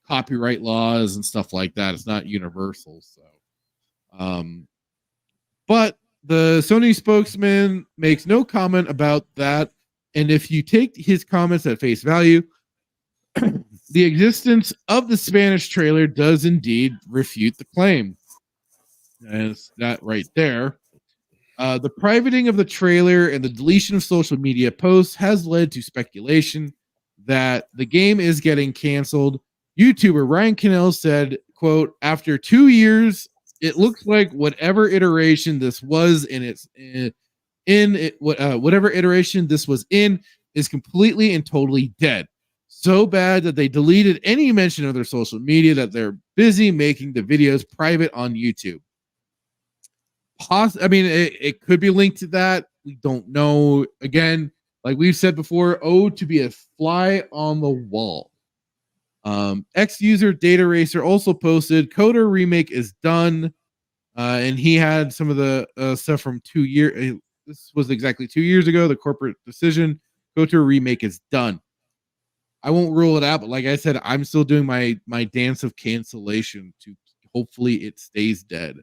copyright laws and stuff like that. It's not universal. So, but the Sony spokesman makes no comment about that. And if you take his comments at face value, the existence of the Spanish trailer does indeed refute the claim. And it's that right there. The privating of the trailer and the deletion of social media posts has led to speculation that the game is getting canceled. YouTuber Ryan Cannell said, quote, after 2 years, it looks like whatever iteration this was whatever iteration this was in is completely and totally dead. So bad that they deleted any mention of their social media, that they're busy making the videos private on YouTube. I mean, it could be linked to that. We don't know. Again, like we've said before, to be a fly on the wall. Ex-user Data Racer also posted, Coder remake is done. And he had some of the stuff from 2 years. This was exactly 2 years ago. The corporate decision, Coder remake is done. I won't rule it out, but like I said, I'm still doing my dance of cancellation to hopefully it stays dead.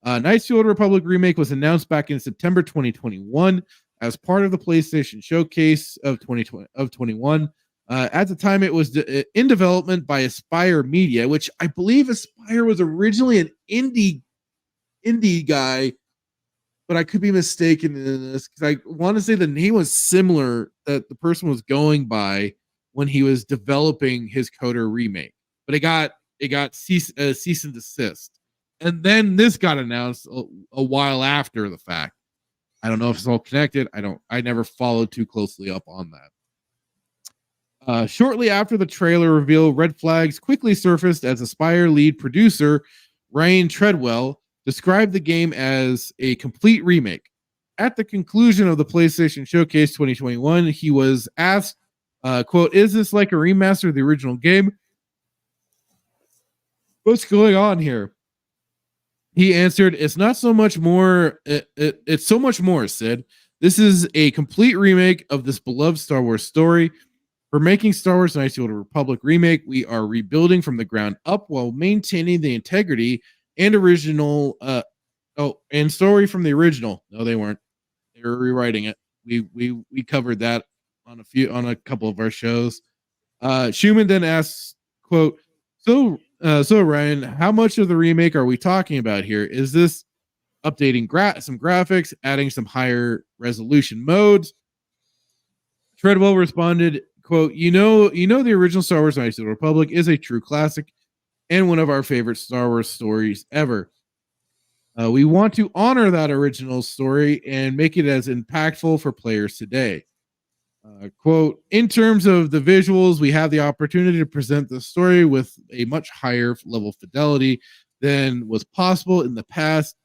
Knights of the Old Republic remake was announced back in September 2021 as part of the PlayStation Showcase of 2021. At the time, it was in development by Aspire Media, which I believe Aspire was originally an indie guy, but I could be mistaken in this because I want to say the name was similar that the person was going by when he was developing his Coder remake, but it got cease and desist. And then this got announced a while after the fact. I don't know if it's all connected. I never followed too closely up on that. Shortly after the trailer reveal, red flags quickly surfaced as Aspire lead producer Ryan Treadwell described the game as a complete remake. At the conclusion of the PlayStation Showcase 2021, he was asked, quote, is this like a remaster of the original game? What's going on here? He answered, it's not so much more, it's so much more, Sid. This is a complete remake of this beloved Star Wars story. For making Star Wars Knights of the Old Republic remake, we are rebuilding from the ground up while maintaining the integrity and original, and story from the original. No, they weren't. They were rewriting it. We covered that on a couple of our shows. Schumann then asks, quote, so Ryan, how much of the remake are we talking about here? Is this updating some graphics, adding some higher resolution modes? Treadwell responded, quote, you know the original Star Wars Knights of the Republic is a true classic and one of our favorite Star Wars stories ever. We want to honor that original story and make it as impactful for players today. Quote, in terms of the visuals, we have the opportunity to present the story with a much higher level fidelity than was possible in the past,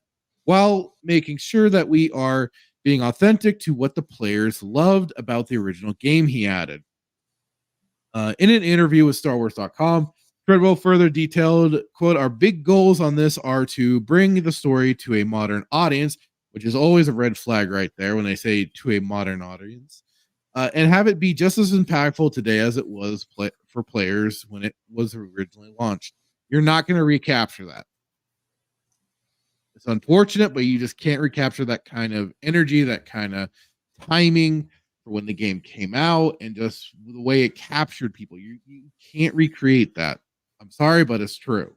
while making sure that we are being authentic to what the players loved about the original game, he added. In an interview with StarWars.com, Treadwell further detailed, quote, our big goals on this are to bring the story to a modern audience, which is always a red flag right there when they say to a modern audience. And have it be just as impactful today as it was for players when it was originally launched. You're not going to recapture that. It's unfortunate, but you just can't recapture that kind of energy, that kind of timing for when the game came out and just the way it captured people. You can't recreate that. I'm sorry, but it's true.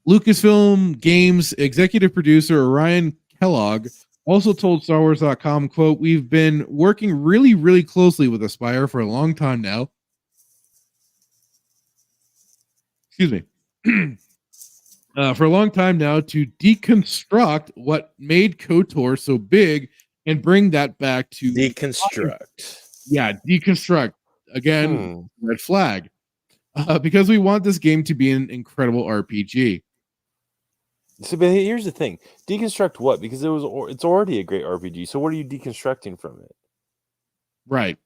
Lucasfilm Games executive producer Orion Kellogg also told StarWars.com, quote, "We've been working really, really closely with Aspire for a long time now." Excuse me. For a long time now to deconstruct what made KOTOR so big and bring that back to Deconstruct. Yeah, deconstruct. Again, red flag. Because we want this game to be an incredible RPG. So, but here's the thing: deconstruct what? Because it's already a great RPG. So, what are you deconstructing from it? Right.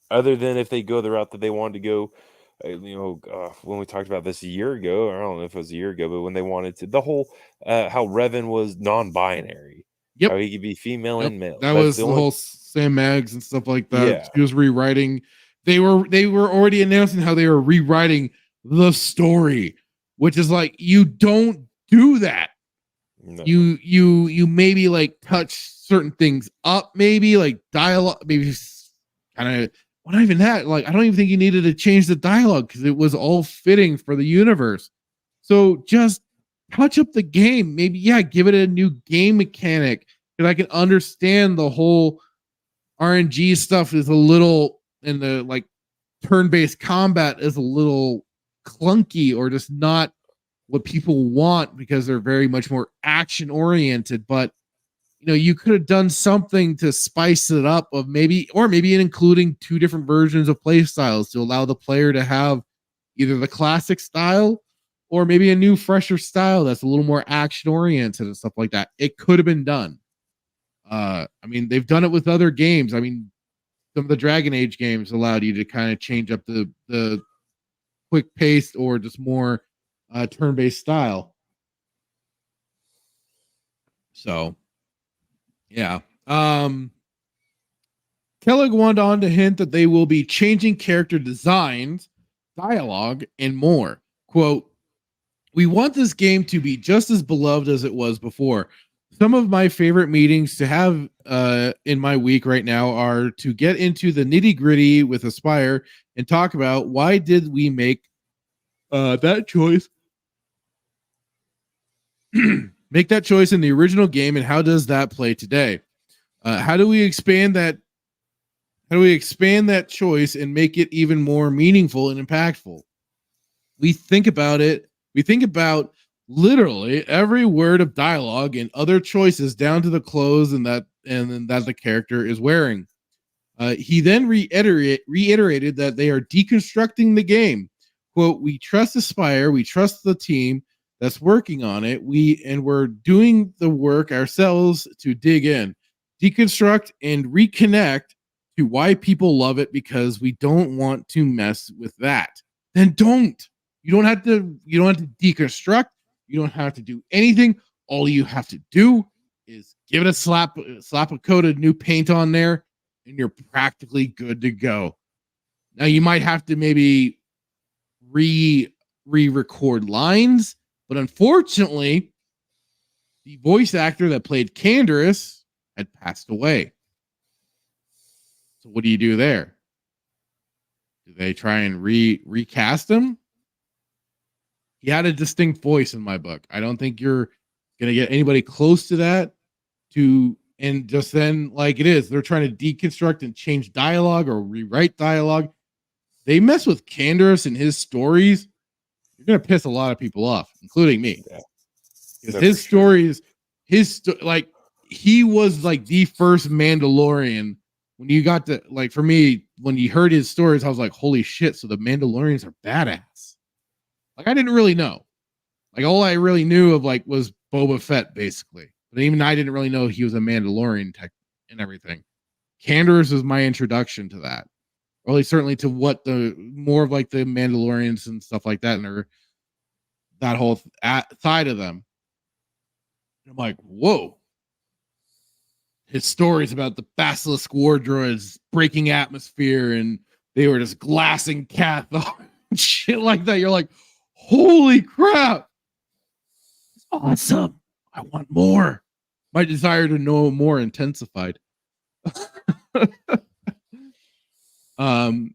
Other than if they go the route that they wanted to go, when we talked about this a year ago, I don't know if it was a year ago, but when they wanted to, the whole how Revan was non-binary. Yep. How he could be female and male. That was the whole Sam Maggs and stuff like that. Yeah. He was rewriting. They were already announcing how they were rewriting the story, which is like, you don't do that. No. You maybe like touch certain things up, maybe like dialogue, maybe kind of. Well, not even that. Like, I don't even think you needed to change the dialogue because it was all fitting for the universe. So just touch up the game. Maybe, give it a new game mechanic. Because I can understand the whole RNG stuff is a little, and the like turn-based combat is a little clunky or just not what people want because they're very much more action-oriented. But you could have done something to spice it up maybe including two different versions of play styles to allow the player to have either the classic style or maybe a new, fresher style that's a little more action oriented and stuff like that. It could have been done. They've done it with other games. Some of the Dragon Age games allowed you to kind of change up the quick pace or just more turn-based style. So yeah. Kellogg went on to hint that they will be changing character designs, dialogue, and more. Quote, "We want this game to be just as beloved as it was before. Some of my favorite meetings to have in my week right now are to get into the nitty-gritty with Aspire and talk about why did we make that choice make that choice in the original game, and how does that play today? How do we expand that choice and make it even more meaningful and impactful? We think about literally every word of dialogue and other choices down to the clothes and that the character is wearing." He then reiterated that they are deconstructing the game. Quote, "We trust Aspire, we trust the team that's working on it. We're doing the work ourselves to dig in, deconstruct, and reconnect to why people love it because we don't want to mess with that." Then don't. You don't have to deconstruct. You don't have to do anything. All you have to do is give it a slap a coat of new paint on there, and you're practically good to go. Now you might have to maybe re-record lines. But unfortunately, the voice actor that played Canderous had passed away. So what do you do there? Do they try and recast him? He had a distinct voice in my book. I don't think you're going to get anybody close to that. And just then, like it is, they're trying to deconstruct and change dialogue or rewrite dialogue. They mess with Canderous and his stories. You're going to piss a lot of people off, including me. Because his stories, he was like the first Mandalorian. When you got to, like, for me, when you heard his stories, I was like, holy shit. So the Mandalorians are badass. Like, I didn't really know. Like, all I really knew of, like, was Boba Fett, basically. But even I didn't really know he was a Mandalorian tech and everything. Canderous was my introduction to that. Or at least certainly to what more of like the Mandalorians and stuff like that, and that whole side of them. I'm like, whoa. His stories about the Basilisk war droids breaking atmosphere and they were just glassing Cathar and shit like that. You're like, holy crap. It's awesome. I want more. My desire to know more intensified.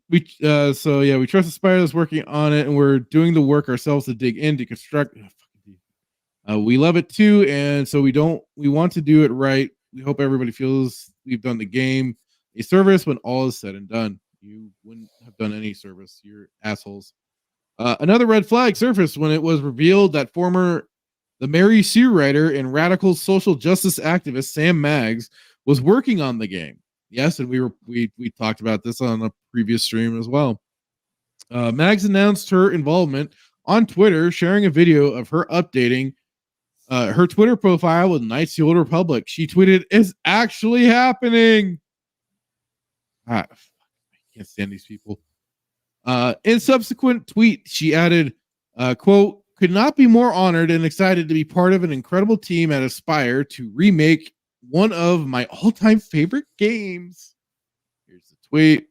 We trust Aspire is working on it, and we're doing the work ourselves to dig in to construct. We love it too, and so we want to do it right. We hope everybody feels we've done the game a service when all is said and done. You wouldn't have done any service. You're assholes. Another red flag surfaced when it was revealed that the Mary Sue writer and radical social justice activist Sam Maggs was working on the game. Yes, and we talked about this on a previous stream as well. Maggs announced her involvement on Twitter, sharing a video of her updating her Twitter profile with Knights of the Old Republic. She tweeted, "It's actually happening." I can't stand these people. In subsequent tweet, she added, quote, "Could not be more honored and excited to be part of an incredible team at Aspire to remake one of my all-time favorite games." Here's the tweet.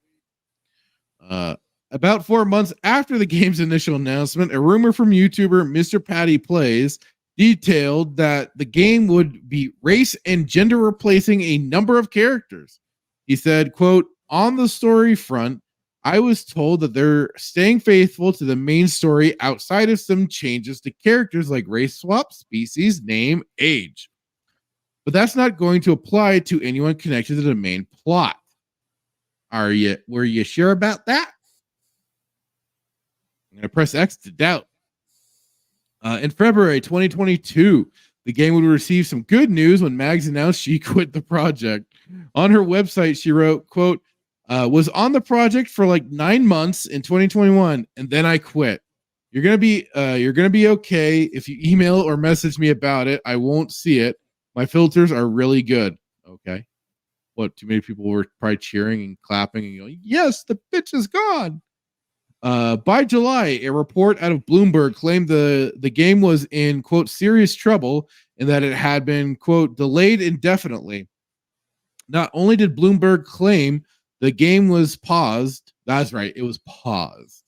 About 4 months after the game's initial announcement, a rumor from YouTuber Mr. Patty Plays detailed that the game would be race and gender replacing a number of characters. He said, quote, "On the story front, I was told that they're staying faithful to the main story outside of some changes to characters like race swap, species, name, age. But that's not going to apply to anyone connected to the main plot. Were you sure about that?" I'm going to press X to doubt. In February 2022, the game would receive some good news when Maggs announced she quit the project. On her website, she wrote, quote, "Was on the project for like 9 months in 2021, and then I quit. You're gonna be okay if you email or message me about it. I won't see it. My filters are really good." Okay. What? Too many people were probably cheering and clapping and going, "Yes, the bitch is gone." By July, a report out of Bloomberg claimed the game was in, quote, serious trouble and that it had been, quote, delayed indefinitely. Not only did Bloomberg claim the game was paused, that's right, it was paused.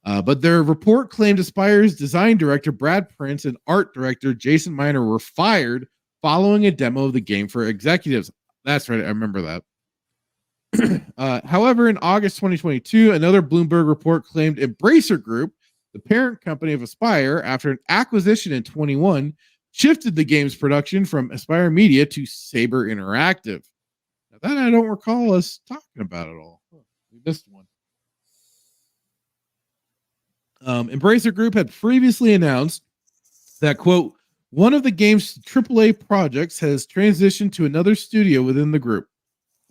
But their report claimed Aspire's design director, Brad Prince, and art director, Jason Miner, were fired following a demo of the game for executives. That's right, I remember that. However, in August 2022, another Bloomberg report claimed Embracer Group, the parent company of Aspire, after an acquisition in 21, shifted the game's production from Aspire Media to Saber Interactive. Now, that I don't recall us talking about at all. We missed one. Embracer Group had previously announced that, quote, one of the game's AAA projects has transitioned to another studio within the group.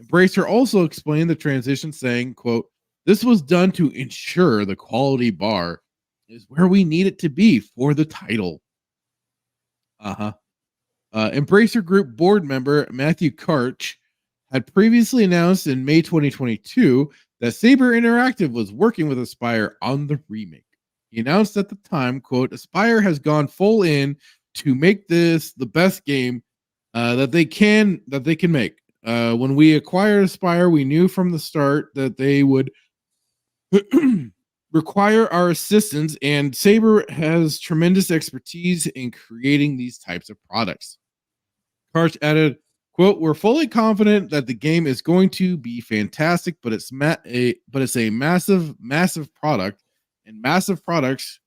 Embracer also explained the transition, saying, quote, "This was done to ensure the quality bar is where we need it to be for the title." Embracer Group board member Matthew Karch had previously announced in May 2022 that Saber Interactive was working with Aspire on the remake. He announced at the time, quote, "Aspire has gone full in to make this the best game that they can make. When we acquired Aspire, we knew from the start that they would require our assistance, and Saber has tremendous expertise in creating these types of products." Karch added, quote, "We're fully confident that the game is going to be fantastic, but it's a massive product, and massive products,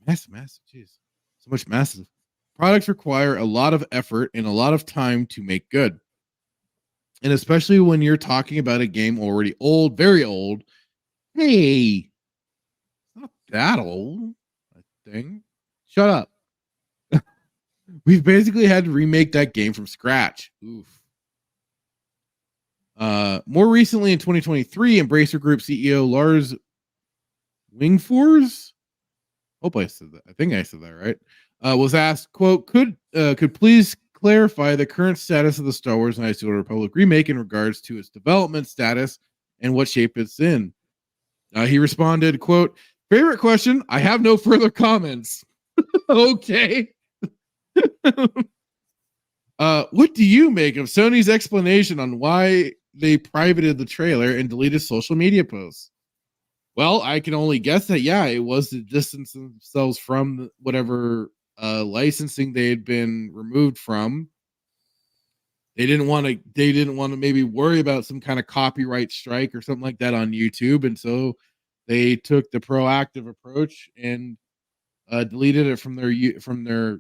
massive, jeez, so much massive products require a lot of effort and a lot of time to make good. And especially when you're talking about a game already old, very old. Hey, not that old, I think. Shut up. We've basically had to remake that game from scratch. Oof. More recently in 2023, Embracer Group CEO Lars Wingfors, hope I said that. I think I said that right. Was asked, quote, could please clarify the current status of the Star Wars Knights of the Old Republic remake in regards to its development status and what shape it's in. He responded, quote, "Favorite question. I have no further comments." Okay. What do you make of Sony's explanation on why they privated the trailer and deleted social media posts? Well, I can only guess that, yeah, it was to distance themselves from whatever licensing they had been removed from. They didn't want to maybe worry about some kind of copyright strike or something like that on YouTube, and so they took the proactive approach and deleted it from their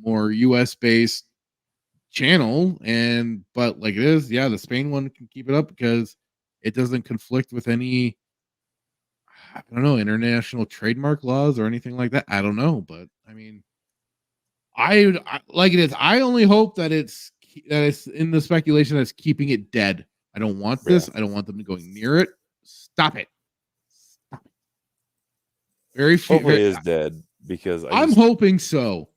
more US based channel. But like it is, yeah, the Spain one can keep it up because it doesn't conflict with any, I don't know, international trademark laws or anything like that. I don't know, but I mean, I like it is. I only hope that it's in the speculation that's keeping it dead. I don't want this. I don't want them going near it. Stop it. Stop it. Very few. Hopefully, it is dead because I'm hoping so.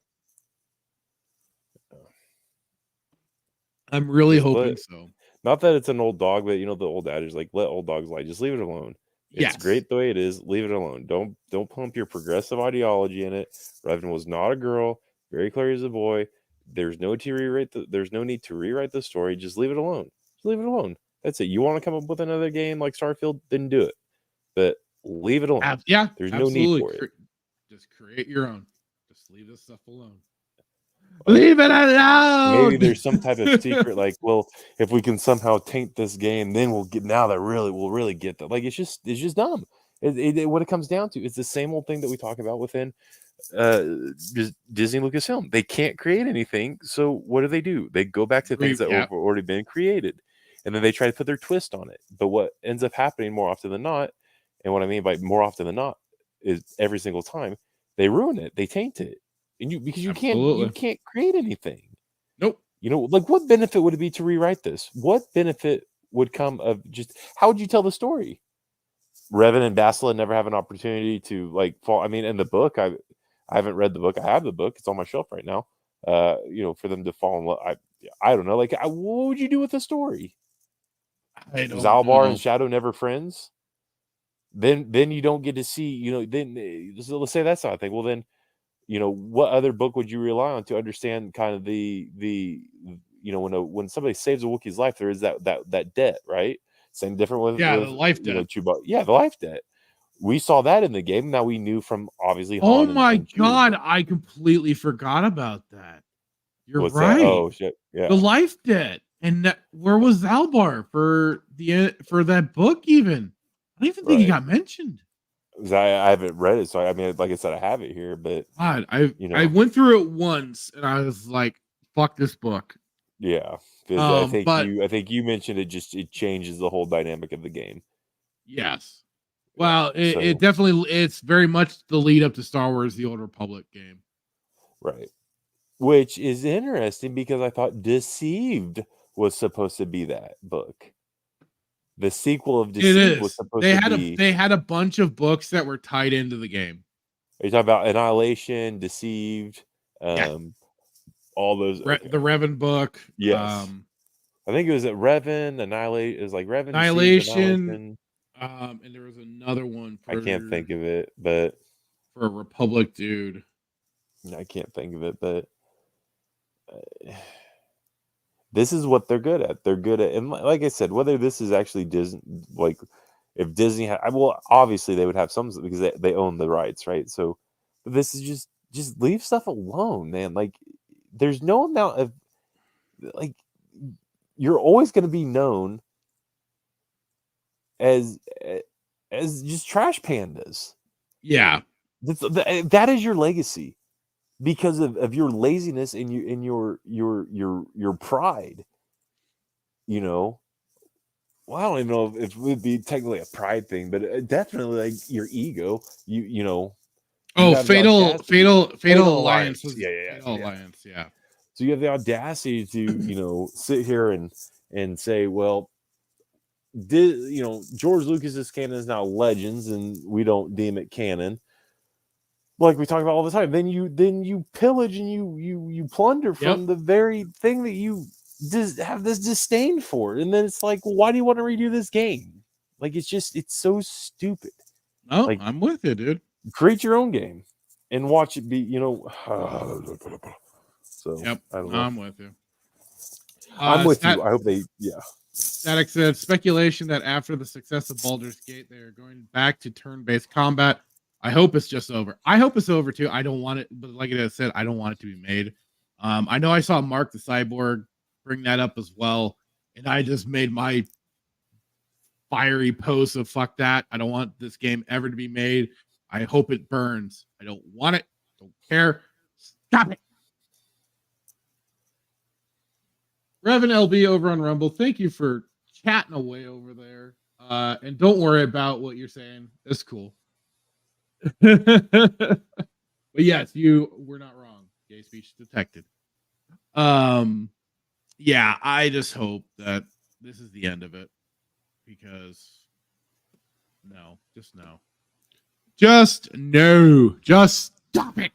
I'm really hoping so. Not that it's an old dog, but the old adage, like, let old dogs lie. Just leave it alone. It's great the way it is. Leave it alone. Don't pump your progressive ideology in it. Revan was not a girl. Very clear he's a boy. There's no need to rewrite the story. Just leave it alone. Just leave it alone. That's it. You want to come up with another game like Starfield, then do it. But leave it alone. There's no need for it. Just create your own. Just leave this stuff alone. Leave it alone. Maybe there's some type of secret, like, well, if we can somehow taint this game, then we'll really get that. Like, it's just dumb. What it comes down to, it's the same old thing that we talk about within Disney Lucasfilm. They can't create anything, so what do? They go back to things that have already been created, and then they try to put their twist on it. But what ends up happening more often than not, and what I mean by more often than not, is every single time they ruin it, they taint it. And because you can't create anything. Nope. Like, what benefit would it be to rewrite this? What benefit would come of just how would you tell the story? Revan and Bastila never have an opportunity to fall. I mean, in the book, I haven't read the book. I have the book. It's on my shelf right now. For them to fall in love. I don't know. Like, what would you do with the story? Zalbar and Shadow never friends. Then you don't get to see. So let's say that's not a thing. Well, then. What other book would you rely on to understand kind of the when somebody saves a Wookiee's life, there is that debt, right? Same different with the life debt. The life debt. We saw that in the game. Now we knew from obviously. Oh my God, I completely forgot about that. You're right. That? Oh shit! Yeah, the life debt. And where was Zalbar for that book? Even I don't even think he got mentioned. I haven't read it, so I mean, like I said, I have it here, but God, I went through it once, and I was like, "Fuck this book." Yeah, I think you mentioned it changes the whole dynamic of the game. Yes, well, it definitely it's very much the lead up to Star Wars: The Old Republic game, right? Which is interesting because I thought Deceived was supposed to be that book. The sequel of Deceived was supposed to be. They had a bunch of books that were tied into the game. Are you talking about Annihilation, Deceived, all those? The Revan book. Yes. I think it was at Revan, Annihilate. It was like Revan, Annihilation. And there was another one. I can't think of it, but for a Republic dude. I can't think of it, but. This is what they're good at. They're good at, and like I said, whether this is actually Disney, like if Disney had, well, obviously they would have some because they own the rights, right? So, but this is just leave stuff alone, man. Like, there's no amount of you're always going to be known as just trash pandas. Yeah, that is your legacy. Because of your laziness and your pride, well, I don't even know if it would be technically a pride thing, but definitely like your ego. Fatal Alliance. Alliance. Yeah. So you have the audacity to sit here and say, well, George Lucas's canon is now Legends, and we don't deem it canon. Like we talk about all the time, then you pillage and you plunder from the very thing that you have this disdain for, and then it's like, well, why do you want to redo this game? Like, it's so stupid. Oh, like, I'm with you, dude. Create your own game and watch it be, So yep, I don't know. I'm with you. I'm with you. I hope Static said speculation that after the success of Baldur's Gate, they are going back to turn-based combat. I hope it's just over. I hope it's over too. I don't want it, but like I said, I don't want it to be made. I know I saw Mark the Cyborg bring that up as well, and I just made my fiery post of fuck that. I don't want this game ever to be made. I hope it burns. I don't want it. Don't care. Stop it. Revan LB over on Rumble, thank you for chatting away over there. And don't worry about what you're saying. It's cool. But yes, you were not wrong. Gay speech detected. Yeah, I just hope that this is the end of it, because no, just no. Just no. Just stop it.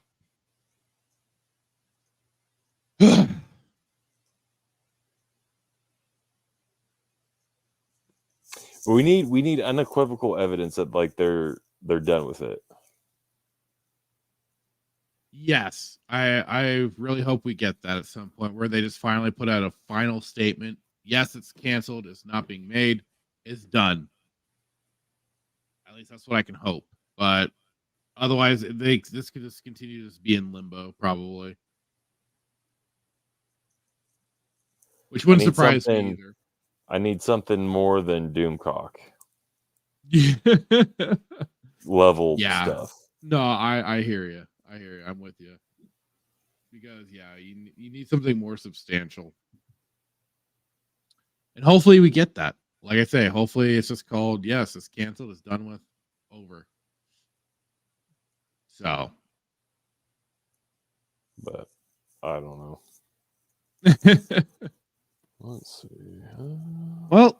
We need unequivocal evidence that like they're done with it. Yes, I really hope we get that at some point where they just finally put out a final statement. Yes, it's canceled. It's not being made. It's done. At least that's what I can hope. But otherwise, this could just continue to just be in limbo, probably. Which wouldn't surprise me either. I need something more than Doomcock level stuff. No, I hear you. I hear you. I'm with you. Because you need something more substantial. And hopefully we get that. Like I say, hopefully it's just called, yes, it's canceled, it's done with, over. So. But I don't know. Let's see. Well,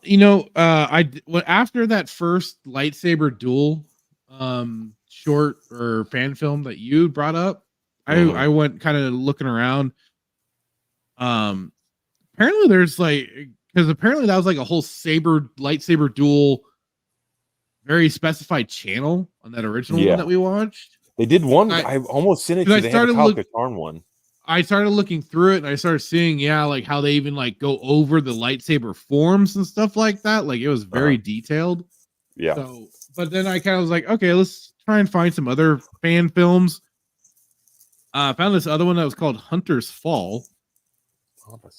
after that first lightsaber duel short or fan film that you brought up, I went kind of looking around. Apparently there's because apparently that was like a whole lightsaber duel, very specified channel on that original one that we watched. They did one. I almost sent it to you. They had a Kyle Katarn one. I started looking through it and I started seeing, like how they even like go over the lightsaber forms and stuff like that. Like it was very detailed. Yeah. So, but then I kind of was like, okay, let's try and find some other fan films. I found this other one that was called Hunter's Fall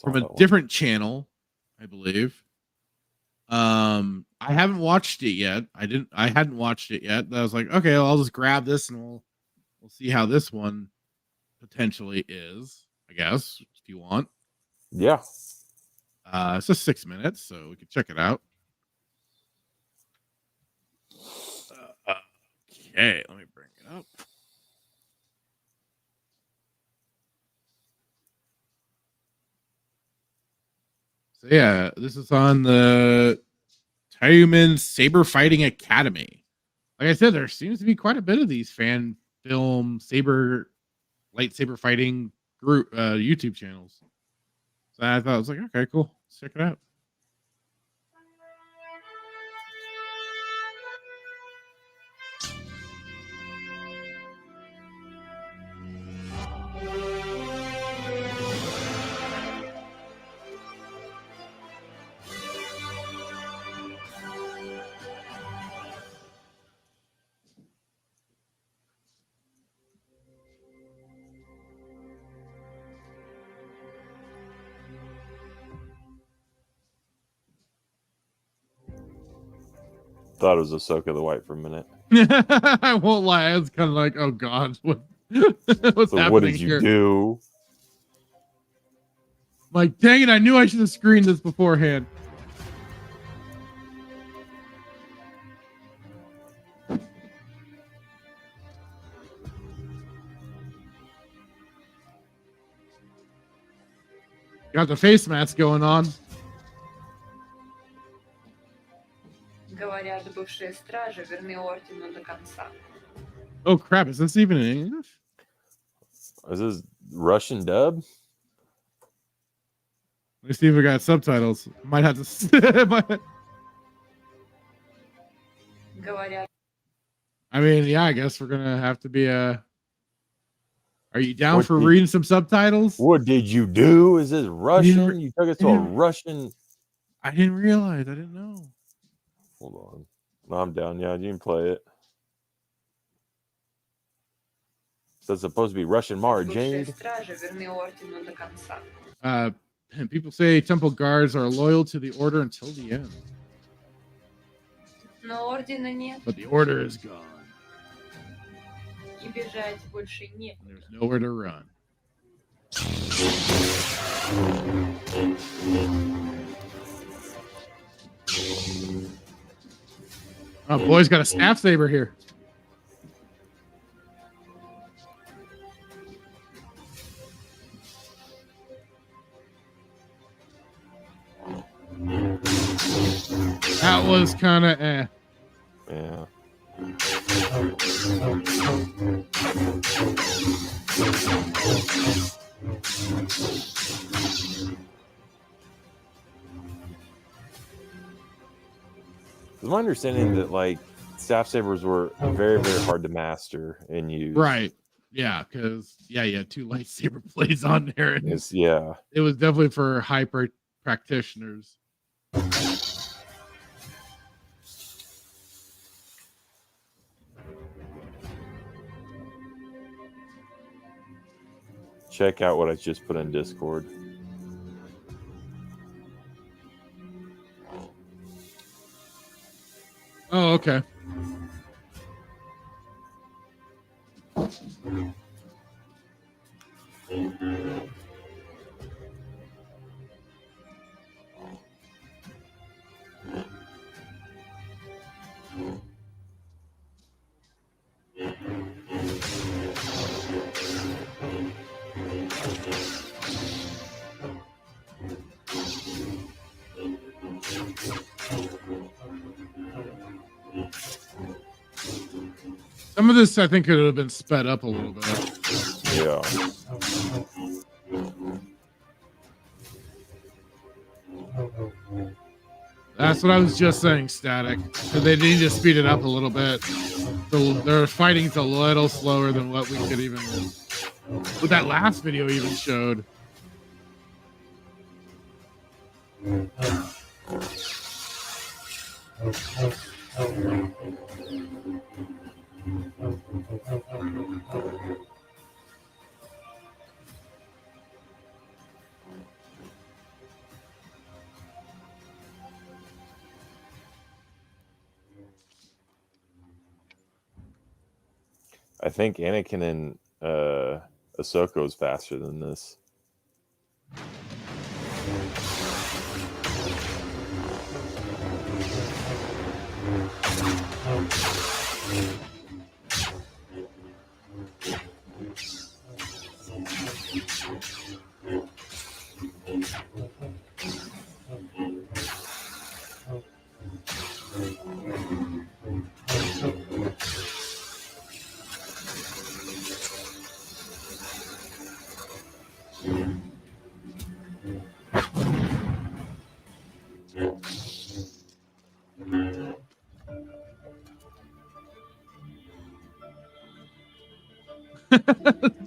from a different channel, I believe. I haven't watched it yet. I hadn't watched it yet. I was like, okay, well, I'll just grab this and we'll see how this one potentially is, I guess, if you want. Yeah. It's just 6 minutes, so we can check it out. Okay, let me bring it up. So yeah, this is on the Tayuman Saber Fighting Academy. Like I said, there seems to be quite a bit of these fan film lightsaber fighting group YouTube channels. So I thought I was like, okay, cool. Let's check it out. Thought it was Ahsoka the White for a minute. I won't lie. I was kind of like, oh god, what's happening what did you here? do? Like, dang it, I knew I should have screened this beforehand. Got the face mask going on. Говорят, бывшие стражи верны ордену до конца. Oh crap, is this even in English? Is this Russian dub? Let me see if we got subtitles. Might have to. Говорят. I mean, yeah, I guess we're gonna have to be Are you down for reading some subtitles? What did you do? Is this Russian? You took us to a Russian. I didn't realize. I didn't know. Hold on. No, I'm down. Yeah, you can play it. So it's supposed to be Russian Mara Бывшие Jade. стражи верны ордену до конца. And people say temple guards are loyal to the order until the end. Но ордена нет, But the order is gone. и бежать больше некуда. There's nowhere to run. Oh, boy's got a staff saber here. That was kind of Yeah. It's my understanding that like staff sabers were very, very hard to master and use. Right. Yeah, because you had 2 lightsaber blades on there. And It's, yeah. it was definitely for hyper practitioners. Check out what I just put in Discord. Oh, okay. Some of this, I think, could have been sped up a little bit. Yeah. That's what I was just saying, Static. So they need to speed it up a little bit. So their fighting's a little slower than what we could even... What that last video even showed. I think Anakin and Ahsoka was faster than this.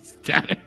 Static.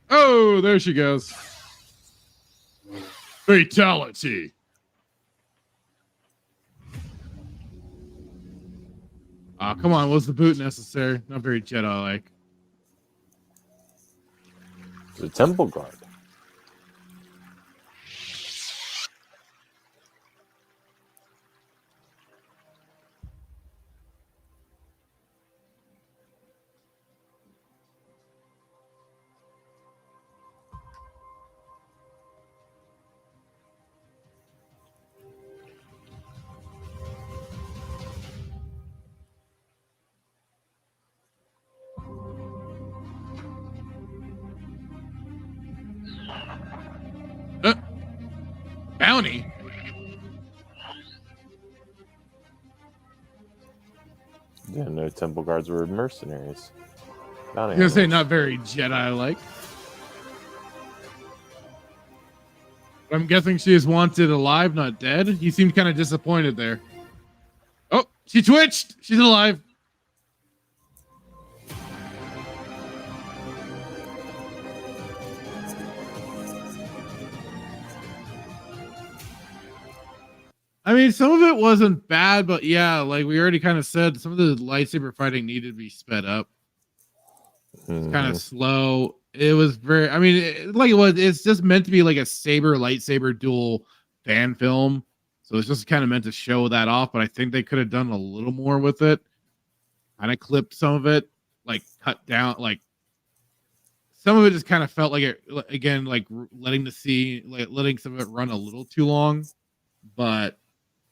Oh, there she goes. Fatality. Oh, come on. Was the boot necessary? Not very Jedi-like. The temple guard. bounty. Didn't know temple guards were mercenaries. I was gonna say not very Jedi-like. I'm guessing she is wanted alive, not dead. He seemed kind of disappointed there. Oh, she twitched. She's alive. I mean, some of it wasn't bad, but yeah, like we already kind of said, some of the lightsaber fighting needed to be sped up. It's kind of slow. It was very, I mean, it's just meant to be like a saber lightsaber duel fan film. So it's just kind of meant to show that off, but I think they could have done a little more with it. Kind of clipped some of it, like cut down, like some of it just kind of felt like it, again, like letting some of it run a little too long,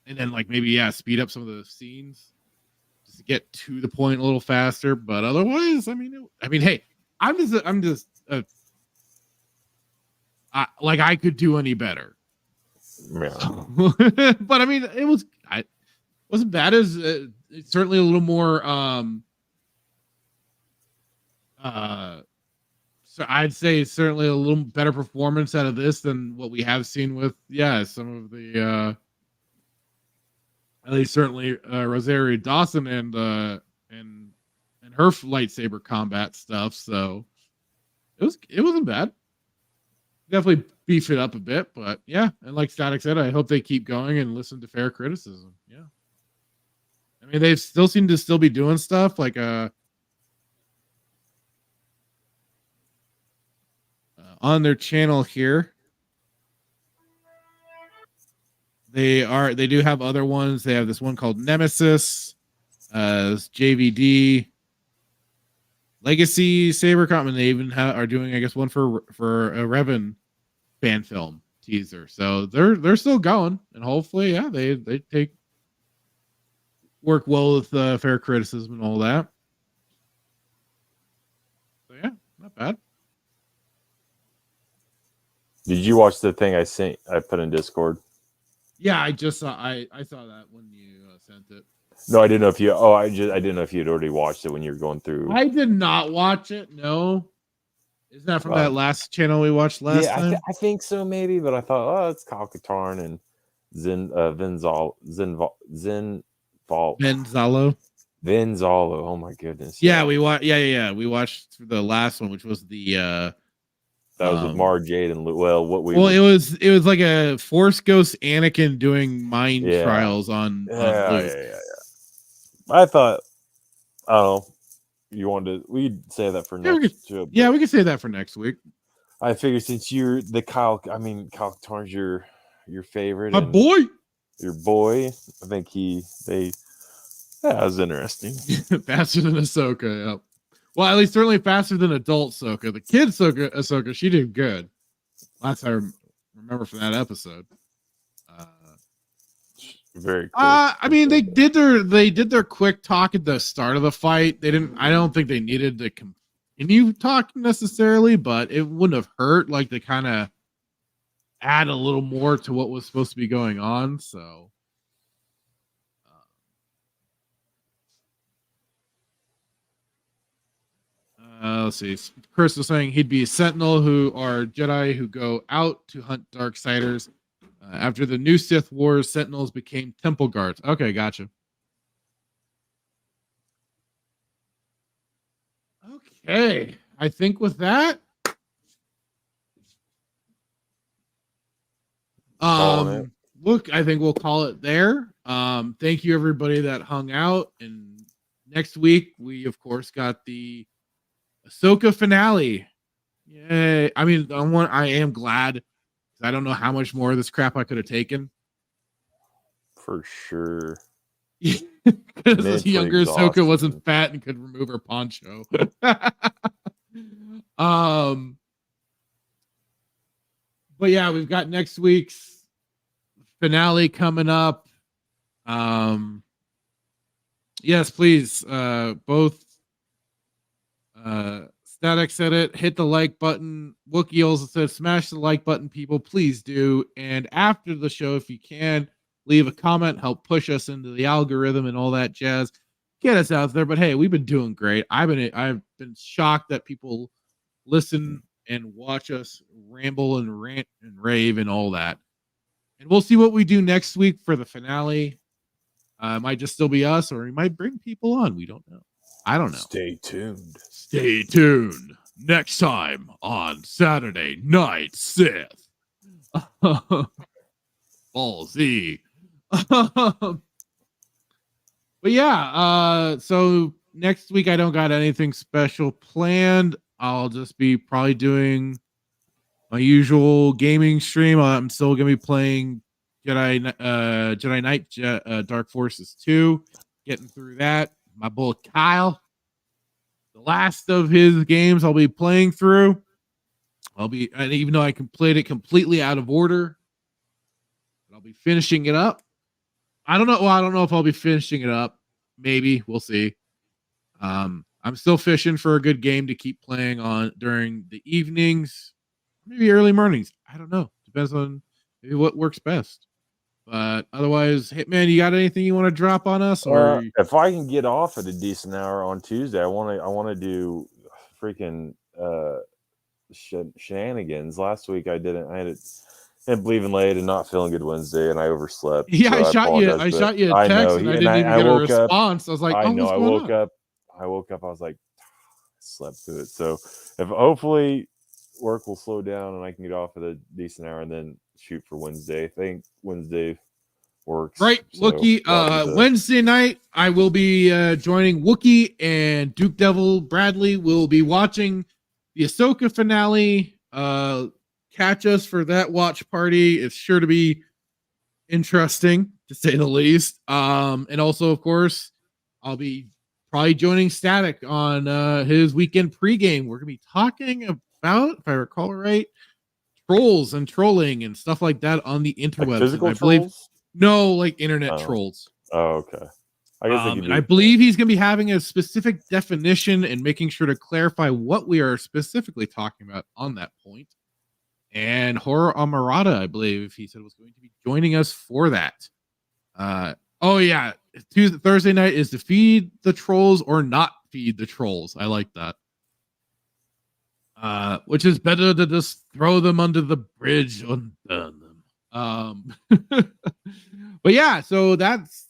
and then like maybe, yeah, speed up some of the scenes just to get to the point a little faster. But otherwise, I mean, hey, I'm just I could do any better. Yeah. But I mean, it wasn't bad. As it's certainly a little more so I'd say certainly a little better performance out of this than what we have seen with some of the at least certainly Rosario Dawson and her lightsaber combat stuff. So it wasn't bad. Definitely beef it up a bit, but yeah. And like Static said, I hope they keep going and listen to fair criticism. Yeah. I mean, they still seem to still be doing stuff like on their channel here. They do have other ones. They have this one called Nemesis, JVD, Legacy, SaberComp, and they even are doing, I guess, one for a Revan fan film teaser. So they're still going, and hopefully, yeah, they work well with fair criticism and all that. So yeah, not bad. Did you watch the thing I put in Discord? Yeah, I just saw. I saw that when you sent it. No, I didn't know if you. Oh, I didn't know if you had already watched it when you were going through. I did not watch it. No, isn't that from that last channel we watched last time? I think so, maybe. But I thought, oh, it's Kyle Katarn and Venzalo. Oh my goodness. Yeah, we watched. Yeah. We watched the last one, which was the. That was with Mara Jade and it was like a Force Ghost Anakin doing mind trials on Luke. Yeah. I thought, I don't know. You wanted to? We'd say that for next. Yeah, we could say that for next week. I figured since you're the Kyle Katarn's your favorite, my boy, your boy. I think that was interesting. Faster than Ahsoka. Yep. Well, at least certainly faster than adult Ahsoka. The kid Ahsoka, she did good. Last I remember from that episode. Very quick. I mean, they did their quick talk at the start of the fight. I don't think they needed to continue talking necessarily, but it wouldn't have hurt like to kind of add a little more to what was supposed to be going on. So let's see. Chris was saying he'd be a sentinel who are Jedi who go out to hunt Darksiders. After the new Sith Wars, sentinels became temple guards. Okay, gotcha. Okay, I think with that, look, I think we'll call it there. Thank you everybody that hung out, and next week we of course got the Ahsoka finale. Yay. I mean, I am glad. I don't know how much more of this crap I could have taken. For sure. Because the younger Ahsoka wasn't fat and could remove her poncho. But yeah, we've got next week's finale coming up. Yes, please. Both Static said it. Hit the like button. Wookie also said, smash the like button, people. Please do. And after the show, if you can, leave a comment. Help push us into the algorithm and all that jazz. Get us out there. But hey, we've been doing great. I've been shocked that people listen and watch us ramble and rant and rave and all that. And we'll see what we do next week for the finale. It might just still be us, or we might bring people on. We don't know. I don't know. Stay tuned. Stay tuned next time on Saturday Night Sith. Ballsy. But yeah, so next week I don't got anything special planned. I'll just be probably doing my usual gaming stream. I'm still gonna be playing Jedi Knight Dark Forces 2, getting through that. My boy Kyle, the last of his games I'll be playing through. And even though I played it completely out of order, I'll be finishing it up. I don't know. Well, I don't know if I'll be finishing it up. Maybe we'll see. I'm still fishing for a good game to keep playing on during the evenings, maybe early mornings. I don't know. Depends on maybe what works best. But otherwise, Hitman, you got anything you want to drop on us? Or if I can get off at a decent hour on Tuesday, I want to do freaking shenanigans. Last week I didn't. I had leaving late and not feeling good Wednesday, and I overslept. Yeah, so I shot you a text, and I didn't even get a response. I was like, I woke up. I was like, slept through it. So if hopefully work will slow down and I can get off at a decent hour and then shoot for Wednesday. I think Wednesday works. Right, so Wookie. Wednesday night, I will be joining Wookie and Duke Devil Bradley. Will be watching the Ahsoka finale. Catch us for that watch party. It's sure to be interesting, to say the least. And also, of course, I'll be probably joining Static on his weekend pregame. We're gonna be talking about, if I recall right, trolls and trolling and stuff like that on the interwebs. Like physical trolls? No, like internet trolls. Oh, okay. I guess I believe he's going to be having a specific definition and making sure to clarify what we are specifically talking about on that point. And Horror Amarada, I believe he said, was going to be joining us for that. Oh yeah, Thursday night is to feed the trolls or not feed the trolls. I like that. Which is better to just throw them under the bridge and burn them. But yeah, so that's,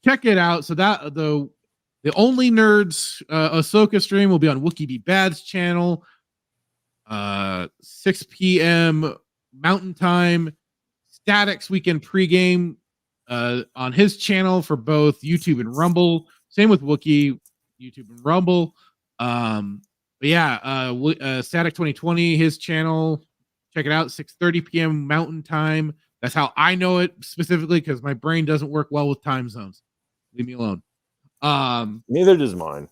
check it out. So that the Only Nerds Ahsoka stream will be on Wookie Be Bad's channel, 6 p.m. Mountain Time. Static's weekend pregame on his channel for both YouTube and Rumble. Same with Wookie, YouTube and Rumble. But yeah, Static 2020, his channel. Check it out, 6:30 p.m. Mountain Time. That's how I know it specifically, because my brain doesn't work well with time zones. Leave me alone. Neither does mine.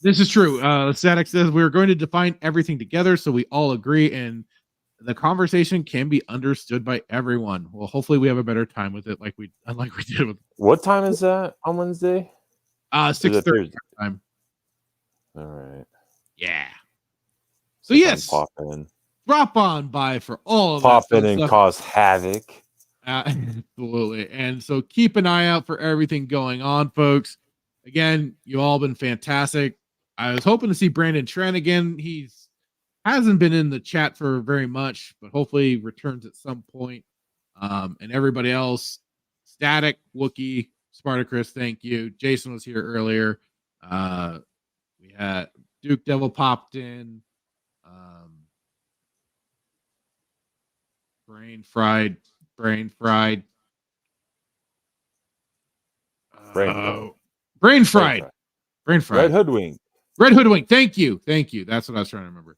This is true. Static says we're going to define everything together so we all agree and the conversation can be understood by everyone. Well, hopefully we have a better time with it, like we did with. What time is that on Wednesday? 6:30 time. All right. Yeah. So yes, pop in. Drop on by for all of pop that in and stuff. cause havoc. Absolutely. And so keep an eye out for everything going on, folks. Again, you all been fantastic. I was hoping to see Brandon Trent again. He's hasn't been in the chat for very much, but hopefully returns at some point. And everybody else, Static, Wookie, Spartacus, thank you. Jason was here earlier. We had Duke Devil popped in. Brain fried. Brain fried. Red Hoodwink. Red Hoodwink. Thank you. That's what I was trying to remember.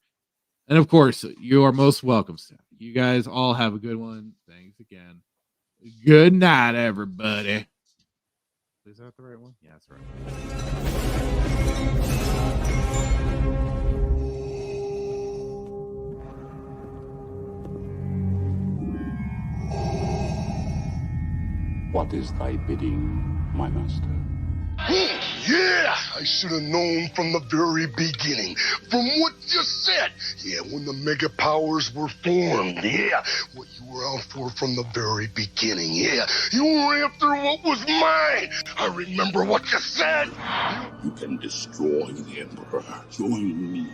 And of course, you are most welcome, Steph. You guys all have a good one. Thanks again. Good night, everybody. Is that the right one? Yeah, that's right. What is thy bidding, my master? Yeah! Yeah, I should have known from the very beginning. From what you said. Yeah, when the mega powers were formed. Yeah, what you were out for from the very beginning. Yeah, you were after what was mine. I remember what you said. You can destroy the Emperor. Join me.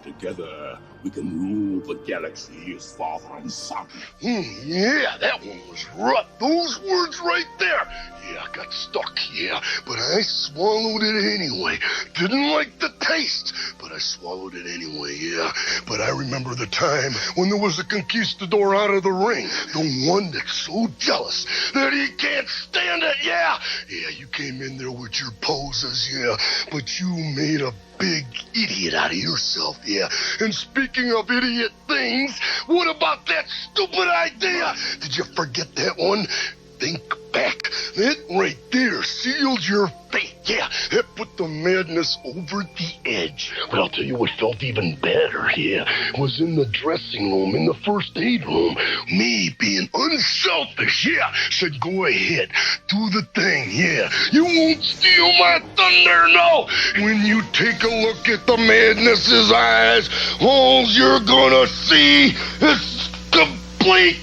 Together, we can rule the galaxy as father and son. Yeah, that one was rough. Those words right there. Yeah, I got stuck, yeah, but I swallowed it anyway. Didn't like the taste, but I swallowed it anyway, yeah. But I remember the time when there was a conquistador out of the ring. The one that's so jealous that he can't stand it, yeah. Yeah, you came in there with your poses, yeah, but you made a big idiot out of yourself, yeah. And speaking of idiot things, what about that stupid idea? Did you forget that one? Think back. That right there sealed your fate, yeah. That put the madness over the edge. But I'll tell you what felt even better, yeah, was in the dressing room, in the first aid room. Me being unselfish, yeah, said go ahead, do the thing, yeah. You won't steal my thunder, no. When you take a look at the madness's eyes, all you're gonna see is complete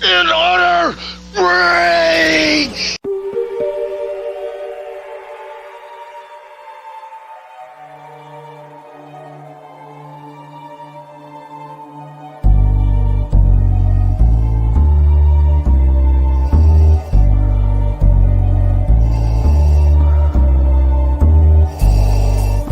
and utter rage!